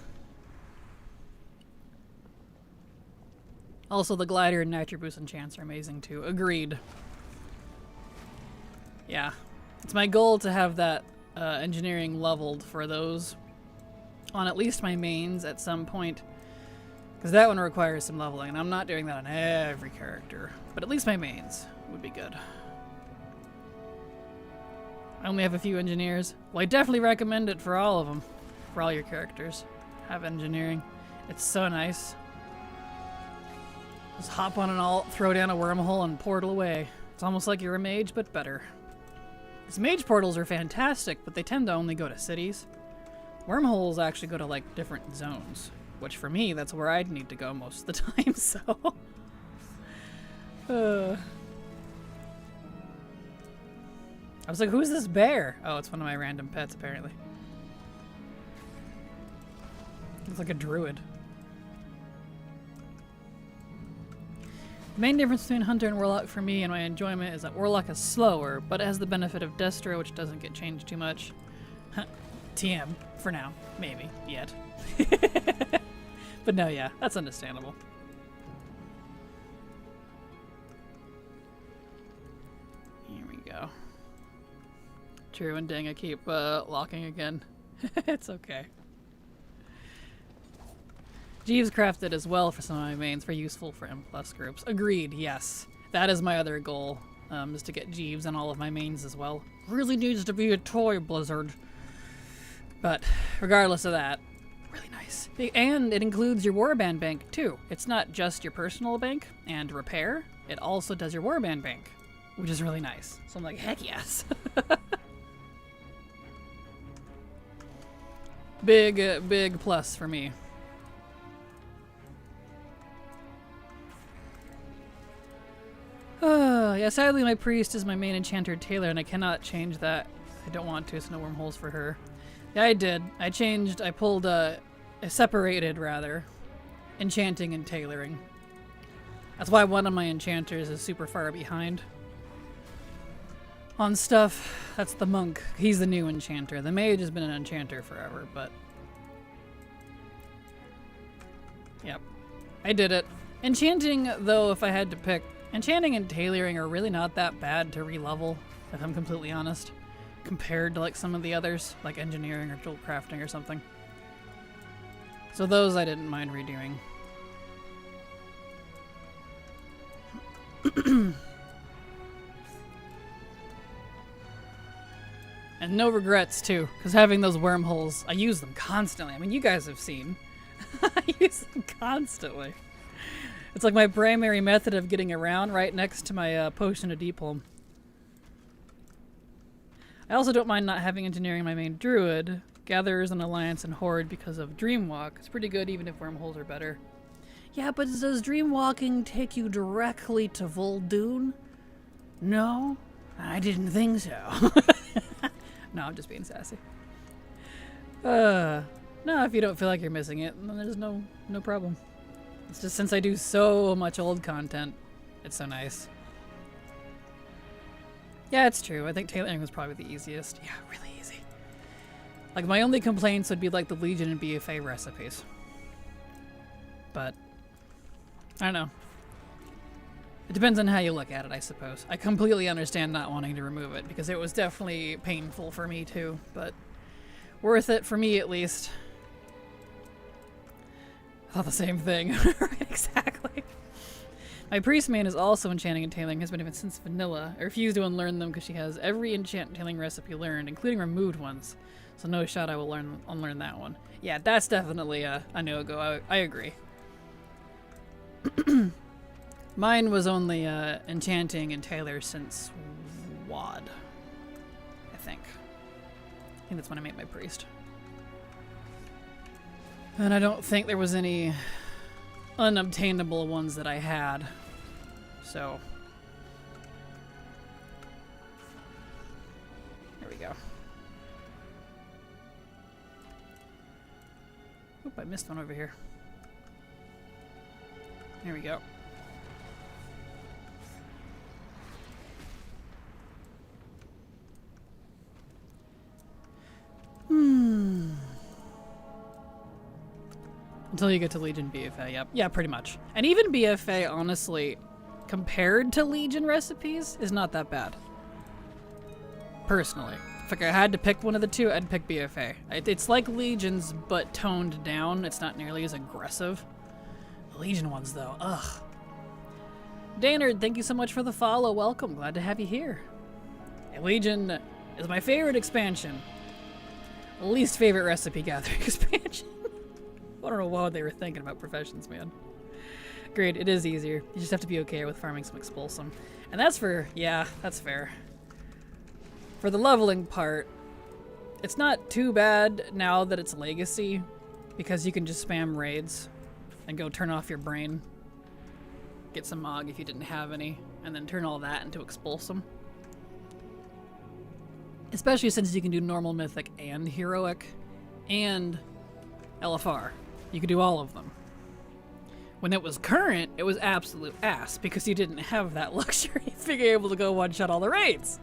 Also, the glider and nitro boost enchants are amazing too. Agreed. Yeah. It's my goal to have that engineering leveled for those on at least my mains at some point. Because that one requires some leveling, and I'm not doing that on every character. But at least my mains would be good. I only have a few engineers. Well, I definitely recommend it for all of them. For all your characters. Have engineering. It's so nice. Just hop on an alt, throw down a wormhole, and portal away. It's almost like you're a mage, but better. These mage portals are fantastic, but they tend to only go to cities. Wormholes actually go to, like, different zones. Which, for me, that's where I'd need to go most of the time, so... I was like, who's this bear? Oh, it's one of my random pets, apparently. Looks like a druid. The main difference between Hunter and Warlock for me and my enjoyment is that Warlock is slower, but it has the benefit of Destro, which doesn't get changed too much. TM, for now. Maybe. Yet. But no, yeah, that's understandable. Here we go. True, and dang, I keep locking again. It's okay. Jeeves crafted as well for some of my mains, very useful for M+ groups. Agreed, yes. That is my other goal, is to get Jeeves on all of my mains as well. Really needs to be a toy, Blizzard. But regardless of that, really nice. And it includes your warband bank too. It's not just your personal bank and repair, it also does your warband bank, which is really nice. So I'm like, heck yes. Big plus for me. Yeah, sadly my priest is my main enchanter Taylor, and I cannot change that. I don't want to, so no wormholes for her. Yeah, I did. I separated, rather, enchanting and tailoring. That's why one of my enchanters is super far behind on stuff. That's the monk. He's the new enchanter. The mage has been an enchanter forever, but... Yep. I did it. Enchanting, though, if I had to pick, enchanting and tailoring are really not that bad to re-level, if I'm completely honest, compared to like some of the others, like engineering or tool crafting or something. So those I didn't mind redoing. And no regrets too, because having those wormholes, I use them constantly. I mean, you guys have seen. I use them constantly. It's like my primary method of getting around, right next to my potion of deep home. I also don't mind not having engineering my main druid, Gatherers and Alliance and Horde because of Dreamwalk. It's pretty good even if wormholes are better. Yeah, but does Dreamwalking take you directly to Vol'dun? No? I didn't think so. No, I'm just being sassy. No, if you don't feel like you're missing it, then there's no problem. It's just since I do so much old content, it's so nice. Yeah, it's true. I think tailoring was probably the easiest. Yeah, really easy. Like, my only complaints would be like the Legion and BFA recipes. But I don't know. It depends on how you look at it, I suppose. I completely understand not wanting to remove it, because it was definitely painful for me too, but worth it for me at least. I thought the same thing. Right, exactly. My priest main is also enchanting and tailoring, has been even since vanilla. I refuse to unlearn them because she has every enchant and tailoring recipe learned, including removed ones. So no shot I will unlearn that one. Yeah, that's definitely a no-go. I agree. Mine was only enchanting and tailor since WoD, I think. I think that's when I made my priest. And I don't think there was any unobtainable ones that I had. So there we go. Oop, I missed one over here. There we go. Until you get to Legion BFA, yep. Yeah, pretty much. And even BFA, honestly, compared to Legion recipes, is not that bad. Personally. If I had to pick one of the two, I'd pick BFA. It's like Legion's, but toned down. It's not nearly as aggressive. The Legion ones, though, ugh. Daynard, thank you so much for the follow. Welcome. Glad to have you here. Legion is my favorite expansion. Least favorite recipe gathering expansion. I don't know what they were thinking about professions, man. Great, it is easier. You just have to be okay with farming some expulsum. And that's for, yeah, that's fair. For the leveling part, it's not too bad now that it's legacy, because you can just spam raids and go turn off your brain. Get some Mog if you didn't have any, and then turn all that into expulsum. Especially since you can do normal, mythic, and heroic, and LFR. You could do all of them. When it was current, it was absolute ass, because you didn't have that luxury of being able to go one-shot all the raids.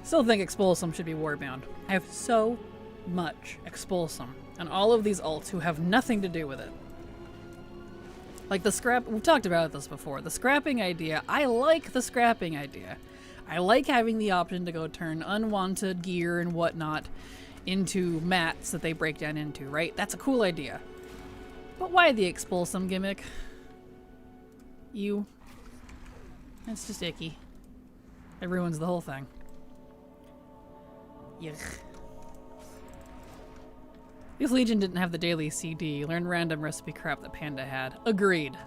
Still think Expulsum should be warbound. I have so much Expulsum, and all of these alts who have nothing to do with it. Like the scrap, we've talked about this before, the scrapping idea, I like the scrapping idea. I like having the option to go turn unwanted gear and whatnot into mats that they break down into, right? That's a cool idea. But why the Expulsum gimmick? That's just icky. It ruins the whole thing. Yuck. If Legion didn't have the daily CD, learn random recipe crap that Panda had. Agreed.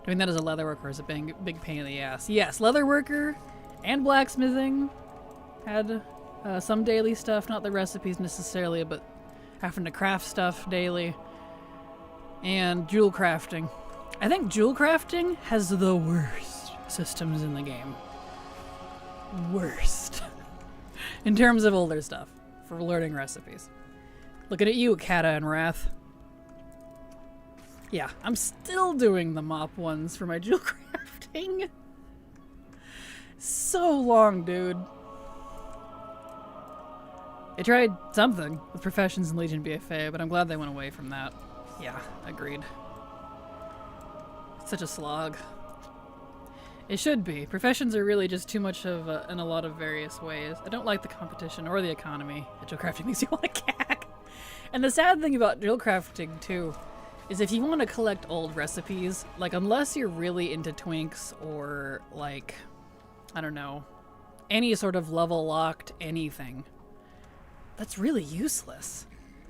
Doing that as a leatherworker is a big pain in the ass. Yes, leatherworker and blacksmithing had some daily stuff, not the recipes necessarily, but having to craft stuff daily. And jewel crafting. I think jewel crafting has the worst systems in the game. Worst. In terms of older stuff, for learning recipes. Looking at you, Kata and Wrath. Yeah, I'm still doing the mop ones for my jewel crafting. So long, dude. I tried something with Professions and Legion BFA, but I'm glad they went away from that. Yeah, agreed. It's such a slog. It should be. Professions are really just too much of in a lot of various ways. I don't like the competition or the economy. Jewel crafting makes you want to gag. And the sad thing about jewel crafting, too, is if you want to collect old recipes, like, unless you're really into twinks or, like, I don't know, any sort of level-locked anything, that's really useless.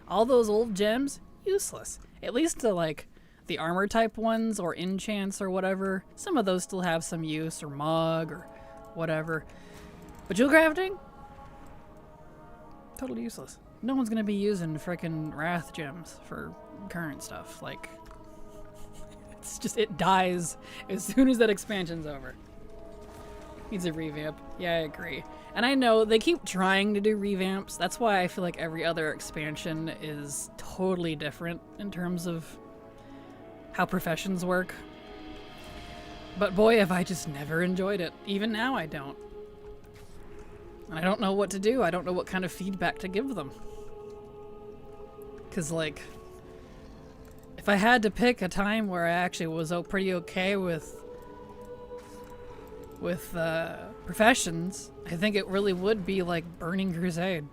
All those old gems, useless. At least to, like, the armor-type ones or enchants or whatever, some of those still have some use, or Mog, or whatever. But jewel crafting? Totally useless. No one's gonna be using frickin' Wrath gems for current stuff. Like, it's just, it dies as soon as that expansion's over. Needs a revamp. Yeah, I agree. And I know they keep trying to do revamps. That's why I feel like every other expansion is totally different in terms of how professions work. But boy, have I just never enjoyed it. Even now, I don't. And I don't know what to do. I don't know what kind of feedback to give them. Because, like, if I had to pick a time where I actually was pretty okay with professions, I think it really would be like Burning Crusade.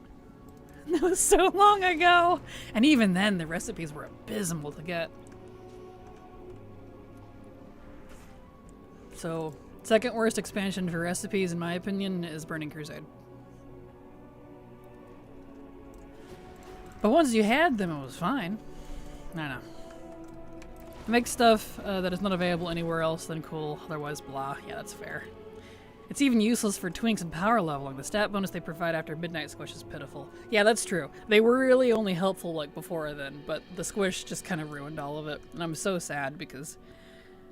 That was so long ago! And even then, the recipes were abysmal to get. So, second worst expansion for recipes, in my opinion, is Burning Crusade. But once you had them, it was fine. I don't know. Make stuff that is not available anywhere else, then cool. Otherwise, blah. Yeah, that's fair. It's even useless for twinks and power leveling. The stat bonus they provide after Midnight Squish is pitiful. Yeah, that's true. They were really only helpful like before then, but the squish just kind of ruined all of it. And I'm so sad because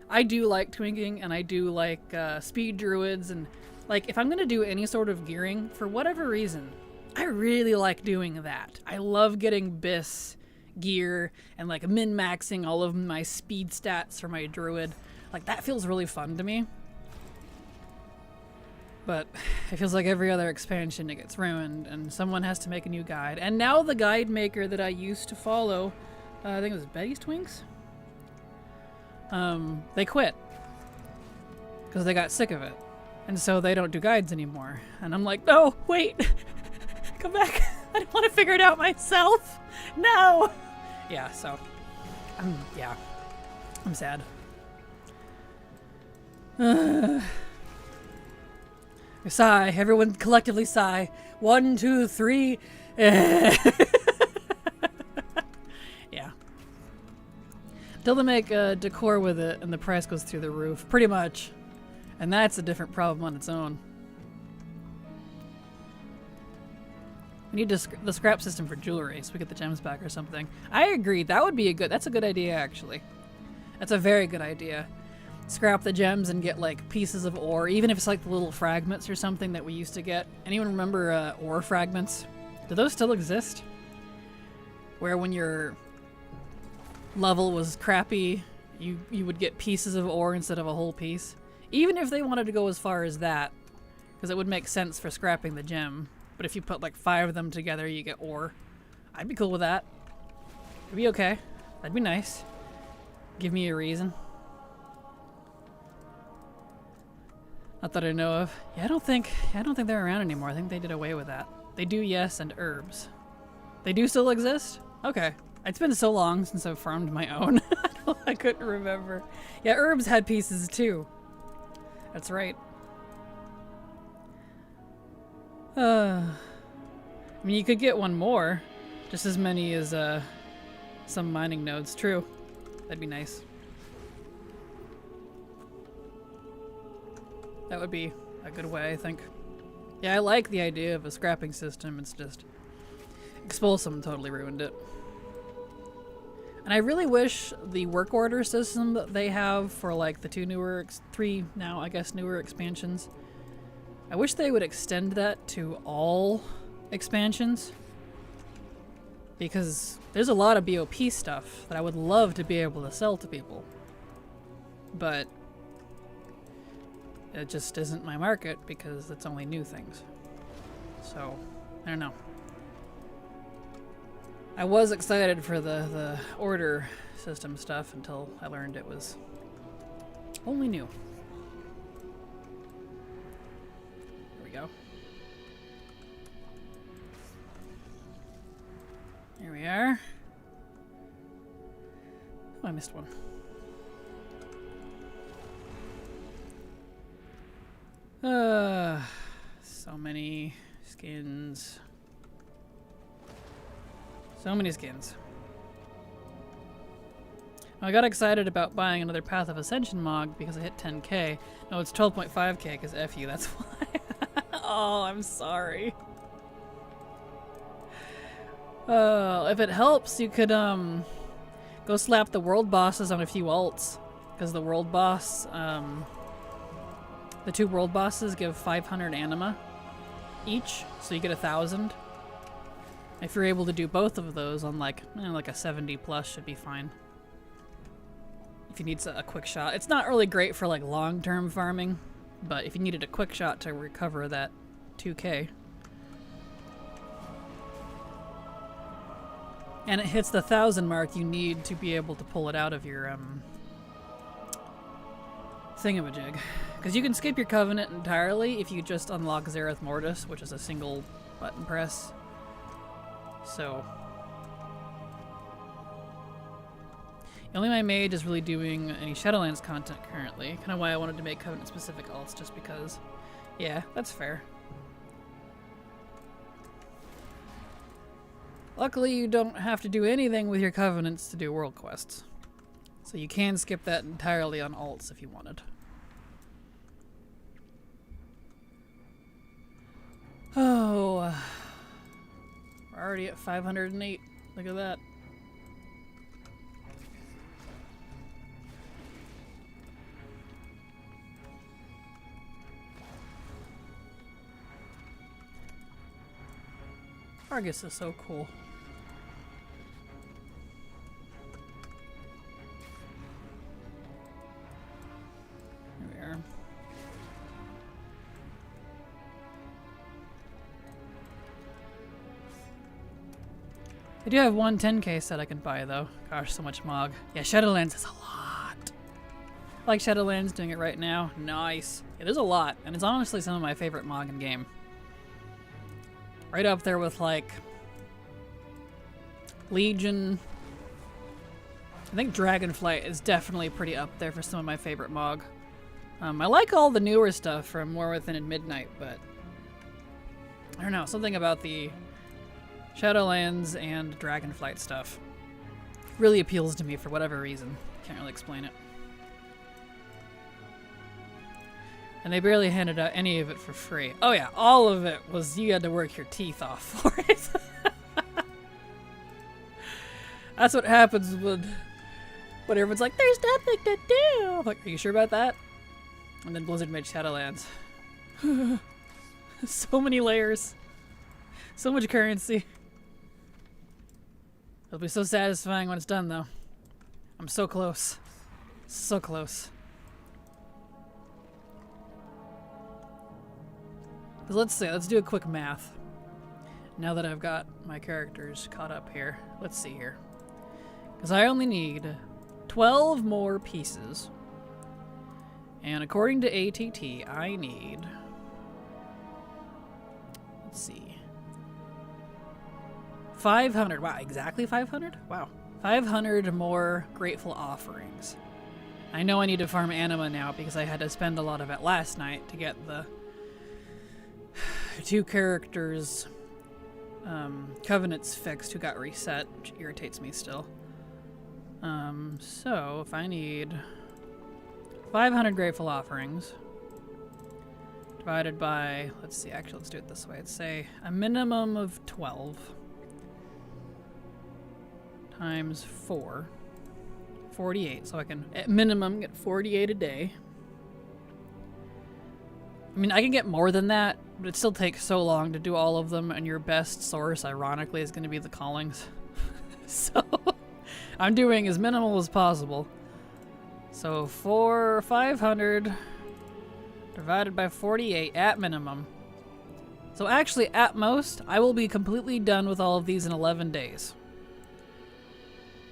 I do like twinking and I do like speed druids, and like if I'm gonna do any sort of gearing, for whatever reason, I really like doing that. I love getting bis gear and like min-maxing all of my speed stats for my druid. Like that feels really fun to me. But it feels like every other expansion it gets ruined and someone has to make a new guide. And now the guide maker that I used to follow, I think it was Betty's Twinks, they quit because they got sick of it. And so they don't do guides anymore. And I'm like, no, wait, come back. I don't want to figure it out myself. No. Yeah, so I'm sad. Sigh. Everyone collectively sigh. 1, 2, 3. Yeah. Until they make decor with it and the price goes through the roof. Pretty much. And that's a different problem on its own. We need the scrap system for jewelry so we get the gems back or something. I agree. That would be that's a good idea, actually. That's a very good idea. Scrap the gems and get like pieces of ore, even if it's like the little fragments or something that we used to get. Anyone remember ore fragments? Do those still exist? Where when your level was crappy, you would get pieces of ore instead of a whole piece. Even if they wanted to go as far as that, because it would make sense for scrapping the gem. But if you put like 5 of them together, you get ore. I'd be cool with that. It'd be okay. That'd be nice. Give me a reason. Not that I know of. Yeah, I don't think they're around anymore. I think they did away with that. They do, yes, and herbs. They do still exist? Okay. It's been so long since I've farmed my own. I couldn't remember. Yeah, herbs had pieces too. That's right. I mean, you could get one more. Just as many as some mining nodes. True. That'd be nice. That would be a good way, I think. Yeah, I like the idea of a scrapping system. It's just Expulsum totally ruined it. And I really wish the work order system that they have for like the 3 now, I guess, newer expansions, I wish they would extend that to all expansions. Because there's a lot of BOP stuff that I would love to be able to sell to people. But it just isn't my market because it's only new things. So, I don't know. I was excited for the order system stuff until I learned it was only new. There we go. Here we are. Oh, I missed one. So many skins. So many skins. I got excited about buying another Path of Ascension mod because I hit 10k. No, it's 12.5k because F you, that's why. Oh, I'm sorry. If it helps, you could go slap the world bosses on a few alts, because the world boss, the 2 world bosses give 500 anima each, so you get 1,000. If you're able to do both of those on like a 70 plus, should be fine. If you need a quick shot, it's not really great for like long-term farming, but if you needed a quick shot to recover that 2k. And it hits the 1,000 mark you need to be able to pull it out of your thingamajig. Because you can skip your Covenant entirely if you just unlock Zereth Mortis, which is a single button press. So only my mage is really doing any Shadowlands content currently. Kind of why I wanted to make Covenant specific alts, just because. Yeah, that's fair. Luckily, you don't have to do anything with your Covenants to do world quests. So you can skip that entirely on alts if you wanted. Oh, we're already at 508. Look at that. Argus is so cool. Here we are. I do have one 10k set I can buy though. Gosh, so much Mog. Yeah, Shadowlands is a lot. I like Shadowlands, doing it right now. Nice. It is a lot, and it's honestly some of my favorite Mog in game. Right up there with like Legion. I think Dragonflight is definitely pretty up there for some of my favorite Mog. I like all the newer stuff from More Within and Midnight, but I don't know, something about the Shadowlands and Dragonflight stuff really appeals to me for whatever reason. Can't really explain it. And they barely handed out any of it for free. Oh yeah, all of it was you had to work your teeth off for it. That's what happens when everyone's like, there's nothing to do. I'm like, are you sure about that? And then Blizzard made Shadowlands. So many layers. So much currency. It'll be so satisfying when it's done though. I'm so close. So close. Let's do a quick math. Now that I've got my characters caught up here. Let's see here. Because I only need 12 more pieces. And according to ATT, I need... Let's see. 500. Wow, exactly 500? Wow. 500 more Grateful Offerings. I know I need to farm anima now because I had to spend a lot of it last night to get the 2 characters Covenants fixed who got reset, which irritates me still. So if I need 500 Grateful Offerings divided by, let's see, actually let's do it this way. Let's say a minimum of 12 times 4, 48, so I can at minimum get 48 a day. I mean, I can get more than that, but it still takes so long to do all of them, and your best source, ironically, is going to be the callings. So, I'm doing as minimal as possible. So, 500 divided by 48 at minimum. So actually, at most, I will be completely done with all of these in 11 days.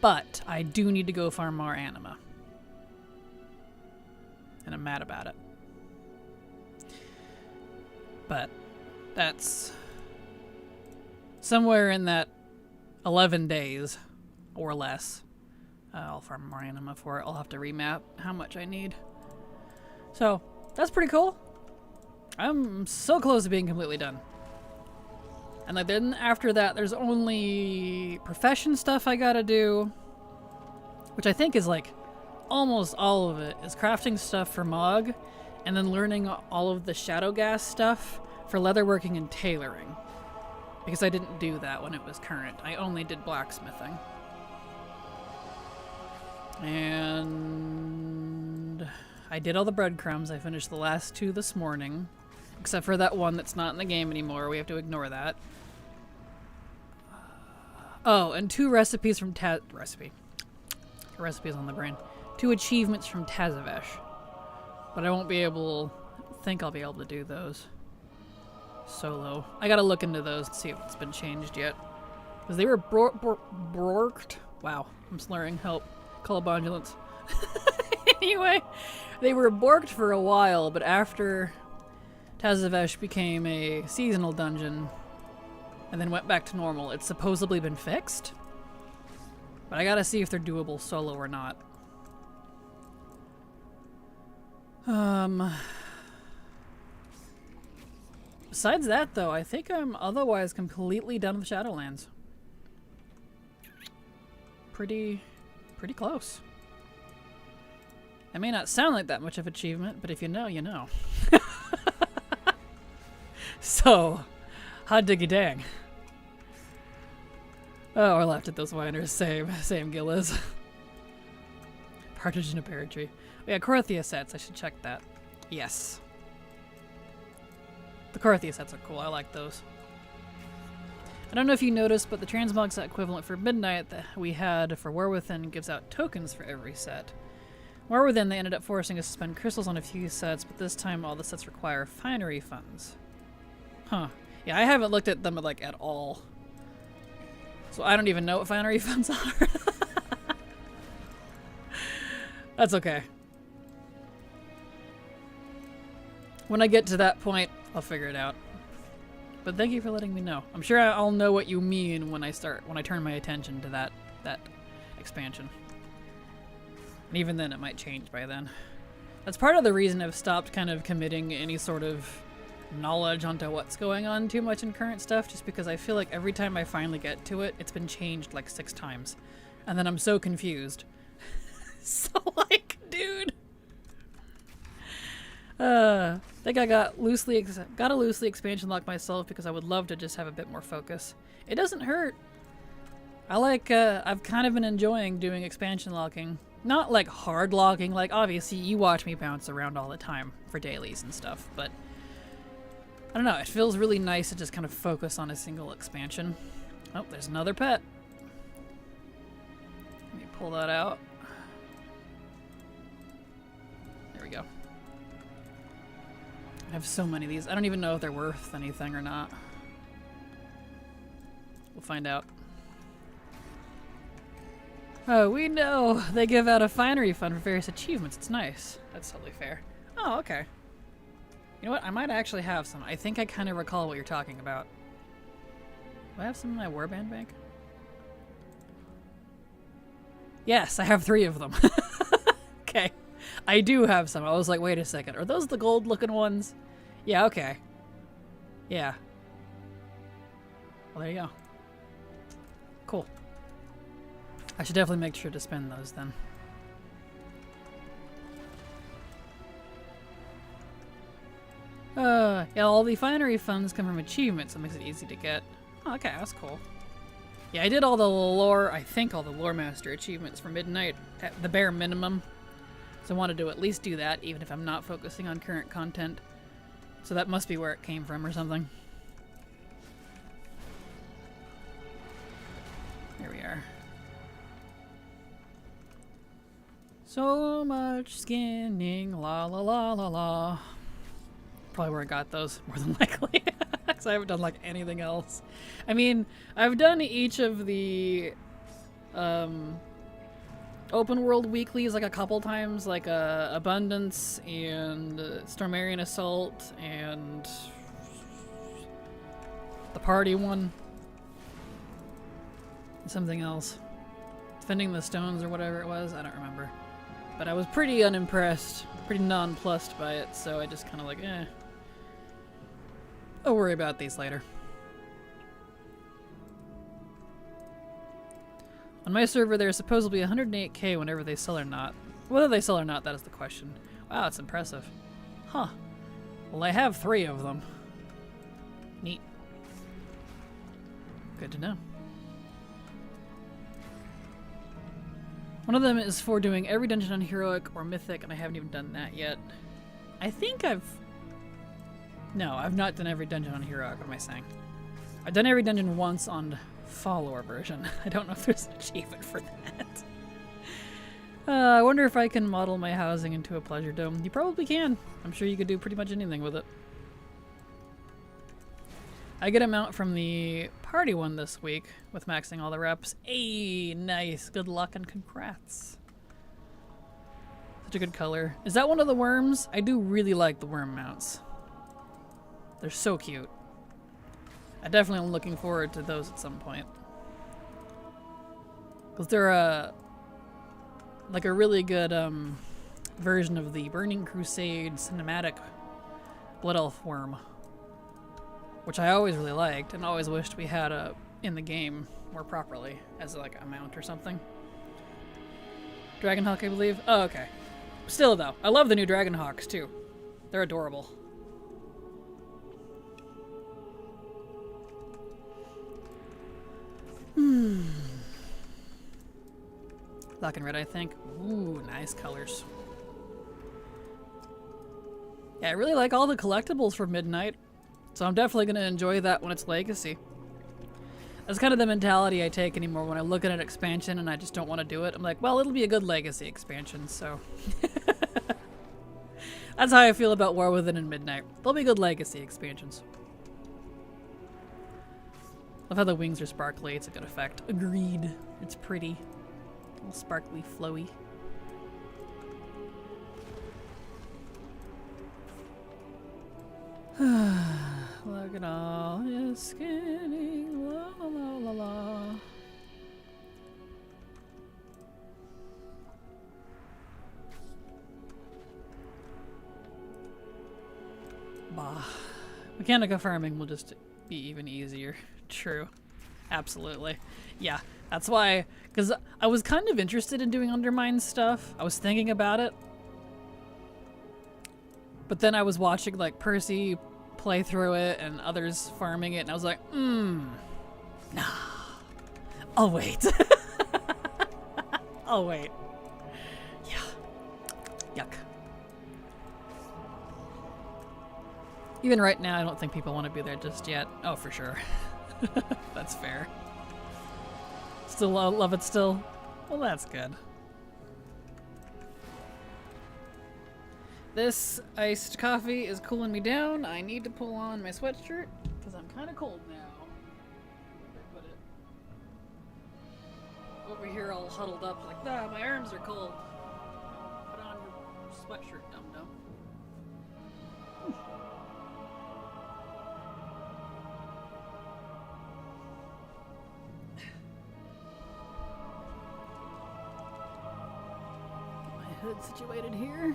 But I do need to go farm more anima. And I'm mad about it. But that's somewhere in that 11 days or less. I'll farm more anima for it. I'll have to remap how much I need. So that's pretty cool. I'm so close to being completely done. And then after that, there's only profession stuff I gotta do, which I think is like almost all of it is crafting stuff for Mog, and then learning all of the Shadow Gas stuff for leatherworking and tailoring. Because I didn't do that when it was current. I only did blacksmithing. And I did all the breadcrumbs. I finished the last 2 this morning. Except for that one that's not in the game anymore. We have to ignore that. Oh, and 2 recipes from recipes on the brain. 2 achievements from Tazavesh. But I won't be able... I don't think I'll be able to do those. Solo. I gotta look into those and see if it's been changed yet. Because they were borked. Wow, I'm slurring. Help. Call a ambulance. Anyway, they were borked for a while, but after Tazavesh became a seasonal dungeon and then went back to normal, it's supposedly been fixed. But I gotta see if they're doable solo or not. Besides that, though, I think I'm otherwise completely done with Shadowlands. Pretty close. It may not sound like that much of an achievement, but if you know, you know. So, hot diggy dang. Oh, I laughed at those whiners. Same Gillis. Partridge in a pear tree. Oh, yeah, Corothea sets. I should check that. Yes. The Corothea sets are cool. I like those. I don't know if you noticed, but the transmog set equivalent for Midnight that we had for War Within gives out tokens for every set. War Within, they ended up forcing us to spend crystals on a few sets, but this time all the sets require finery funds. Huh. Yeah, I haven't looked at them like at all. So I don't even know what finery funds are. That's okay. When I get to that point, I'll figure it out. But thank you for letting me know. I'm sure I'll know what you mean when I turn my attention to that expansion. And even then, it might change by then. That's part of the reason I've stopped kind of committing any sort of knowledge onto what's going on too much in current stuff, just because I feel like every time I finally get to it, it's been changed like 6 times. And then I'm so confused. So like, dude. I think I got a loosely expansion lock myself because I would love to just have a bit more focus. It doesn't hurt. I've kind of been enjoying doing expansion locking. Not like hard locking, like obviously you watch me bounce around all the time for dailies and stuff, but I don't know, it feels really nice to just kind of focus on a single expansion. Oh, there's another pet. Let me pull that out. There we go. I have so many of these. I don't even know if they're worth anything or not. We'll find out. Oh, we know they give out a finery fund for various achievements. It's nice. That's totally fair. Oh, okay. You know what? I might actually have some. I think I kind of recall what you're talking about. Do I have some in my warband bank? Yes, I have 3 of them. Okay. I do have some. I was like, wait a second. Are those the gold looking ones? Yeah, okay. Yeah. Well, there you go. Cool. I should definitely make sure to spend those then. Yeah, all the finery funds come from achievements, so it makes it easy to get. Oh, okay, that's cool. Yeah, I did all the lore, I think all the lore master achievements for Midnight at the bare minimum. So I wanted to at least do that, even if I'm not focusing on current content. So that must be where it came from or something. There we are. So much skinning, la la la la la. Probably where I got those, more than likely. Because I haven't done like anything else. I mean, I've done each of the open world weeklies like a couple times, like Abundance and Stormarian Assault and the party one. And something else. Defending the Stones or whatever it was, I don't remember. But I was pretty unimpressed, pretty nonplussed by it, so I just kind of like, eh. I'll worry about these later. On my server, there's supposedly 108k whenever they sell or not. Whether they sell or not, that is the question. Wow, that's impressive. Huh. Well, I have 3 of them. Neat. Good to know. One of them is for doing every dungeon on Heroic or Mythic, and I haven't even done that yet. I think No, I've not done every dungeon on Heroic, what am I saying? I've done every dungeon once on Follower version. I don't know if there's an achievement for that. I wonder if I can model my housing into a pleasure dome. You probably can. I'm sure you could do pretty much anything with it. I get a mount from the party one this week with maxing all the reps. Hey, nice. Good luck and congrats. Such a good color. Is that one of the worms? I do really like the worm mounts. They're so cute. I definitely am looking forward to those at some point. Because they're like a really good version of the Burning Crusade cinematic Blood Elf worm, which I always really liked and always wished we had in the game more properly as like a mount or something. Dragonhawk, I believe. Oh, okay. Still though, I love the new Dragonhawks too. They're adorable. Black and red, I think. Ooh, nice colors. Yeah, I really like all the collectibles for Midnight, so I'm definitely going to enjoy that when it's Legacy. That's kind of the mentality I take anymore when I look at an expansion and I just don't want to do it. I'm like, well, it'll be a good Legacy expansion, so... That's how I feel about War Within and Midnight. They'll be good Legacy expansions. Love how the wings are sparkly. It's a good effect. Agreed. It's pretty. All sparkly, flowy. Look at all his skinny. La la la la la. Bah. Mechanica farming will just be even easier. True. Absolutely. Yeah. That's why, because I was kind of interested in doing Undermine stuff. I was thinking about it. But then I was watching like Percy play through it and others farming it, and I was like, nah. I'll wait. I'll wait. Yeah. Yuck. Even right now, I don't think people want to be there just yet. Oh, for sure. That's fair. Still love it still? Well, that's good. This iced coffee is cooling me down. I need to pull on my sweatshirt because I'm kind of cold now. Where did I put it? Over here all huddled up like, ah, my arms are cold. Put on your sweatshirt, dum-dum. Hood situated here.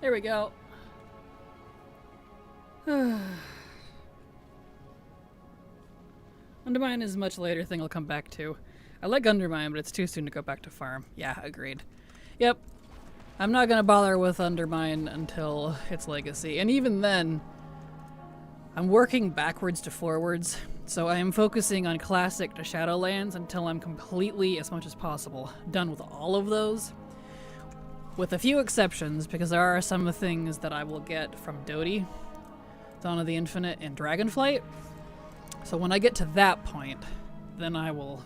There we go. Undermine is a much later thing I'll come back to. I like Undermine, but it's too soon to go back to farm. Yeah, agreed. Yep. I'm not gonna bother with Undermine until it's Legacy, and even then, I'm working backwards to forwards, so I am focusing on Classic to Shadowlands until I'm completely, as much as possible, done with all of those. With a few exceptions, because there are some things that I will get from Dodie, Dawn of the Infinite, and Dragonflight. So when I get to that point, then I will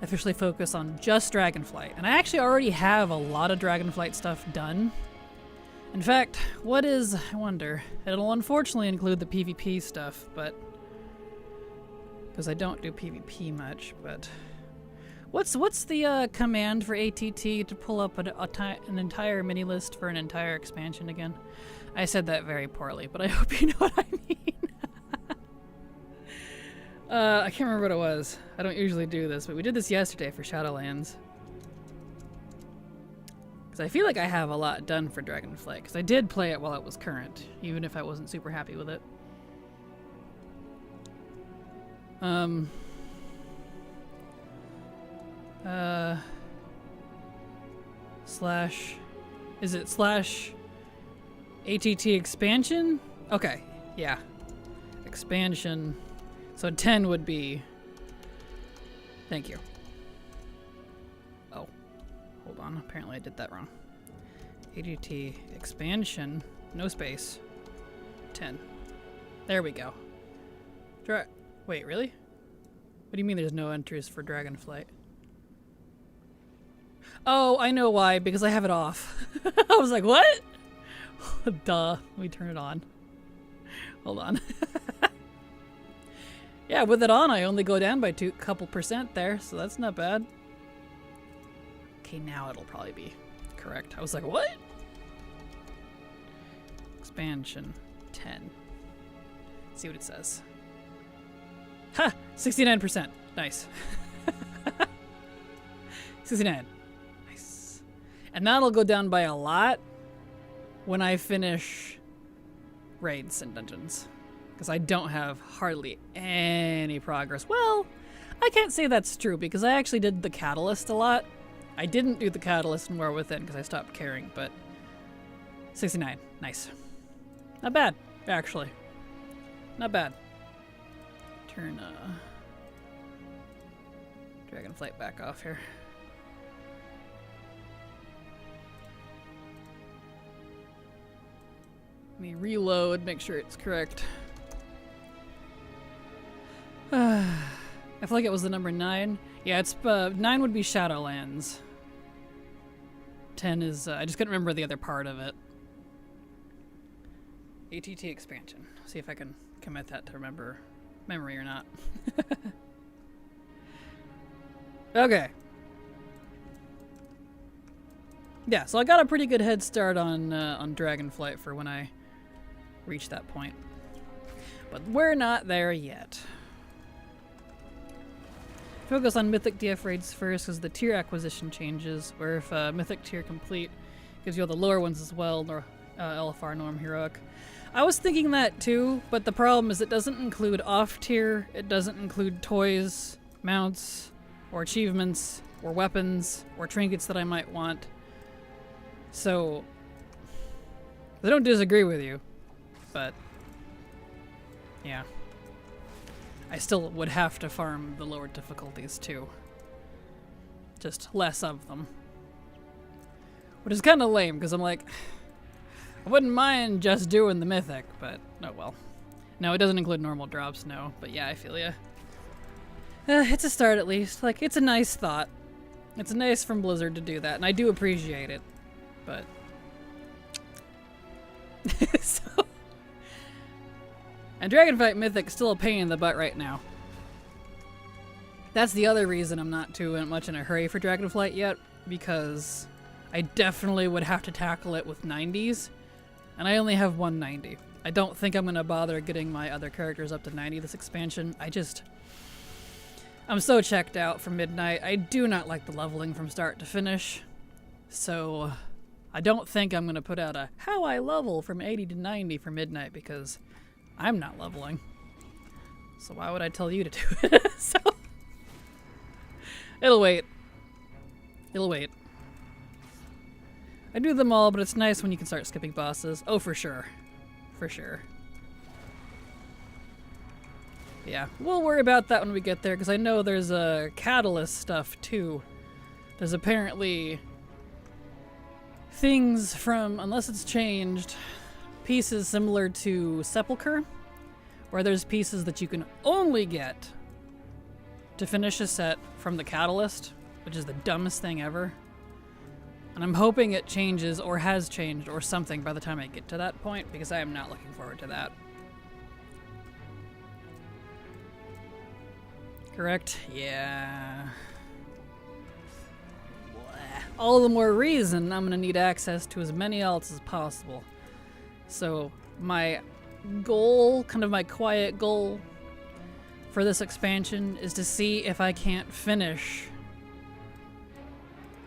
officially focus on just Dragonflight. And I actually already have a lot of Dragonflight stuff done. In fact, I wonder, it'll unfortunately include the PvP stuff, but, because I don't do PvP much, but, what's the command for ATT to pull up an entire mini list for an entire expansion again? I said that very poorly, but I hope you know what I mean. I can't remember what it was. I don't usually do this, but we did this yesterday for Shadowlands. Because I feel like I have a lot done for Dragonflight, because I did play it while it was current, even if I wasn't super happy with it. / Is it slash ATT expansion? Okay, yeah. Expansion. So 10 would be... Thank you. Oh, hold on. Apparently I did that wrong. ATT expansion, no space, 10. There we go. Wait, really? What do you mean there's no entries for Dragonflight? Oh, I know why, because I have it off. I was like, what? Duh, let me turn it on. Hold on. Yeah, with it on, I only go down by couple percent there, so that's not bad. Okay, now it'll probably be correct. I was like, what? Expansion 10. Let's see what it says. Ha! 69%. Nice. 69. Nice. And that'll go down by a lot when I finish raids and dungeons. Because I don't have hardly any progress. Well, I can't say that's true because I actually did the Catalyst a lot. I didn't do the Catalyst in War Within because I stopped caring, but 69. Nice. Not bad, actually. Not bad. Turn Dragonflight back off here. Let me reload, make sure it's correct. I feel like it was the number 9. Yeah, it's 9 would be Shadowlands. 10 is I just couldn't remember the other part of it. ATT expansion. See if I can commit that to remember memory or not. Okay. Yeah, so I got a pretty good head start on Dragonflight for when I reach that point. But we're not there yet. Focus on Mythic DF raids first because the tier acquisition changes, where if Mythic tier complete gives you all the lower ones as well, LFR, Norm, Heroic. I was thinking that too, but the problem is it doesn't include off tier, it doesn't include toys, mounts, or achievements, or weapons, or trinkets that I might want. So, I don't disagree with you, but yeah. I still would have to farm the lower difficulties too. Just less of them. Which is kind of lame, because I'm like, I wouldn't mind just doing the Mythic, but oh well. No, it doesn't include normal drops, no. But yeah, I feel ya. It's a start at least. Like, it's a nice thought. It's nice from Blizzard to do that, and I do appreciate it. But... so... And Dragonfight Mythic's still a pain in the butt right now. That's the other reason I'm not too much in a hurry for Dragonflight yet, because I definitely would have to tackle it with 90s, and I only have 190. I don't think I'm going to bother getting my other characters up to 90 this expansion. I'm so checked out for Midnight. I do not like the leveling from start to finish, so I don't think I'm going to put out a how I level from 80 to 90 for Midnight, because I'm not leveling. So why would I tell you to do it? So it'll wait. It'll wait. I do them all, but it's nice when you can start skipping bosses. Oh, for sure. For sure. Yeah, we'll worry about that when we get there, because I know there's a catalyst stuff too. There's apparently things from, unless it's changed, pieces similar to Sepulchre, where there's pieces that you can only get to finish a set from the Catalyst, which is the dumbest thing ever. And I'm hoping it changes, or has changed, or something by the time I get to that point, because I am not looking forward to that. Correct? Yeah. All the more reason I'm gonna need access to as many alts as possible. So my goal, kind of my quiet goal for this expansion, is to see if I can't finish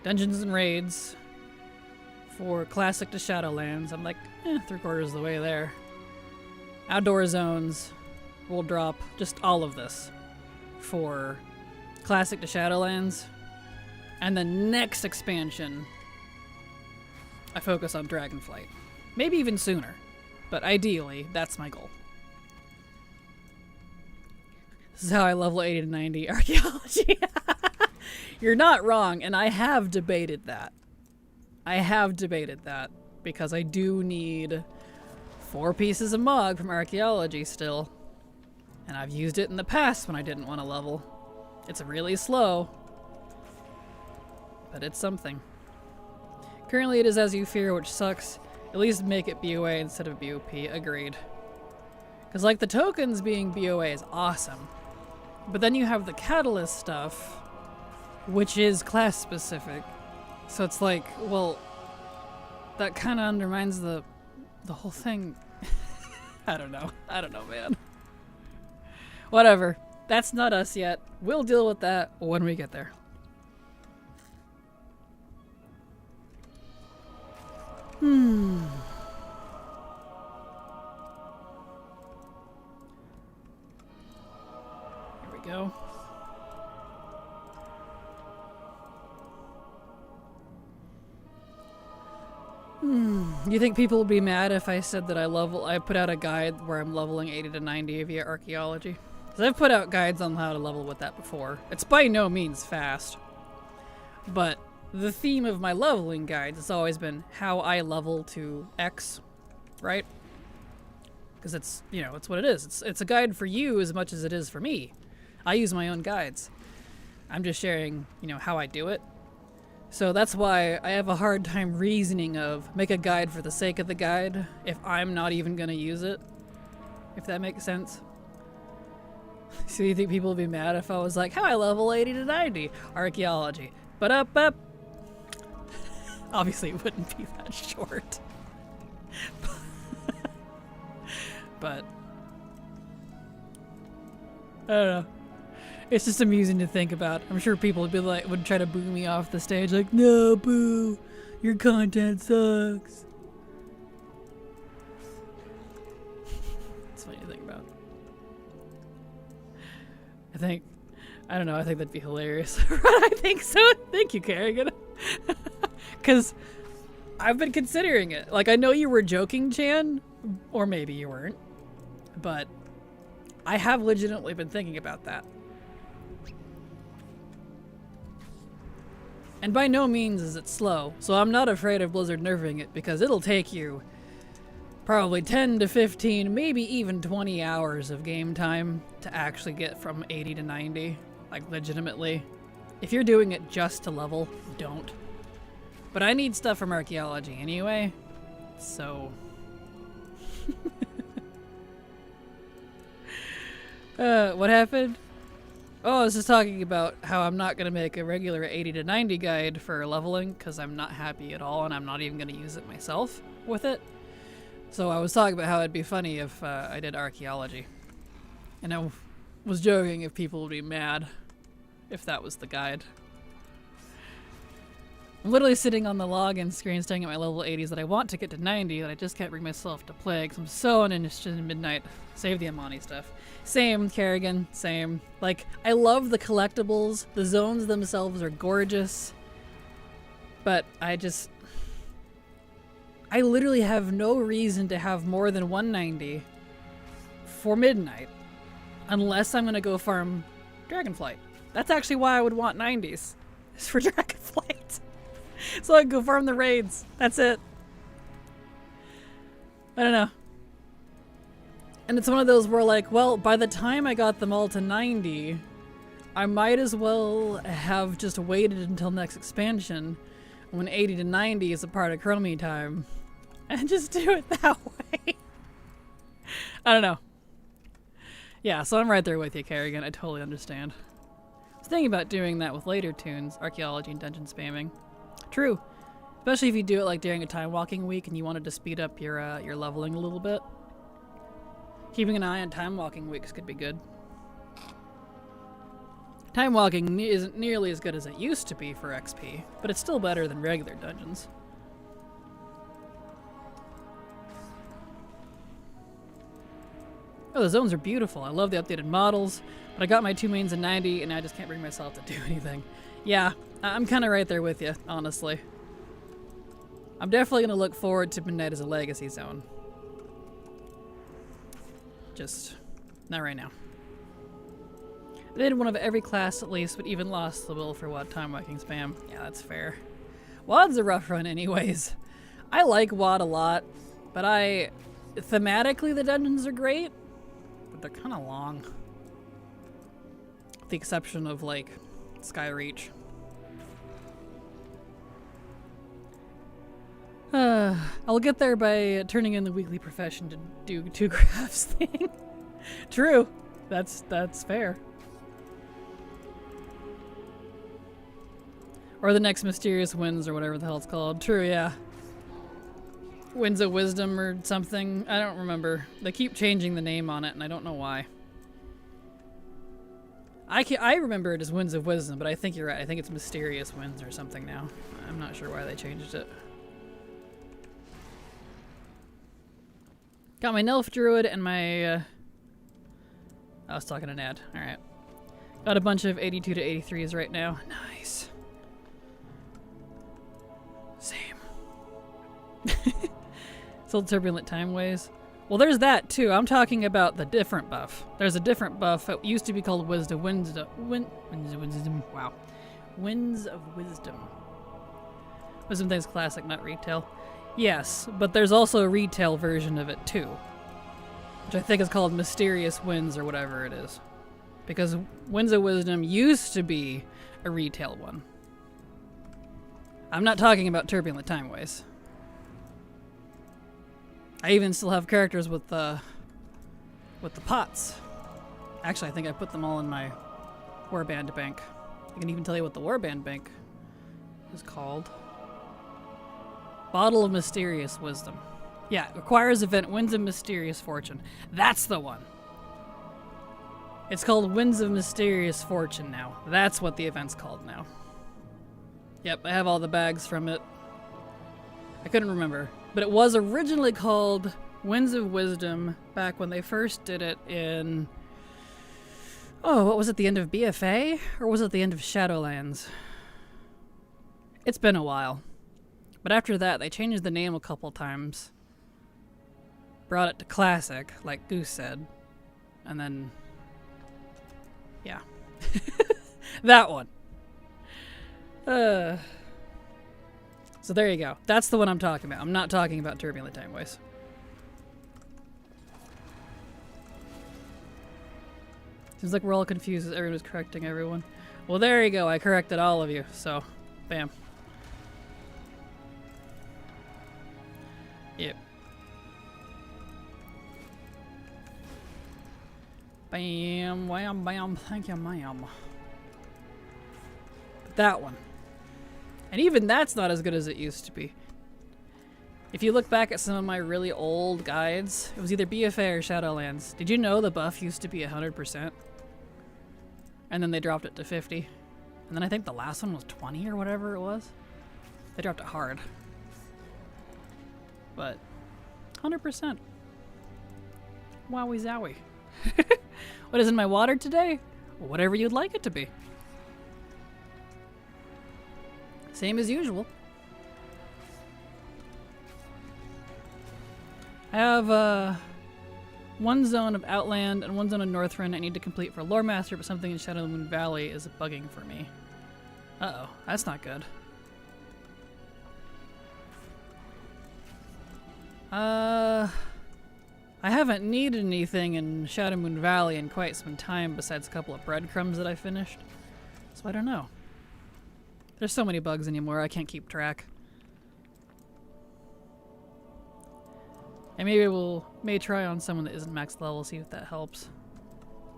Dungeons and Raids for Classic to Shadowlands. I'm like, 3/4 of the way there. Outdoor Zones, World Drop, just all of this for Classic to Shadowlands. And the next expansion, I focus on Dragonflight. Maybe even sooner. But ideally, that's my goal. This is how I level 80 to 90 archaeology. You're not wrong, and I have debated that. Because I do need 4 pieces of Mog from archaeology still. And I've used it in the past when I didn't want to level. It's really slow. But it's something. Currently it is as you fear, which sucks. At least make it BOA instead of BOP. Agreed. Because like the tokens being BOA is awesome. But then you have the catalyst stuff, which is class specific. So it's like, well, that kind of undermines the whole thing. I don't know, man. Whatever. That's not us yet. We'll deal with that when we get there. Here we go. You think people would be mad if I said that I put out a guide where I'm leveling 80 to 90 via archaeology? Because I've put out guides on how to level with that before. It's by no means fast. But the theme of my leveling guides has always been how I level to X, right? Because it's, you know, it's what it is. It's a guide for you as much as it is for me. I use my own guides. I'm just sharing, you know, how I do it. So that's why I have a hard time reasoning of make a guide for the sake of the guide if I'm not even going to use it. If that makes sense. So you think people would be mad if I was like, how I level 80 to 90 archaeology. But up. Obviously it wouldn't be that short. But I don't know. It's just amusing to think about. I'm sure people would try to boo me off the stage like, no, boo, your content sucks. It's funny to think about. I don't know, I think that'd be hilarious. I think so. Thank you, Kerrigan. Because I've been considering it. Like, I know you were joking, Chan, or maybe you weren't, but I have legitimately been thinking about that. And by no means is it slow, so I'm not afraid of Blizzard nerfing it because it'll take you probably 10 to 15, maybe even 20 hours of game time to actually get from 80 to 90, like legitimately. If you're doing it just to level, don't. But I need stuff from archaeology anyway, so... what happened? Oh, I was just talking about how I'm not going to make a regular 80 to 90 guide for leveling because I'm not happy at all and I'm not even going to use it myself with it. So I was talking about how it'd be funny if I did archaeology. And I was joking if people would be mad if that was the guide. I'm literally sitting on the login screen staring at my level 80s that I want to get to 90 that I just can't bring myself to play because I'm so uninterested in Midnight. Save the Amani stuff. Same, Kerrigan, same. Like, I love the collectibles. The zones themselves are gorgeous. But I literally have no reason to have more than 190 for Midnight unless I'm going to go farm Dragonflight. That's actually why I would want 90s. Is for Dragonflight. So I can go farm the raids. That's it. I don't know. And it's one of those where like, well, by the time I got them all to 90, I might as well have just waited until next expansion when 80 to 90 is a part of Chrome time and just do it that way. I don't know. Yeah, so I'm right there with you, Kerrigan. I totally understand. I was thinking about doing that with later tunes, archaeology and dungeon spamming. True. Especially if you do it like during a time walking week and you wanted to speed up your leveling a little bit. Keeping an eye on time walking weeks could be good. Time walking isn't nearly as good as it used to be for XP, but it's still better than regular dungeons. Oh, the zones are beautiful. I love the updated models, but I got my 2 mains in 90 and I just can't bring myself to do anything. Yeah, I'm kind of right there with you, honestly. I'm definitely going to look forward to Midnight as a Legacy Zone. Just not right now. I did one of every class at least, but even lost the will for WoD time whacking spam. Yeah, that's fair. WoD's a rough run anyways. I like WoD a lot, but thematically the dungeons are great, but they're kind of long. With the exception of like Skyreach. I'll get there by turning in the weekly profession to do 2 crafts thing. True. That's fair. Or the next Mysterious Winds or whatever the hell it's called. True, yeah. Winds of Wisdom or something. I don't remember. They keep changing the name on it and I don't know why. I remember it as Winds of Wisdom, but I think you're right. I think it's Mysterious Winds or something now. I'm not sure why they changed it. Got my Nelf Druid and my... I was talking to Nad. Alright. Got a bunch of 82 to 83s right now. Nice. Same. Still Turbulent Time Ways. Well, there's that too. I'm talking about the different buff. There's a different buff. It used to be called Winds of Wisdom. Wow. Winds of Wisdom. Wisdom Things Classic, not retail. Yes, but there's also a retail version of it too, which I think is called Mysterious Winds or whatever it is. Because Winds of Wisdom used to be a retail one. I'm not talking about Turbulent Time Ways. I even still have characters with the pots. Actually, I think I put them all in my Warband bank. I can even tell you what the Warband bank is called. Bottle of Mysterious Wisdom. Yeah, requires event Winds of Mysterious Fortune. That's the one. It's called Winds of Mysterious Fortune now. That's what the event's called now. Yep, I have all the bags from it. I couldn't remember. But it was originally called Winds of Wisdom back when they first did it in... Oh, what was it, the end of BFA? Or was it the end of Shadowlands? It's been a while. But after that, they changed the name a couple times. Brought it to Classic, like Goose said. And then... yeah. That one. So there you go. That's the one I'm talking about. I'm not talking about Turbulent Time Ways. Seems like we're all confused as everyone was correcting everyone. Well, there you go. I corrected all of you. So, bam. Yep. Bam, wham, bam, thank you, ma'am. That one. And even that's not as good as it used to be. If you look back at some of my really old guides, it was either BFA or Shadowlands. Did you know the buff used to be 100%? And then they dropped it to 50. And then I think the last one was 20 or whatever it was. They dropped it hard. But 100%. Wowie zowie. What is in my water today? Whatever you'd like it to be. Same as usual. I have one zone of Outland and one zone of Northrend I need to complete for Lore Master, but something in Shadow Moon Valley is bugging for me. Uh-oh, that's not good. I haven't needed anything in Shadow Moon Valley in quite some time besides a couple of breadcrumbs that I finished. So I don't know. There's so many bugs anymore, I can't keep track. And maybe may try on someone that isn't max level, see if that helps.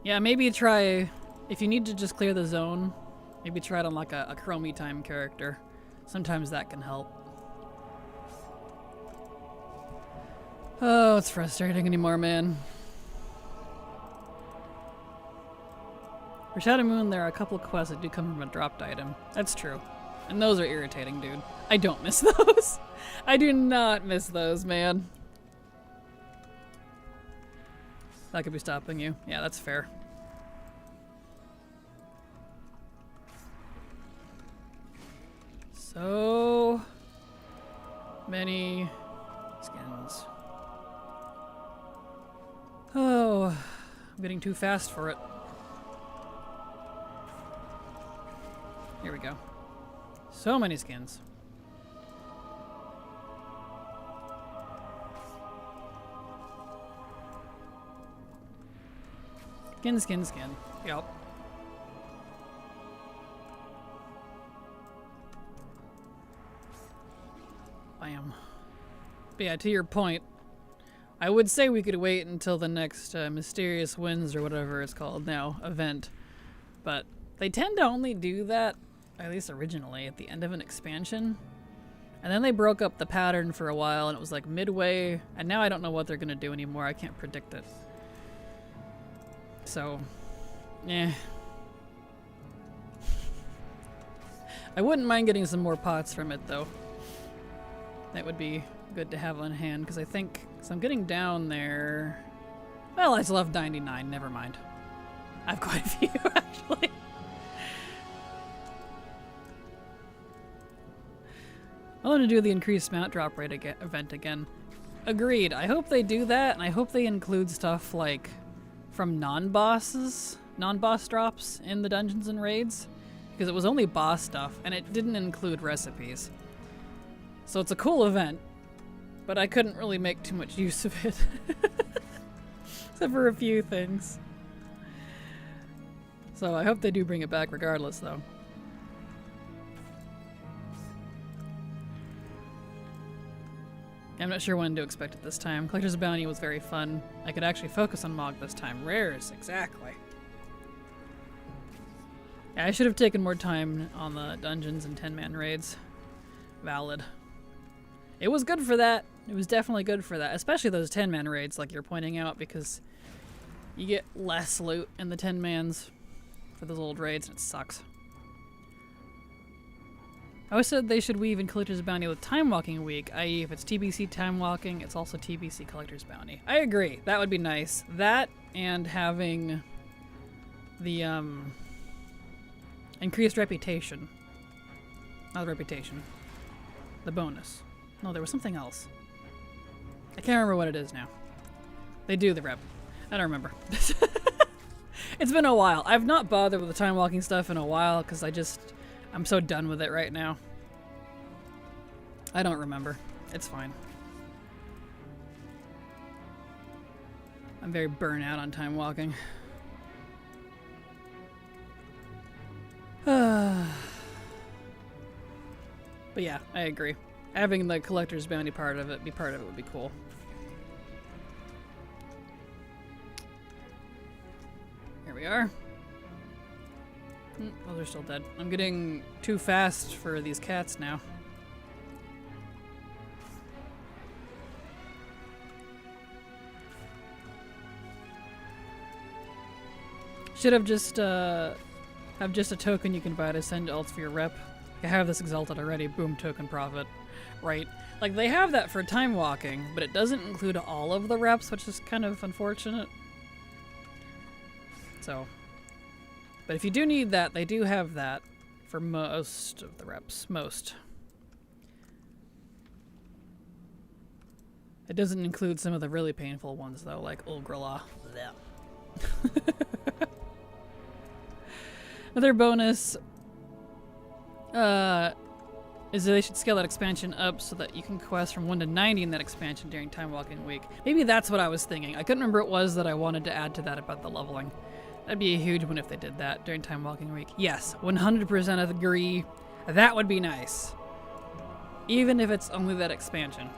Yeah, maybe try, if you need to just clear the zone, maybe try it on like a chromie time character. Sometimes that can help. Oh, it's frustrating anymore, man. For Shadow Moon, there are a couple of quests that do come from a dropped item. That's true. And those are irritating, dude. I don't miss those. I do not miss those, man. That could be stopping you. Yeah, that's fair. So... many skins. Oh, I'm getting too fast for it. Here we go. So many skins. Skin, skin, skin. Yep. Bam. But yeah, to your point, I would say we could wait until the next Mysterious Winds or whatever it's called now event. But they tend to only do that, at least originally, at the end of an expansion. And then they broke up the pattern for a while and it was like midway, and now I don't know what they're going to do anymore. I can't predict it. So, eh. I wouldn't mind getting some more pots from it though. That would be good to have on hand because I think, so I'm getting down there. Well, I still have 99, never mind. I have quite a few actually. I want to do the increased mount drop rate event again. Agreed. I hope they do that, and I hope they include stuff like from non-boss drops in the dungeons and raids, because it was only boss stuff and it didn't include recipes. So it's a cool event, but I couldn't really make too much use of it. Except for a few things. So I hope they do bring it back regardless though. I'm not sure when to expect it this time. Collector's Bounty was very fun. I could actually focus on Mog this time. Rares, exactly. Yeah, I should have taken more time on the dungeons and 10-man raids. Valid. It was good for that. It was definitely good for that. Especially those 10-man raids like you're pointing out, because you get less loot in the 10-mans for those old raids and it sucks. I always said they should weave in Collector's Bounty with Time Walking Week, i.e. if it's TBC Time Walking, it's also TBC Collector's Bounty. I agree. That would be nice. That and having the increased reputation. Not the reputation. The bonus. No, there was something else. I can't remember what it is now. They do the rep. I don't remember. It's been a while. I've not bothered with the Time Walking stuff in a while because I'm so done with it right now. I don't remember. It's fine. I'm very burnt out on time walking. But yeah, I agree. Having the collector's bounty part of it would be cool. Here we are. Oh, they're still dead. I'm getting too fast for these cats now. Should have just a token you can buy to send ults for your rep. I have this exalted already. Boom, token profit. Right. Like, they have that for time walking, but it doesn't include all of the reps, which is kind of unfortunate. So, but if you do need that, they do have that for most of the reps. Most. It doesn't include some of the really painful ones, though, like Ulgrala. Another bonus is that they should scale that expansion up so that you can quest from 1 to 90 in that expansion during Time Walking Week. Maybe that's what I was thinking. I couldn't remember what it was that I wanted to add to that about the leveling. That'd be a huge one if they did that during Time Walking Week. Yes, 100% agree. That would be nice. Even if it's only that expansion.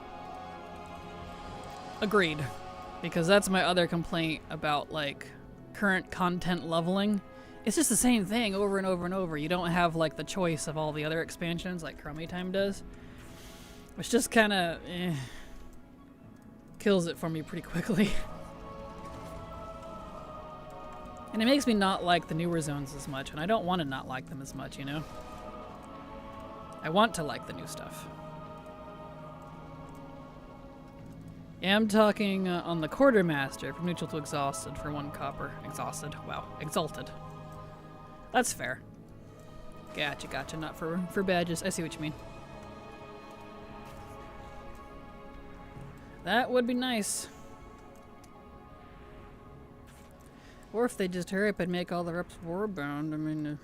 Agreed. Because that's my other complaint about, like, current content leveling. It's just the same thing over and over and over. You don't have, like, the choice of all the other expansions like Crummy Time does. Which just kind of kills it for me pretty quickly. And it makes me not like the newer zones as much, and I don't want to not like them as much, you know? I want to like the new stuff. Yeah, I'm talking on the Quartermaster from neutral to exhausted for 1 copper. Exhausted. Wow. Exalted. That's fair. Gotcha, gotcha. Not for badges. I see what you mean. That would be nice. Or if they just hurry up and make all the reps warbound, I mean...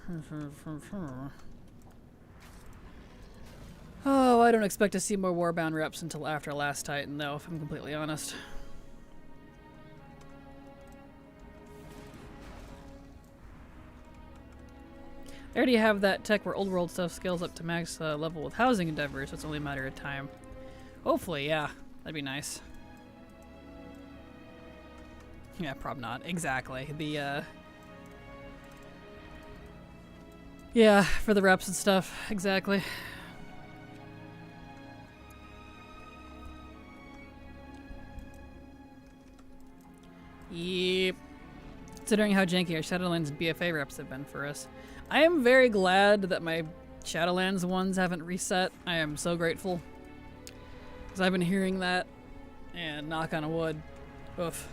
Oh, I don't expect to see more warbound reps until after Last Titan, though, if I'm completely honest. I already have that tech where old world stuff scales up to max level with housing endeavors, so it's only a matter of time. Hopefully, yeah. That'd be nice. Yeah, probably not. Exactly. The, yeah, for the reps and stuff. Exactly. Yep. Considering how janky our Shadowlands and BFA reps have been for us. I am very glad that my Shadowlands ones haven't reset. I am so grateful. Because I've been hearing that, and knock on wood. Oof.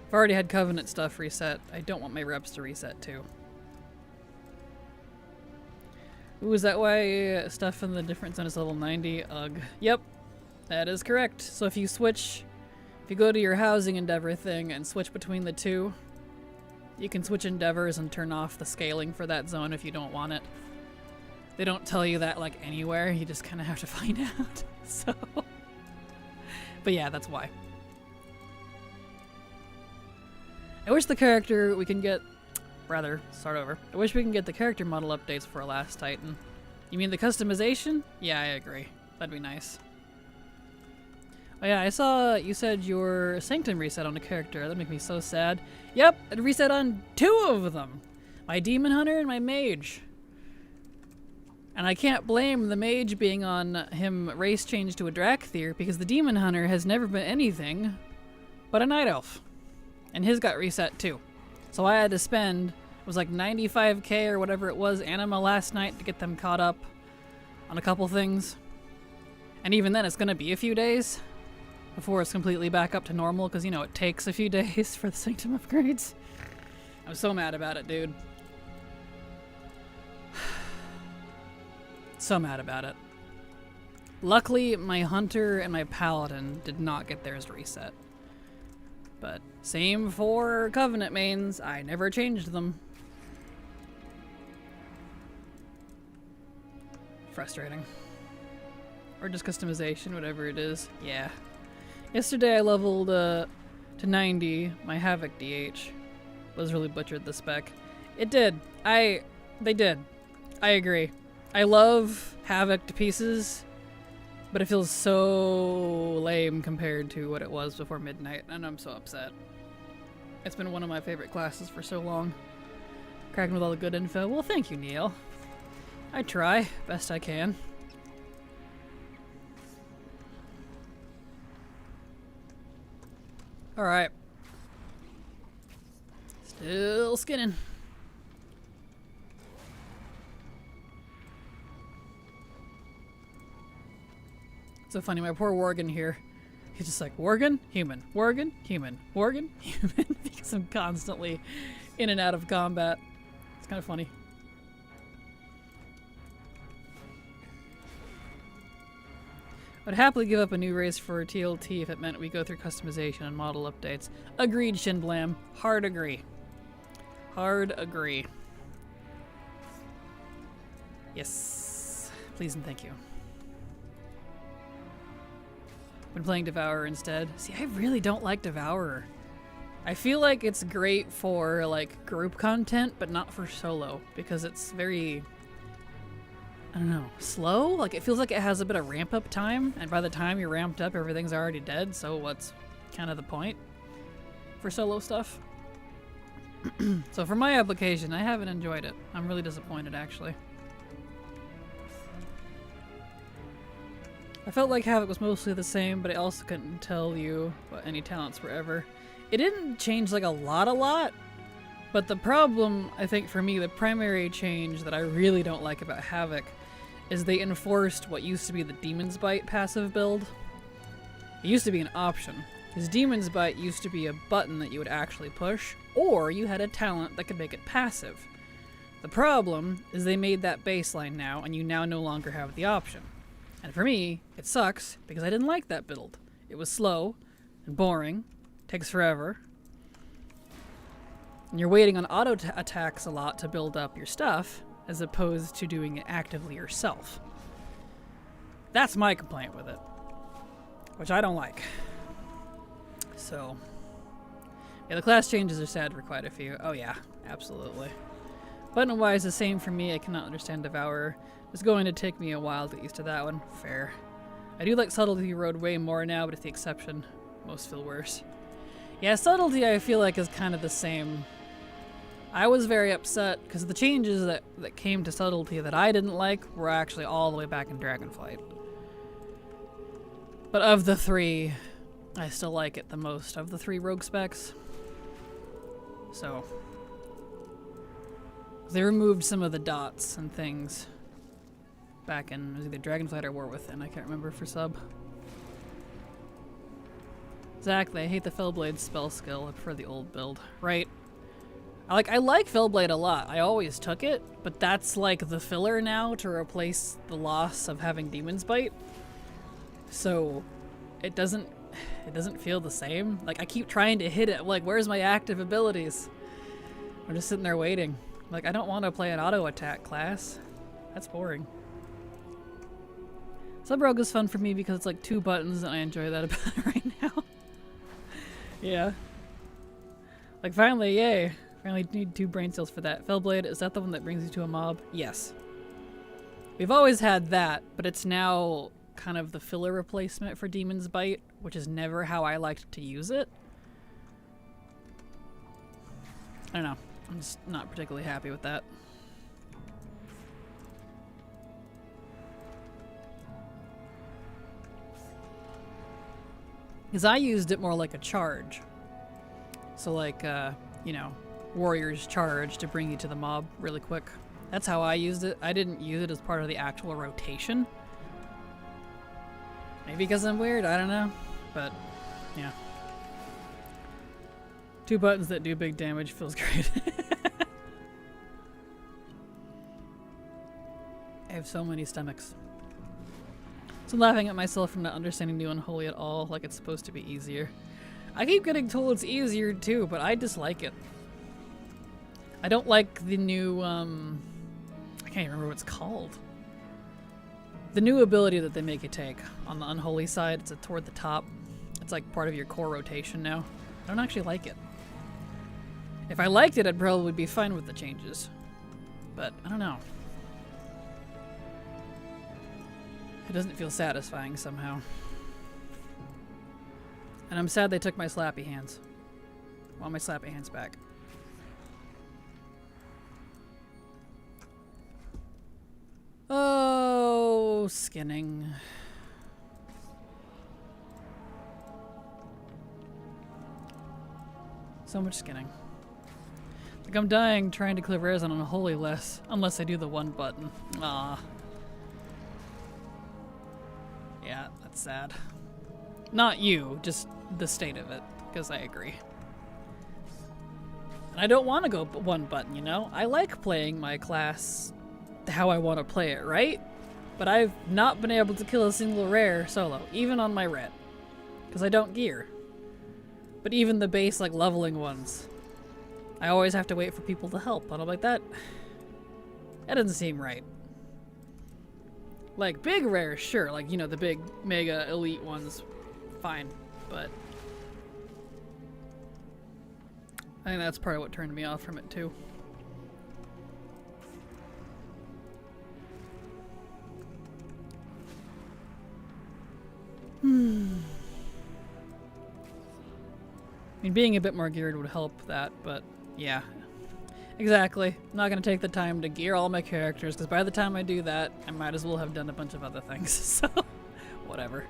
I've already had Covenant stuff reset. I don't want my reps to reset too. Ooh, is that why stuff in the different zone is level 90? Ugh. Yep, that is correct. So if you switch, if you go to your housing endeavor thing and switch between the two, you can switch endeavors and turn off the scaling for that zone if you don't want it. They don't tell you that like anywhere, you just kind of have to find out. So, but yeah, that's why. I wish the character we can get, rather, start over. I wish we can get the character model updates for Last Titan. You mean the customization? Yeah, I agree. That'd be nice. Oh yeah, I saw you said your Sanctum reset on a character. That'd make me so sad. Yep, it reset on 2 of them. My Demon Hunter and my Mage. And I can't blame the Mage being on him race change to a Drakthir because the Demon Hunter has never been anything but a Night Elf. And his got reset too. So I had to spend, it was like 95k or whatever it was, anima last night to get them caught up on a couple things. And even then it's gonna be a few days before it's completely back up to normal because, you know, it takes a few days for the Sanctum upgrades. I'm so mad about it, dude. So mad about it. Luckily, my Hunter and my Paladin did not get theirs reset. But same for Covenant mains, I never changed them. Frustrating. Or just customization, whatever it is. Yeah. Yesterday I leveled to 90, my Havoc DH. Was really butchered the spec. It did. They did. I agree. I love Havoc to pieces, but it feels so lame compared to what it was before midnight, and I'm so upset. It's been one of my favorite classes for so long. Kraken with all the good info. Well, thank you, Neil. I try, best I can. Alright. Still skinning. So funny, my poor Worgen here. He's just like, Worgen, human, Worgen, human, Worgen, human, because I'm constantly in and out of combat. It's kind of funny. I'd happily give up a new race for TLT if it meant we go through customization and model updates. Agreed, Shinblam. Hard agree. Hard agree. Yes. Please and thank you. Been playing Devourer instead. See, I really don't like Devourer. I feel like it's great for like group content, but not for solo, because it's very, I don't know, slow? Like it feels like it has a bit of ramp up time, and by the time you're ramped up, everything's already dead, so what's kind of the point for solo stuff? So for my application, I haven't enjoyed it. I'm really disappointed, actually. I felt like Havoc was mostly the same, but I also couldn't tell you what any talents were ever. It didn't change like a lot, but the problem, I think for me, the primary change that I really don't like about Havoc is they enforced what used to be the Demon's Bite passive build. It used to be an option, because Demon's Bite used to be a button that you would actually push, or you had a talent that could make it passive. The problem is they made that baseline now, and you now no longer have the option. And for me, it sucks because I didn't like that build. It was slow, and boring. Takes forever. And you're waiting on auto attacks a lot to build up your stuff, as opposed to doing it actively yourself. That's my complaint with it, which I don't like. So, yeah, the class changes are sad for quite a few. Oh yeah, absolutely. Button-wise, the same for me. I cannot understand Devourer. It's going to take me a while to get used to that one. Fair. I do like Subtlety Road way more now, but it's the exception. Most feel worse. Yeah, Subtlety I feel like is kind of the same. I was very upset because the changes that came to Subtlety that I didn't like were actually all the way back in Dragonflight. But of the three, I still like it the most of the three rogue specs. So, they removed some of the dots and things back in, it was either Dragonflight or War Within, I can't remember for sub. Exactly, I hate the Fellblade spell skill, I prefer the old build. Right. I like Fellblade a lot, I always took it, but that's like the filler now to replace the loss of having Demon's Bite. So, it doesn't feel the same. Like, I keep trying to hit it, like, where's my active abilities? I'm just sitting there waiting. Like, I don't want to play an auto attack class. That's boring. Sub-Rogue is fun for me because it's like 2 buttons and I enjoy that about it right now. Yeah. Like, finally, yay. Finally need 2 brain cells for that. Fellblade, is that the one that brings you to a mob? Yes. We've always had that, but it's now kind of the filler replacement for Demon's Bite, which is never how I liked to use it. I don't know. I'm just not particularly happy with that. Because I used it more like a charge. So like, you know, Warrior's Charge to bring you to the mob really quick. That's how I used it. I didn't use it as part of the actual rotation. Maybe because I'm weird, I don't know. But, yeah. 2 buttons that do big damage feels great. I have so many stomachs. So I'm laughing at myself for not understanding New Unholy at all, like it's supposed to be easier. I keep getting told it's easier too, but I dislike it. I don't like the new, I can't even remember what it's called. The new ability that they make you take on the Unholy side, it's toward the top. It's like part of your core rotation now. I don't actually like it. If I liked it, I'd probably be fine with the changes. But, I don't know. It doesn't feel satisfying somehow. And I'm sad they took my slappy hands. I want my slappy hands back. Oh, skinning. So much skinning. Like I'm dying trying to clear rares on Unholy unless I do the 1 button. Ah. Yeah, that's sad. Not you, just the state of it, because I agree. And I don't want to go 1 button, you know? I like playing my class how I want to play it, right? But I've not been able to kill a single rare solo, even on my red, because I don't gear. But even the base, like, leveling ones, I always have to wait for people to help, and I'm like, that doesn't seem right. Like, big rares, sure, like, you know, the big, mega, elite ones, fine, but I think that's part of what turned me off from it, too. I mean, being a bit more geared would help that, but yeah. Exactly. I'm not going to take the time to gear all my characters, because by the time I do that, I might as well have done a bunch of other things, so whatever.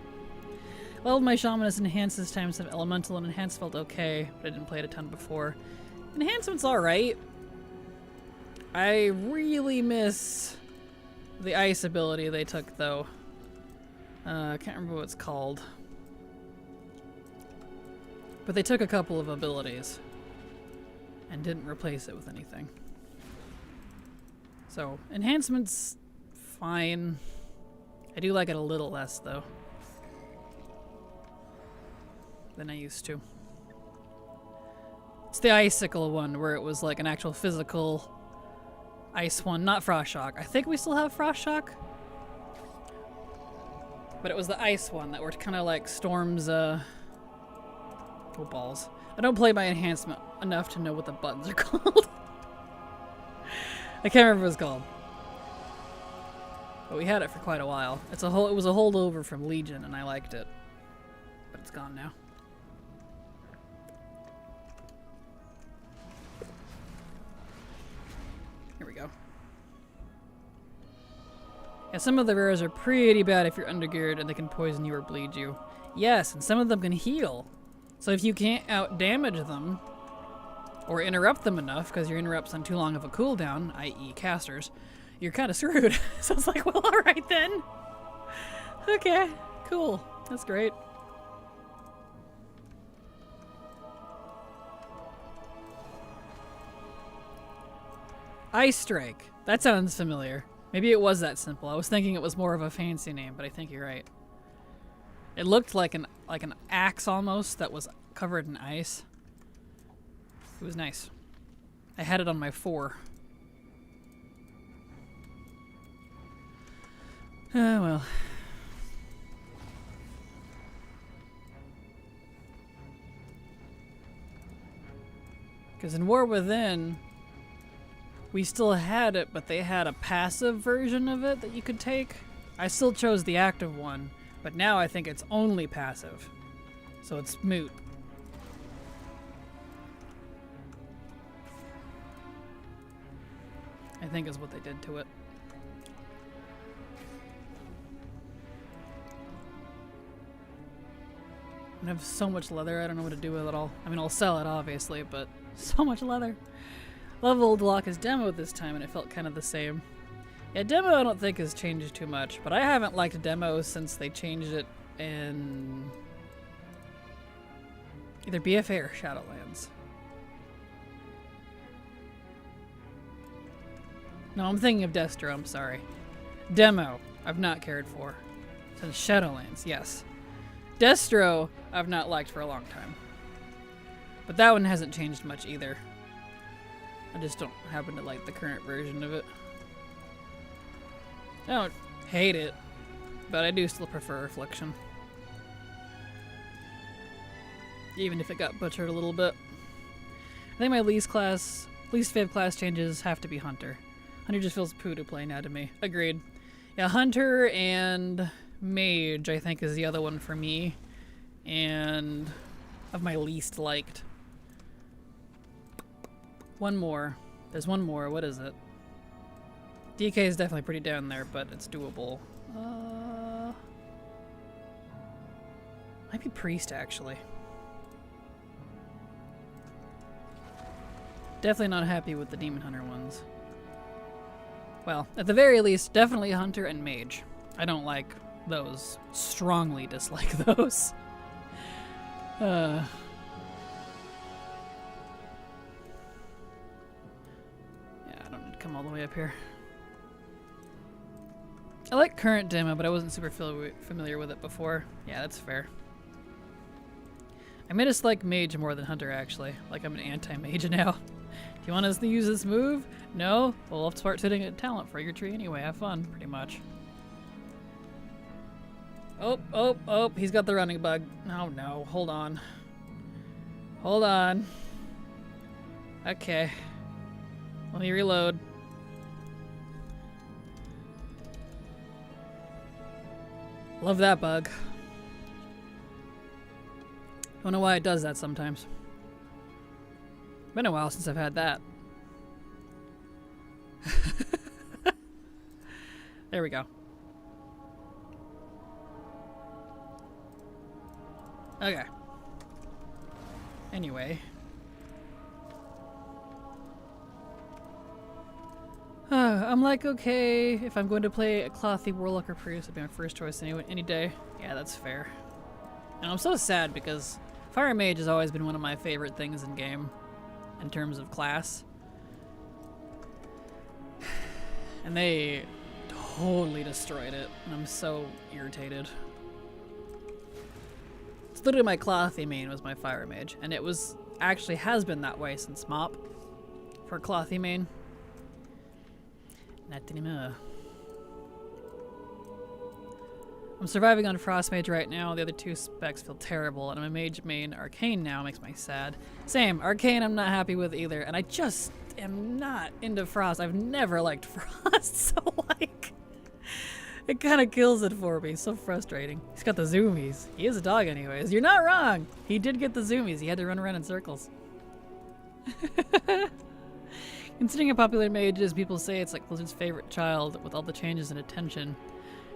Leveled my Shamanist Enhanced this time instead of Elemental, and Enhanced felt okay, but I didn't play it a ton before. Enhancement's alright. I really miss the ice ability they took, though. I can't remember what it's called. But they took a couple of abilities and didn't replace it with anything. So, enhancement's fine. I do like it a little less, though. than I used to. It's the icicle one where it was like an actual physical ice one, not frost shock. I think we still have frost shock. But it was the ice one that were kind of like Storm's, oh balls. I don't play my enhancement enough to know what the buttons are called. I can't remember what it's called. But we had it for quite a while. It was a holdover from Legion and I liked it. But it's gone now. Here we go. Yeah, some of the rares are pretty bad if you're undergeared and they can poison you or bleed you. Yes, and some of them can heal. So if you can't out-damage them, or interrupt them enough, because your interrupt's on too long of a cooldown, i.e. casters, you're kind of screwed. So it's like, well, alright then. Okay, cool. That's great. Ice Strike. That sounds familiar. Maybe it was that simple. I was thinking it was more of a fancy name, but I think you're right. It looked like an axe almost that was covered in ice. It was nice. I had it on my 4. Oh well. Because in War Within, we still had it, but they had a passive version of it that you could take. I still chose the active one, but now I think it's only passive. So it's moot. I think is what they did to it. I have so much leather, I don't know what to do with it all. I mean, I'll sell it obviously, but so much leather. Leveled lock is demo this time and it felt kind of the same. Yeah, demo I don't think has changed too much, but I haven't liked demo since they changed it in either BFA or Shadowlands. No, I'm thinking of Destro, I'm sorry. Demo, I've not cared for. Since Shadowlands, yes. Destro, I've not liked for a long time. But that one hasn't changed much either. I just don't happen to like the current version of it. I don't hate it, but I do still prefer Affliction. Even if it got butchered a little bit. I think my least fav class changes have to be Hunter. Hunter just feels poo to play now to me. Agreed. Yeah, Hunter and Mage I think is the other one for me. And of my least liked. One more. There's one more. What is it? DK is definitely pretty down there, but it's doable. Might be Priest, actually. Definitely not happy with the Demon Hunter ones. Well, at the very least, definitely Hunter and Mage. I don't like those. Strongly dislike those. Yeah, I don't need to come all the way up here. I like current demo, but I wasn't super familiar with it before. Yeah, that's fair. I may just like Mage more than Hunter, actually. Like I'm an anti-Mage now. Do you want us to use this move? No? Well, we'll have to start sitting at talent for your tree anyway. Have fun, pretty much. Oh, he's got the running bug. Oh no, hold on. Hold on. Okay. Let me reload. Love that bug. Don't know why it does that sometimes. Been a while since I've had that. There we go. Okay. Anyway. I'm like, okay, if I'm going to play a Clothy Warlock or Priest, it'd be my first choice any day. Yeah, that's fair. And I'm so sad because Fire Mage has always been one of my favorite things in game in terms of class. And they totally destroyed it, and I'm so irritated. literally my Clothy main was my Fire Mage, and it was actually has been that way since Mop for Clothy main. Not anymore. I'm surviving on Frost Mage right now. The other two specs feel terrible, and I'm a Mage main. Arcane now makes me sad. Same, Arcane I'm not happy with either, and I just am not into Frost. I've never liked Frost, so like, it kind of kills it for me. So frustrating. He's got the zoomies. He is a dog anyways. You're not wrong. He did get the zoomies. He had to run around in circles. Considering how popular Mage is, people say it's like Blizzard's favorite child with all the changes and attention.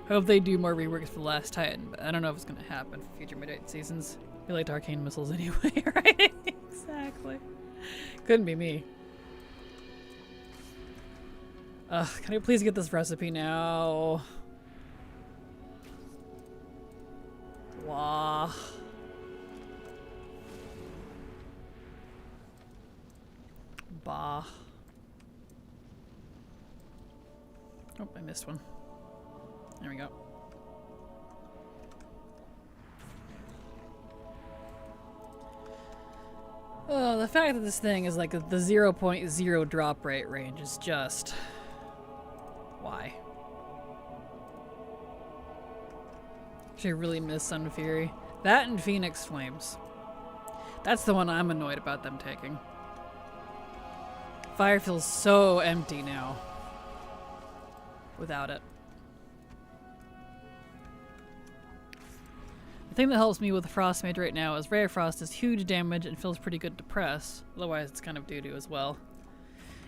Hope they do more reworks for the Last Titan, but I don't know if it's going to happen for future Mid-8 seasons. We liked Arcane Missiles anyway, right? Exactly. Couldn't be me. Can I please get this recipe now? Wah. Bah. Oh, I missed one. There we go. Oh, the fact that this thing is like the 0.0 drop rate range is just... Why? Actually, I really miss Sun Fury. That and Phoenix Flames. That's the one I'm annoyed about them taking. Fire feels so empty now without it. The thing that helps me with the Frost Mage right now is Rare Frost is huge damage and feels pretty good to press. Otherwise, it's kind of doo-doo as well.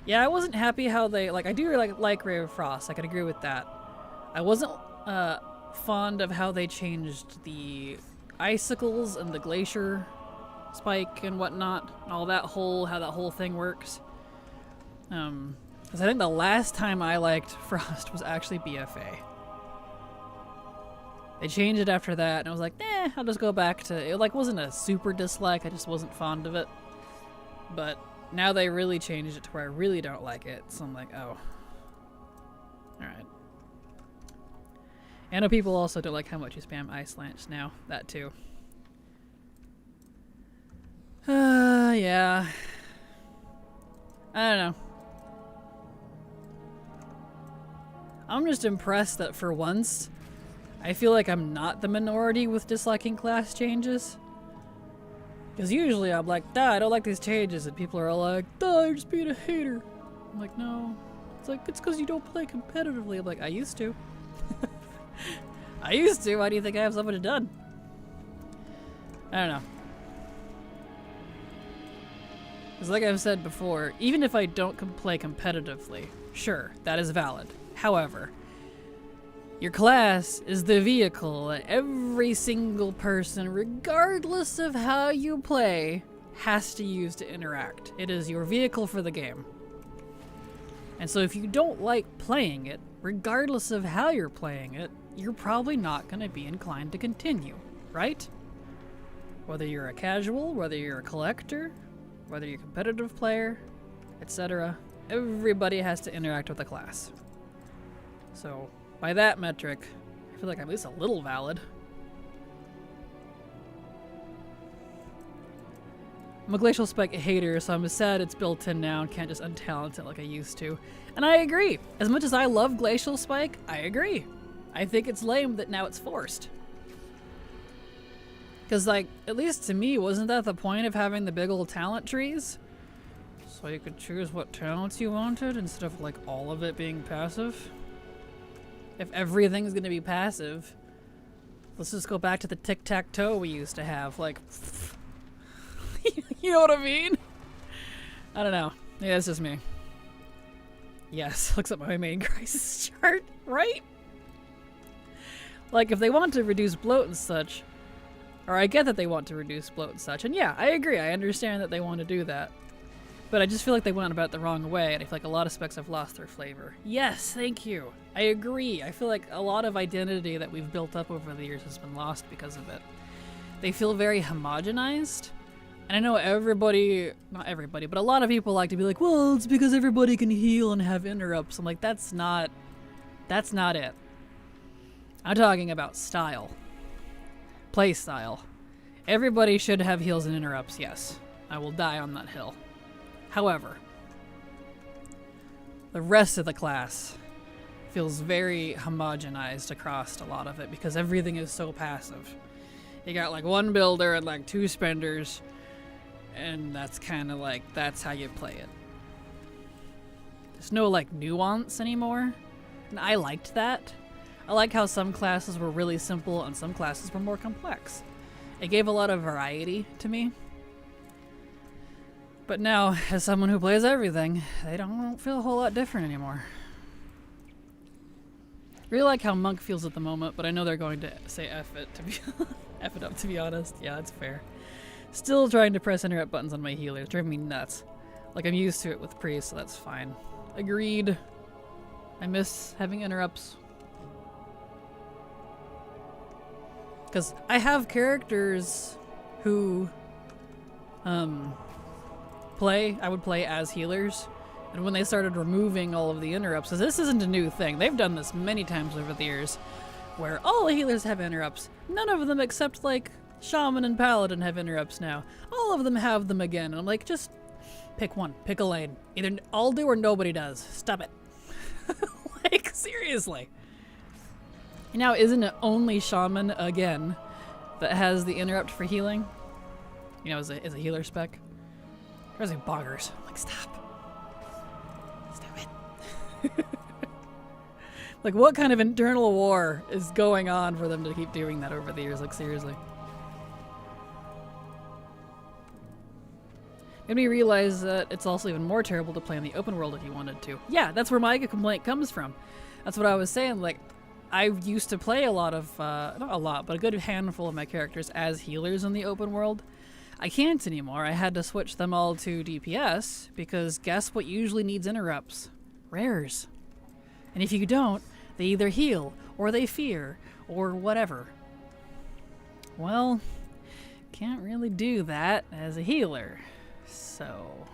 Yeah, I wasn't happy how they... Like, I do like Rare Frost. I could agree with that. I wasn't fond of how they changed the icicles and the glacier spike and whatnot. All that whole... How that whole thing works. Because I think the last time I liked Frost was actually BFA. They changed it after that, and I was like, I'll just go back to... It like wasn't a super dislike, I just wasn't fond of it. But now they really changed it to where I really don't like it, so I'm like, oh. Alright. I know people also don't like how much you spam Ice Lance now. That too. Yeah. I don't know. I'm just impressed that for once, I feel like I'm not the minority with disliking class changes. Because usually I'm like, I don't like these changes, and people are all like, you're just being a hater. I'm like, no. It's like, it's because you don't play competitively. I'm like, I used to. I used to. Why do you think I have so much done? I don't know. Because like I've said before, even if I don't play competitively, sure, that is valid. However, your class is the vehicle that every single person, regardless of how you play, has to use to interact. It is your vehicle for the game. And so if you don't like playing it, regardless of how you're playing it, you're probably not going to be inclined to continue, right? Whether you're a casual, whether you're a collector, whether you're a competitive player, etc. Everybody has to interact with the class. So, by that metric, I feel like I'm at least a little valid. I'm a Glacial Spike hater, so I'm sad it's built in now and can't just untalent it like I used to. And I agree. As much as I love Glacial Spike, I agree. I think it's lame that now it's forced. Because, like, at least to me, wasn't that the point of having the big old talent trees? So you could choose what talents you wanted instead of, like, all of it being passive? If everything's gonna be passive, let's just go back to the tic-tac-toe we used to have. Like, you know what I mean? I don't know. Yeah, it's just me. Yes, looks like my main crisis chart, right? Like, if they want to reduce bloat and such, or I get that they want to reduce bloat and such, and yeah, I agree, I understand that they want to do that. But I just feel like they went about it the wrong way, and I feel like a lot of specs have lost their flavor. Yes, thank you. I agree. I feel like a lot of identity that we've built up over the years has been lost because of it. They feel very homogenized. And I know everybody, not everybody, but a lot of people like to be like, well, it's because everybody can heal and have interrupts. I'm like, that's not it. I'm talking about style. Play style. Everybody should have heals and interrupts, yes. I will die on that hill. However, the rest of the class feels very homogenized across a lot of it because everything is so passive. You got like one builder and like two spenders, and that's kind of like, that's how you play it. There's no like nuance anymore, and I liked that. I like how some classes were really simple and some classes were more complex. It gave a lot of variety to me. But now, as someone who plays everything, they don't feel a whole lot different anymore. Really like how Monk feels at the moment, but I know they're going to say F it to be F it up, to be honest. Yeah, that's fair. Still trying to press interrupt buttons on my healers, driving me nuts. Like, I'm used to it with Priest, so that's fine. Agreed. I miss having interrupts. Because I have characters who I would play as healers, and when they started removing all of the interrupts, because this isn't a new thing, they've done this many times over the years, where all the healers have interrupts. None of them except like Shaman and Paladin have interrupts now. All of them have them again, and I'm like, just pick one, pick a lane. Either I'll do or nobody does. Stop it. Like, seriously. Now, isn't it only Shaman, again, that has the interrupt for healing? You know, as a healer spec? Or is it boggers? I'm like, stop. Stop it. Like, what kind of internal war is going on for them to keep doing that over the years? Like, seriously. Made me realize that it's also even more terrible to play in the open world if you wanted to. Yeah, that's where my complaint comes from. That's what I was saying, like, I used to play a lot of, not a lot, but a good handful of my characters as healers in the open world. I can't anymore. I had to switch them all to DPS, because guess what usually needs interrupts? Rares. And if you don't, they either heal, or they fear, or whatever. Well, can't really do that as a healer, so...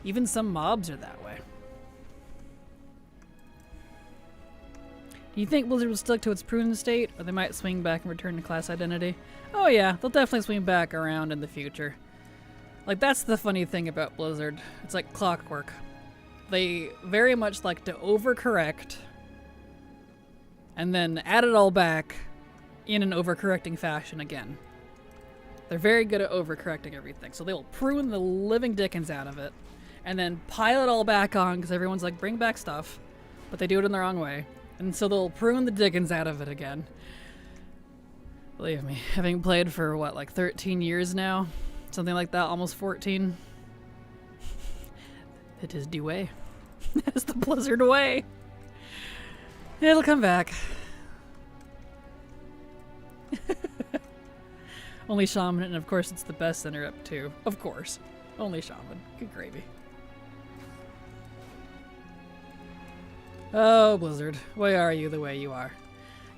Even some mobs are that way. Do you think Blizzard will stick to its prune state, or they might swing back and return to class identity? Oh yeah, they'll definitely swing back around in the future. Like, that's the funny thing about Blizzard. It's like clockwork. They very much like to overcorrect and then add it all back in an overcorrecting fashion again. They're very good at overcorrecting everything, so they will prune the living dickens out of it and then pile it all back on because everyone's like, bring back stuff, but they do it in the wrong way. And so they'll prune the dickens out of it again. Believe me, having played for, what, like 13 years now? Something like that, almost 14. It is the way. It's the Blizzard way. It'll come back. Only Shaman, and of course it's the best interrupt too. Of course. Only Shaman. Good gravy. Oh, Blizzard. Why are you the way you are?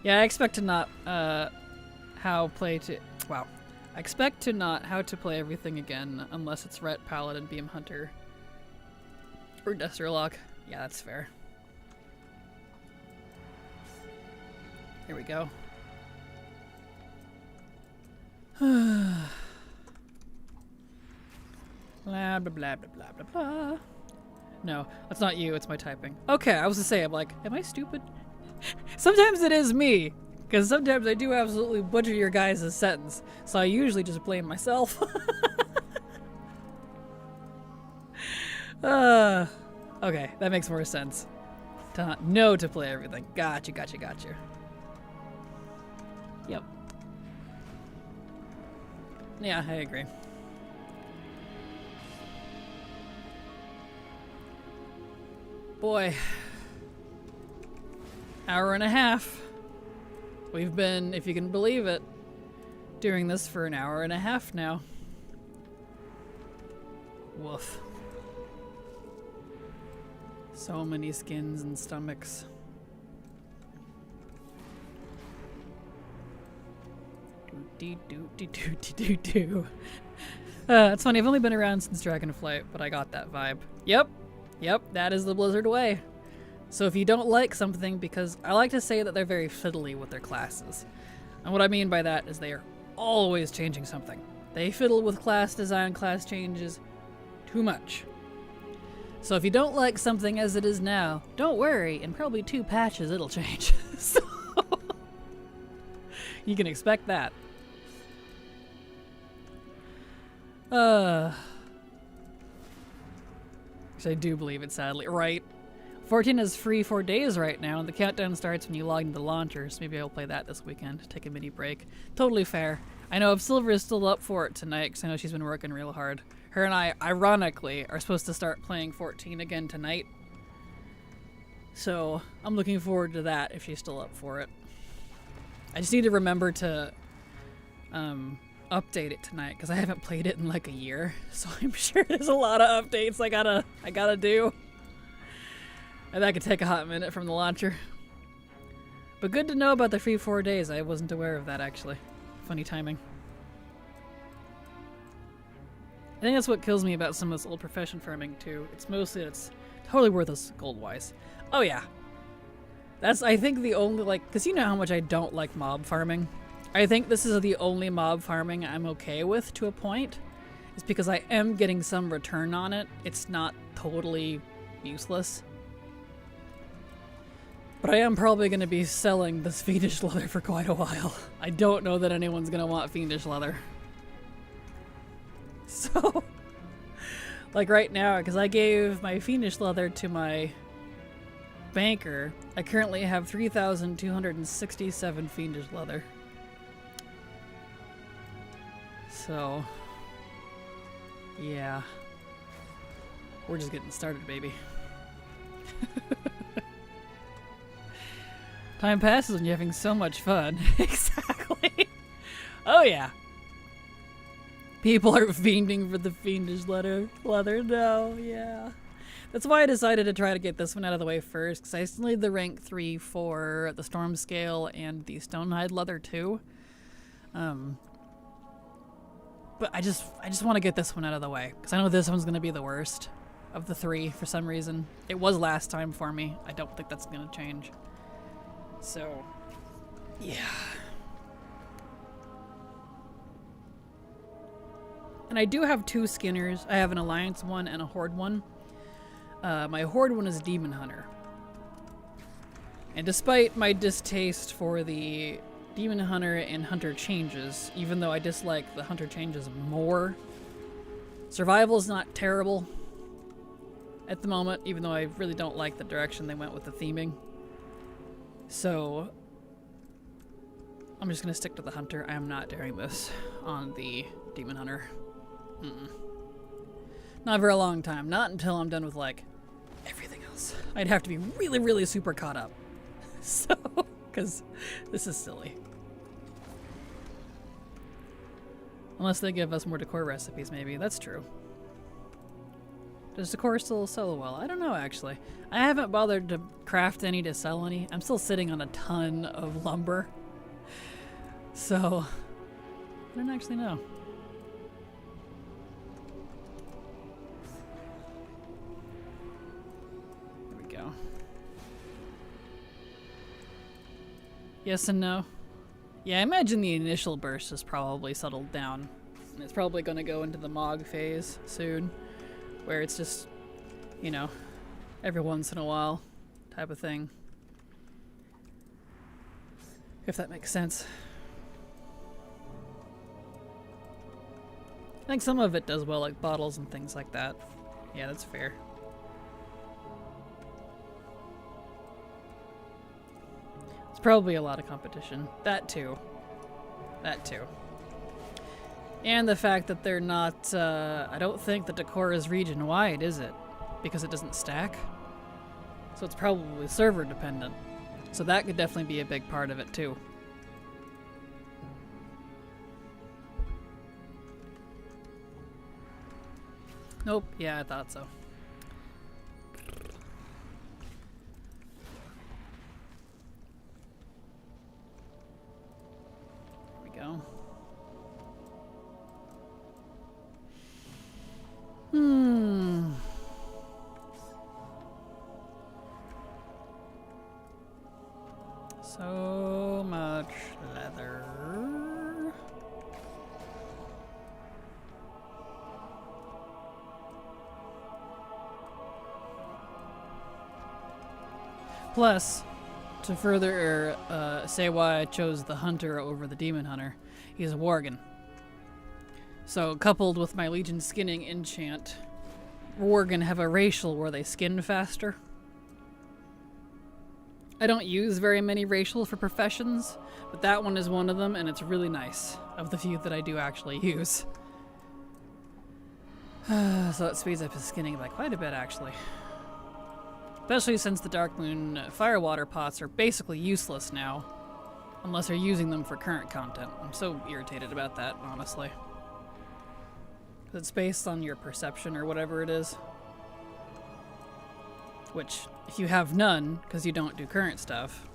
Yeah, I expect to not, I expect to not how to play everything again unless it's Ret, Paladin, Beam Hunter, or Desterlock. Yeah, that's fair. Here we go. Blah, blah, blah, blah, blah, blah, blah. No, that's not you, it's my typing. Okay, I was to say, I'm like, am I stupid? Sometimes it is me, because sometimes I do absolutely butcher your guys' sentence, so I usually just blame myself. Okay, that makes more sense. To not know to play everything. Gotcha. Yep. Yeah, I agree. Boy. Hour and a half. We've been, if you can believe it, doing this for an hour and a half now. Woof. So many skins and stomachs. It's funny, I've only been around since Dragonflight, but I got that vibe. Yep, that is the Blizzard way. So if you don't like something, because I like to say that they're very fiddly with their classes. And what I mean by that is they are always changing something. They fiddle with class design, class changes too much. So if you don't like something as it is now, don't worry, in probably 2 patches it'll change. So you can expect that. Which I do believe it, sadly. Right. 14 is free for days right now, and the countdown starts when you log into the launcher, so maybe I'll play that this weekend, take a mini break. Totally fair. I know if Silver is still up for it tonight, because I know she's been working real hard. Her and I, ironically, are supposed to start playing 14 again tonight. So, I'm looking forward to that if she's still up for it. I just need to remember to update it tonight, because I haven't played it in like a year. So I'm sure there's a lot of updates I gotta do. And that could take a hot minute from the launcher. But good to know about the free 4 days. I wasn't aware of that, actually. Funny timing. I think that's what kills me about some of this old profession farming, too. It's mostly it's totally worthless gold-wise. Oh, yeah. That's, I think, the only, like... Because you know how much I don't like mob farming. I think this is the only mob farming I'm okay with, to a point. It's because I am getting some return on it. It's not totally useless. But I am probably going to be selling this fiendish leather for quite a while. I don't know that anyone's going to want fiendish leather. So, like right now, because I gave my fiendish leather to my banker, I currently have 3,267 fiendish leather. So, yeah. We're just getting started, baby. Time passes when you're having so much fun. Exactly. Oh yeah. People are fiending for the fiendish leather. No, yeah. That's why I decided to try to get this one out of the way first, because I still need the rank 3 for the storm scale and the stonehide leather too. But I just want to get this one out of the way, because I know this one's going to be the worst of the 3 for some reason. It was last time for me. I don't think that's going to change. So, yeah. And I do have 2 skinners. I have an Alliance one and a Horde one. My Horde one is Demon Hunter. And despite my distaste for the Demon Hunter and Hunter changes, even though I dislike the Hunter changes more, survival is not terrible at the moment, even though I really don't like the direction they went with the theming. So, I'm just going to stick to the Hunter. I am not daring this on the Demon Hunter. Not for a long time. Not until I'm done with, like, everything else. I'd have to be really, really super caught up. So, because this is silly. Unless they give us more decor recipes, maybe. That's true. Does decor still sell well? I don't know, actually. I haven't bothered to craft any to sell any. I'm still sitting on a ton of lumber. So, I don't actually know. There we go. Yes and no. Yeah, I imagine the initial burst has probably settled down. And it's probably going to go into the Mog phase soon. Where it's just, you know, every once in a while type of thing. If that makes sense. I think some of it does well, like bottles and things like that. Yeah, that's fair. It's probably a lot of competition. That too. That too. And the fact that they're not, I don't think the decor is region-wide, is it? Because it doesn't stack. So it's probably server dependent. So that could definitely be a big part of it too. Nope, yeah, I thought so. There we go. So much leather. Plus, to further say why I chose the Hunter over the Demon Hunter, he's a Worgen. So, coupled with my Legion skinning enchant, Worgen have a racial where they skin faster. I don't use very many racial for professions, but that one is one of them, and it's really nice, of the few that I do actually use. So it speeds up his skinning by quite a bit, actually. Especially since the Darkmoon Firewater pots are basically useless now, unless you're using them for current content. I'm so irritated about that, honestly. It's based on your perception or whatever it is. Which, if you have none, because you don't do current stuff,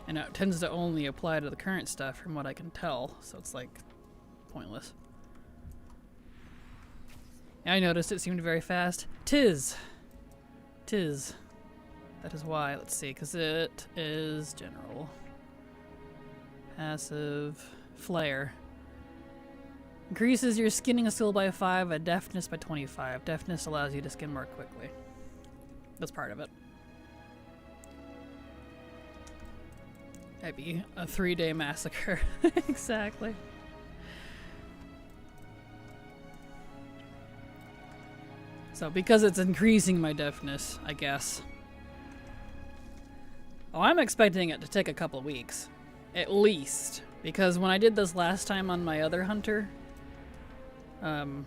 and it tends to only apply to the current stuff from what I can tell, so it's like pointless. I noticed it seemed very fast. Tis. That is why. Let's see, because it is general. Passive. Flare. Increases your skinning skill by 5 and deafness by 25. Deafness allows you to skin more quickly. That's part of it. That'd be a 3-day massacre. Exactly. So, because it's increasing my deafness, I guess. Oh, I'm expecting it to take a couple weeks. At least. Because when I did this last time on my other hunter, so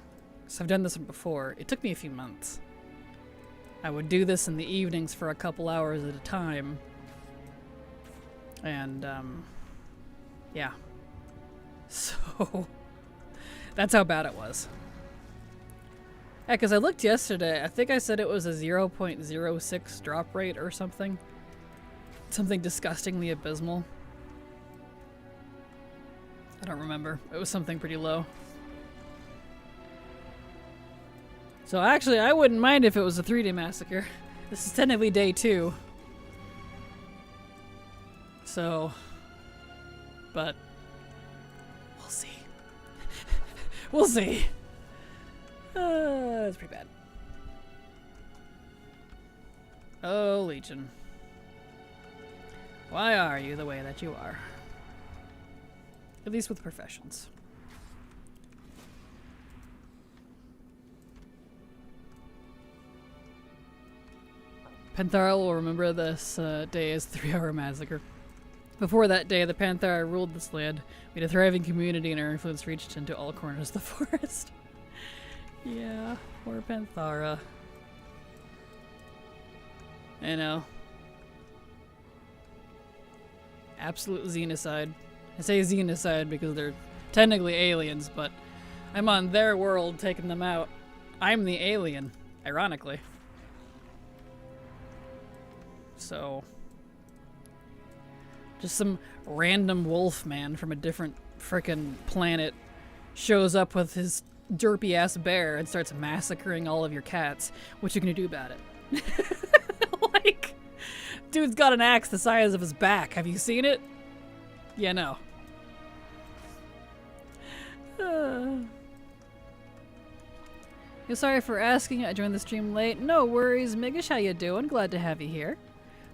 I've done this before, it took me a few months. I would do this in the evenings for a couple hours at a time. And, yeah. So, that's how bad it was. Yeah, because I looked yesterday, I think I said it was a 0.06 drop rate or something. Something disgustingly abysmal. I don't remember. It was something pretty low. So actually, I wouldn't mind if it was a 3-day massacre. This is technically day 2. So, but we'll see. We'll see. That's pretty bad. Oh, Legion. Why are you the way that you are? At least with professions. Panthara will remember this day as 3-hour massacre. Before that day, the Panthara ruled this land. We had a thriving community and our influence reached into all corners of the forest. Yeah, poor Panthara. I know. Absolute xenocide. I say xenocide because they're technically aliens, but I'm on their world taking them out. I'm the alien, ironically. So, just some random wolf man from a different frickin' planet shows up with his derpy ass bear and starts massacring all of your cats. What you gonna do about it? Like, dude's got an axe the size of his back. Have you seen it? Yeah, no. Sorry for asking. I joined the stream late. No worries, Migish. How you doing? Glad to have you here.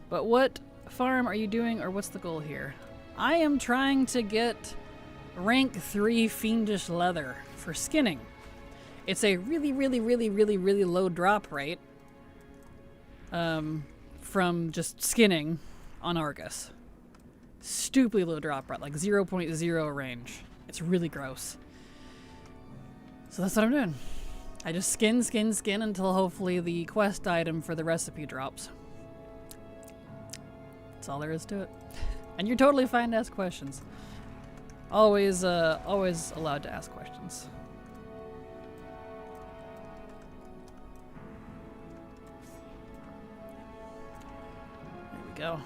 But what farm are you doing, or what's the goal here? I am trying to get rank 3 fiendish leather for skinning. It's a really low drop rate from just skinning on Argus. Stupidly low drop rate, like 0.0 range. It's really gross. So that's what I'm doing. I just skin until hopefully the quest item for the recipe drops. That's all there is to it. And you're totally fine to ask questions. Always allowed to ask questions. There we go.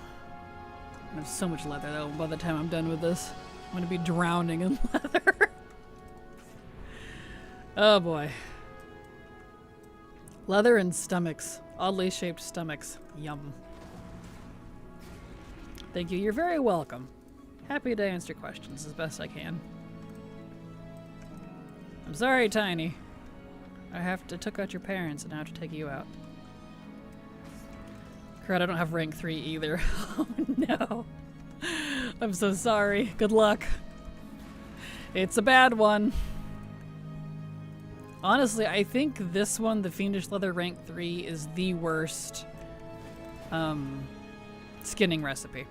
I have so much leather though. By the time I'm done with this, I'm gonna be drowning in leather. Oh boy. Leather and stomachs. Oddly shaped stomachs. Yum. Thank you. You're very welcome. Happy to answer questions as best I can. I'm sorry, Tiny. I took out your parents and I have to take you out. Crud, I don't have rank 3 either. Oh no. I'm so sorry. Good luck. It's a bad one. Honestly, I think this one, the Fiendish Leather rank 3, is the worst skinning recipe.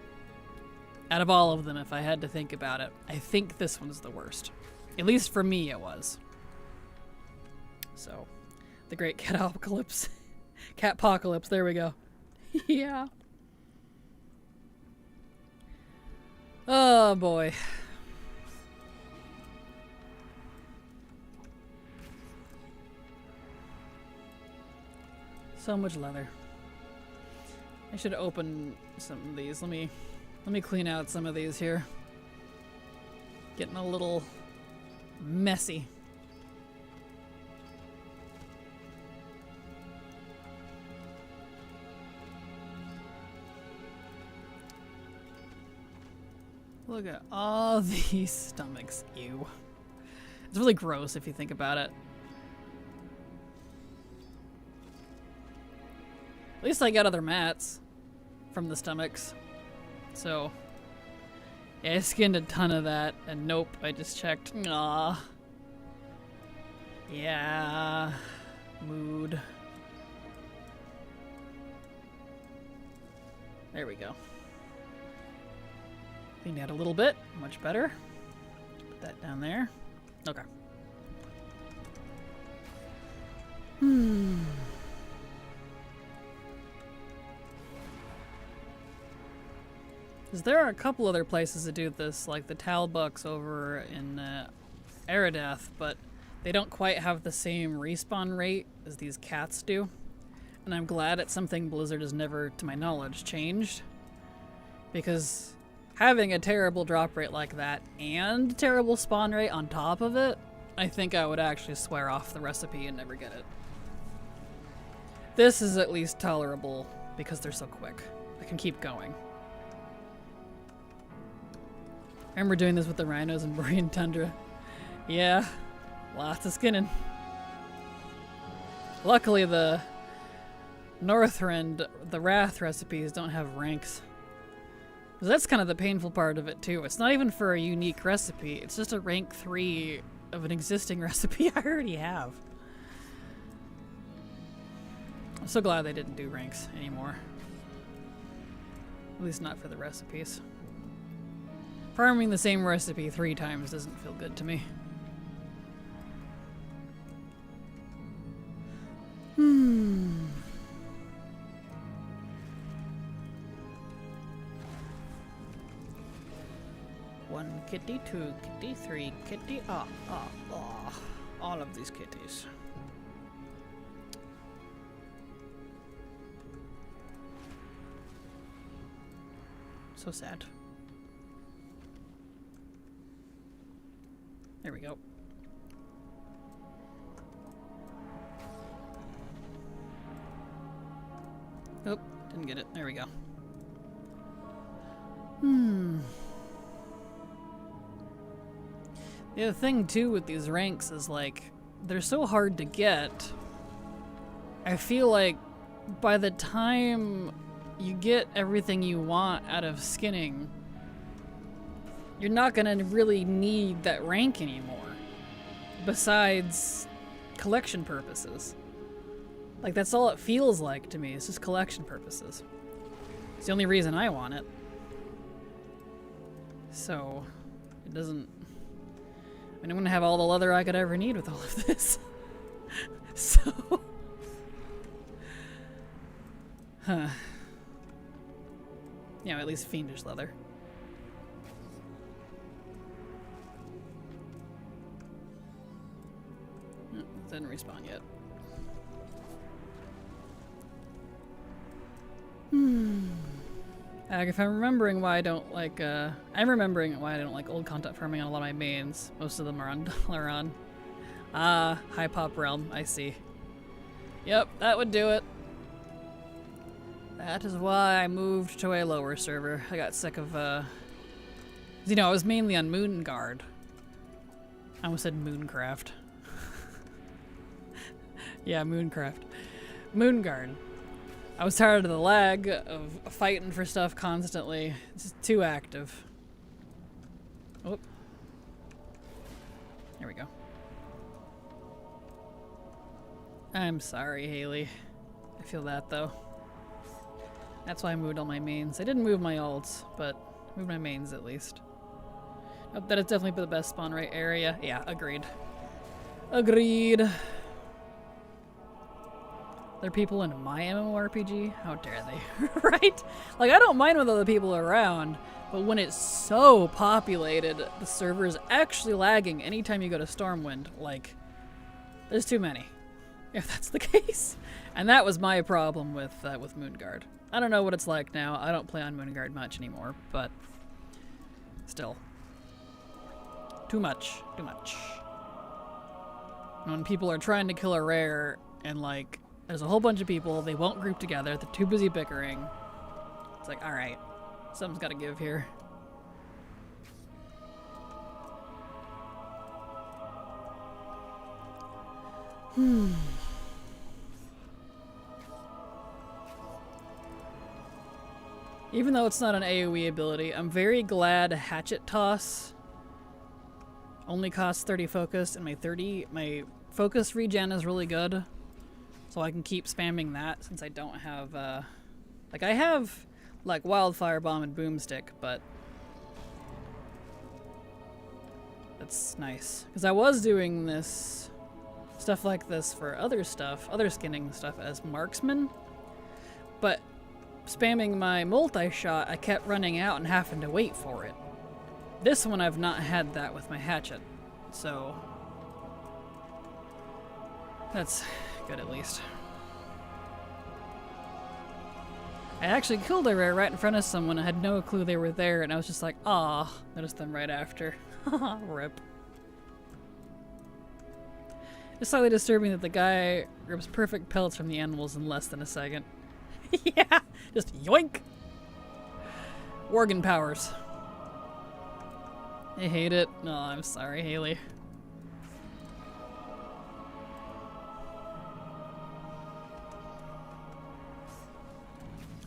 Out of all of them, if I had to think about it, I think this one's the worst. At least for me, it was. So, the Great Cat-apocalypse. Cat-pocalypse, there we go. Yeah. Oh boy. So much leather. I should open some of these. Let me clean out some of these here. Getting a little messy. Look at all these stomachs. Ew. It's really gross if you think about it. At least I got other mats from the stomachs. So, yeah, I skinned a ton of that, and nope, I just checked. Aw. Yeah. Mood. There we go. Cleaned out a little bit. Much better. Put that down there. Okay. Because there are a couple other places that do this, like the Talbucks over in Aridath, but they don't quite have the same respawn rate as these cats do. And I'm glad it's something Blizzard has never, to my knowledge, changed. Because having a terrible drop rate like that and terrible spawn rate on top of it, I think I would actually swear off the recipe and never get it. This is at least tolerable because they're so quick. I can keep going. I remember doing this with the rhinos in Borean Tundra. Yeah, lots of skinning. Luckily the Northrend, the Wrath recipes don't have ranks. That's kind of the painful part of it too. It's not even for a unique recipe. It's just a rank 3 of an existing recipe I already have. I'm so glad they didn't do ranks anymore. At least not for the recipes. Farming the same recipe 3 times doesn't feel good to me. One kitty, 2 kitty, 3 kitty, all of these kitties. So sad. There we go. Oh, didn't get it. There we go. The other thing too with these ranks is like, they're so hard to get. I feel like by the time you get everything you want out of skinning, you're not gonna really need that rank anymore. Besides collection purposes. Like, that's all it feels like to me. It's just collection purposes. It's the only reason I want it. So, it doesn't... I mean, I'm gonna have all the leather I could ever need with all of this. So... Huh. Yeah, at least fiendish leather. Didn't respawn yet. If I'm remembering why I don't like, I'm remembering why I don't like old content farming on a lot of my mains. Most of them are on Dalaran. Ah, High Pop Realm, I see. Yep, that would do it. That is why I moved to a lower server. I got sick of, you know, I was mainly on Moonguard. I almost said Mooncraft. Yeah, Mooncraft. Moonguard. I was tired of the lag of fighting for stuff constantly. It's too active. Oh. There we go. I'm sorry, Haley. I feel that, though. That's why I moved all my mains. I didn't move my ults, but moved my mains at least. Oh, that is definitely the best spawn rate area. Yeah, agreed. Agreed. There are people in my MMORPG? How dare they? Right? Like, I don't mind with other people around, but when it's so populated, the server is actually lagging anytime you go to Stormwind. Like, there's too many, if that's the case. And that was my problem with Moonguard. I don't know what it's like now. I don't play on Moonguard much anymore, but still. Too much. Too much. And when people are trying to kill a rare and, like, there's a whole bunch of people, they won't group together, they're too busy bickering. It's like, alright, something's gotta give here. Even though it's not an AoE ability, I'm very glad Hatchet Toss only costs 30 focus, and my focus regen is really good. So I can keep spamming that since I don't have, like I have, like, Wildfire Bomb and Boomstick, but that's nice. Because I was doing this, stuff like this for other stuff, other skinning stuff as Marksman, but spamming my multi-shot, I kept running out and having to wait for it. This one I've not had that with my hatchet, so that's good at least. I actually killed a rare right in front of someone. I had no clue they were there, and I was just like, ah, noticed them right after. Rip. It's slightly disturbing that the guy rips perfect pellets from the animals in less than a second. Yeah, just yoink. Organ powers. I hate it. No, I'm sorry, Haley.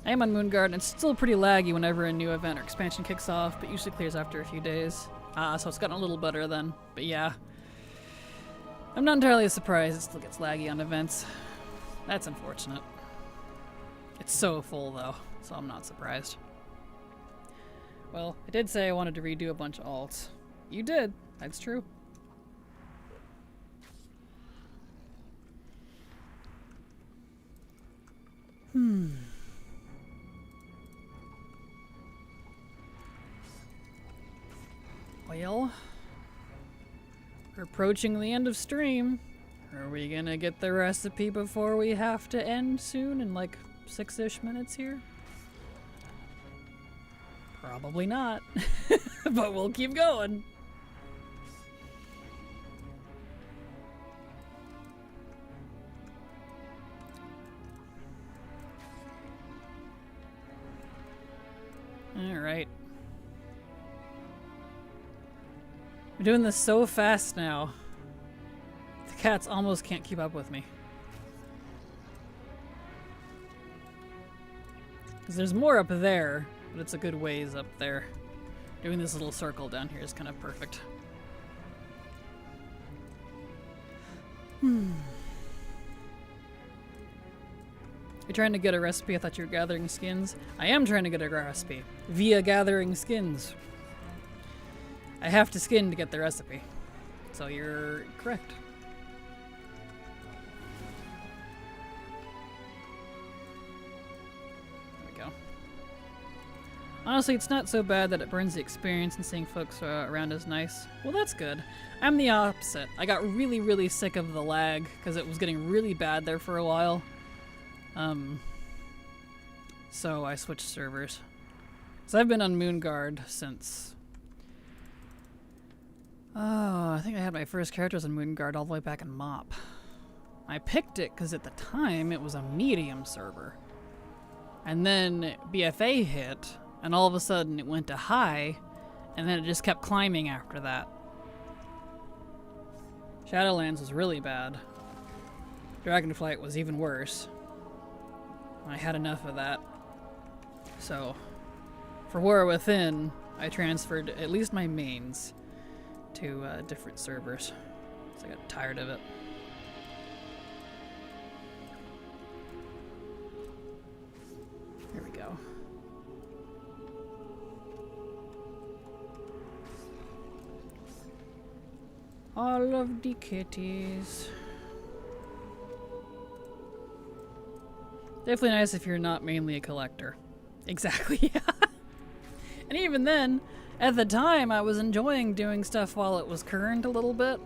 I am on Moonguard, and it's still pretty laggy whenever a new event or expansion kicks off, but usually clears after a few days. So it's gotten a little better then. But yeah. I'm not entirely surprised it still gets laggy on events. That's unfortunate. It's so full though, so I'm not surprised. Well, I did say I wanted to redo a bunch of alts. You did. That's true. Well, we're approaching the end of stream. Are we gonna get the recipe before we have to end soon in like 6-ish minutes here? Probably not, but we'll keep going. All right. I'm doing this so fast now. The cats almost can't keep up with me. Because there's more up there, but it's a good ways up there. Doing this little circle down here is kind of perfect. You're trying to get a recipe? I thought you were gathering skins. I am trying to get a recipe via gathering skins. I have to skin to get the recipe. So you're correct. There we go. Honestly, it's not so bad that it burns the experience, and seeing folks around is nice. Well, that's good. I'm the opposite. I got really, really sick of the lag because it was getting really bad there for a while. So I switched servers. So I've been on Moonguard since... Oh, I think I had my first characters on Moonguard all the way back in MOP. I picked it because at the time it was a medium server. And then BFA hit, and all of a sudden it went to high, and then it just kept climbing after that. Shadowlands was really bad. Dragonflight was even worse. I had enough of that. So, for War Within, I transferred at least my mains to different servers. So I got tired of it. Here we go. All of the kitties. Definitely nice if you're not mainly a collector. Exactly, yeah. And even then, at the time, I was enjoying doing stuff while it was current a little bit.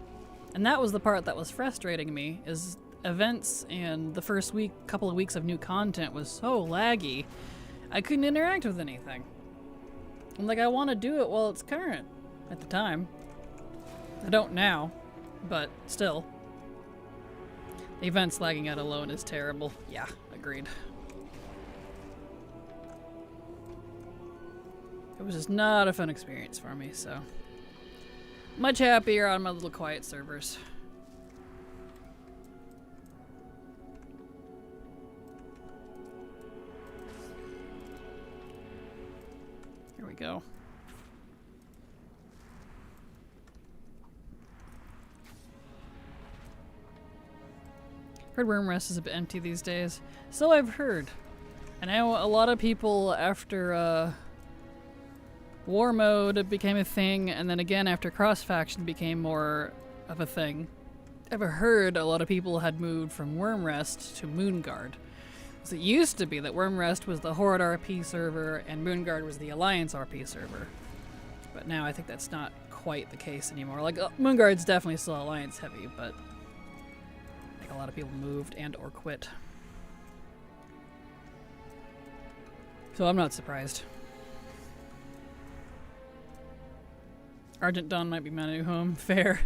And that was the part that was frustrating me, is events and the first couple of weeks of new content was so laggy, I couldn't interact with anything. I'm like, I want to do it while it's current at the time. I don't now, but still. The events lagging out alone is terrible. Yeah, agreed. It was just not a fun experience for me, so. Much happier on my little quiet servers. Here we go. Heard Wormrest is a bit empty these days. So I've heard. And I know a lot of people after War Mode became a thing, and then again after Cross Faction became more of a thing. I've heard a lot of people had moved from Wormrest to Moonguard. So it used to be that Wormrest was the Horde RP server and Moonguard was the Alliance RP server. But now I think that's not quite the case anymore. Like, Moonguard's definitely still Alliance heavy, but I think a lot of people moved and or quit. So I'm not surprised. Argent Dawn might be my new home. Fair.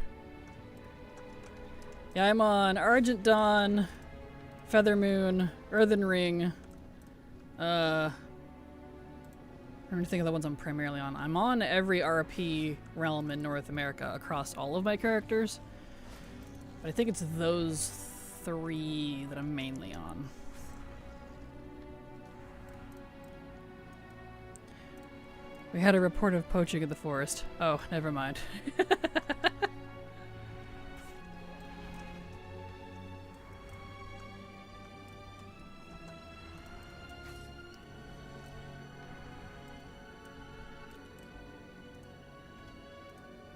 Yeah, I'm on Argent Dawn, Feather Moon, Earthen Ring. I'm trying to think of the ones I'm primarily on. I'm on every RP realm in North America across all of my characters. But I think it's those 3 that I'm mainly on. We had a report of poaching in the forest. Oh, never mind.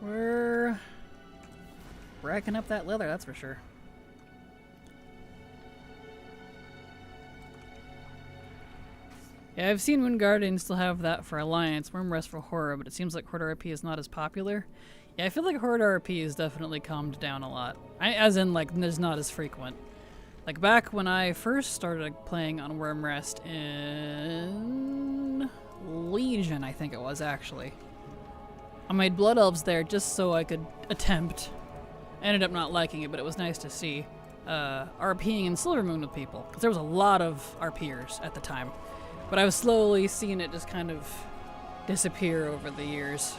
We're racking up that leather, that's for sure. Yeah, I've seen Moonguardian still have that for Alliance, Wormrest for Horror, but it seems like Horde RP is not as popular. Yeah, I feel like Horde RP has definitely calmed down a lot. As in, like, it's not as frequent. Like, back when I first started playing on Wormrest in Legion, I think it was, actually. I made Blood Elves there just so I could attempt. I ended up not liking it, but it was nice to see RPing in Silvermoon with people. Because there was a lot of RPers at the time. But I was slowly seeing it just kind of disappear over the years.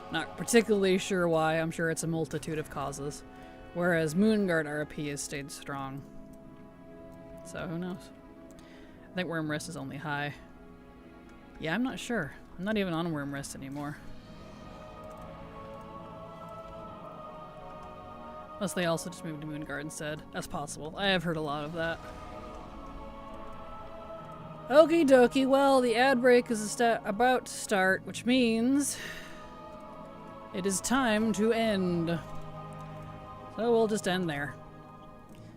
Not particularly sure why, I'm sure it's a multitude of causes. Whereas Moonguard RP has stayed strong. So who knows? I think Wormrest is only high. Yeah, I'm not sure. I'm not even on Wormrest anymore. Unless they also just moved to Moonguard instead. That's possible. I have heard a lot of that. Okie dokie, well, the ad break is about to start, which means it is time to end. So we'll just end there.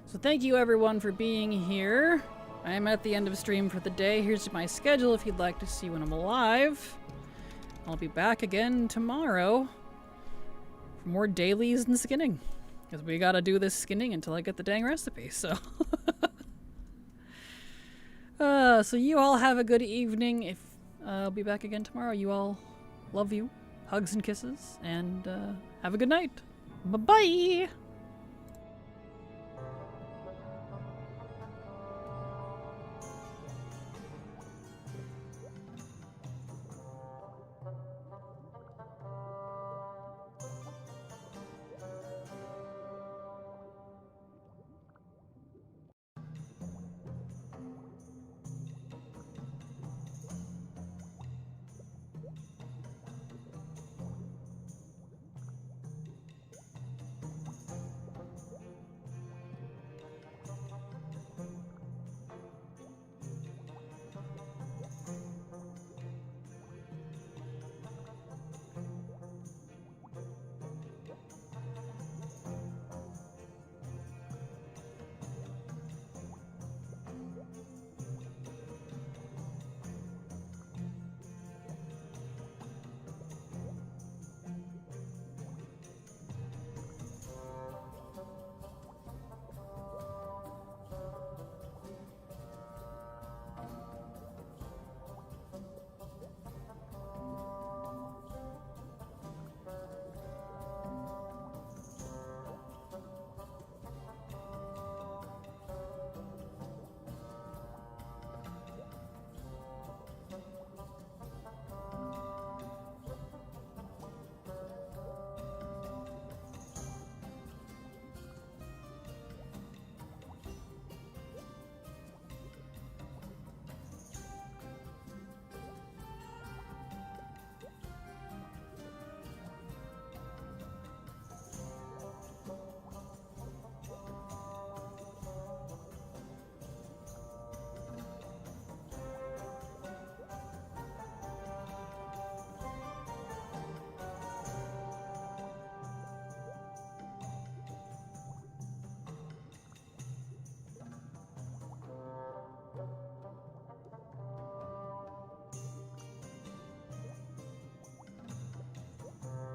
So thank you everyone for being here. I am at the end of stream for the day. Here's my schedule if you'd like to see when I'm alive. I'll be back again tomorrow for more dailies and skinning. Because we gotta do this skinning until I get the dang recipe, so... So you all have a good evening. I'll be back again tomorrow. You all, love you. Hugs and kisses. And have a good night. Bye-bye.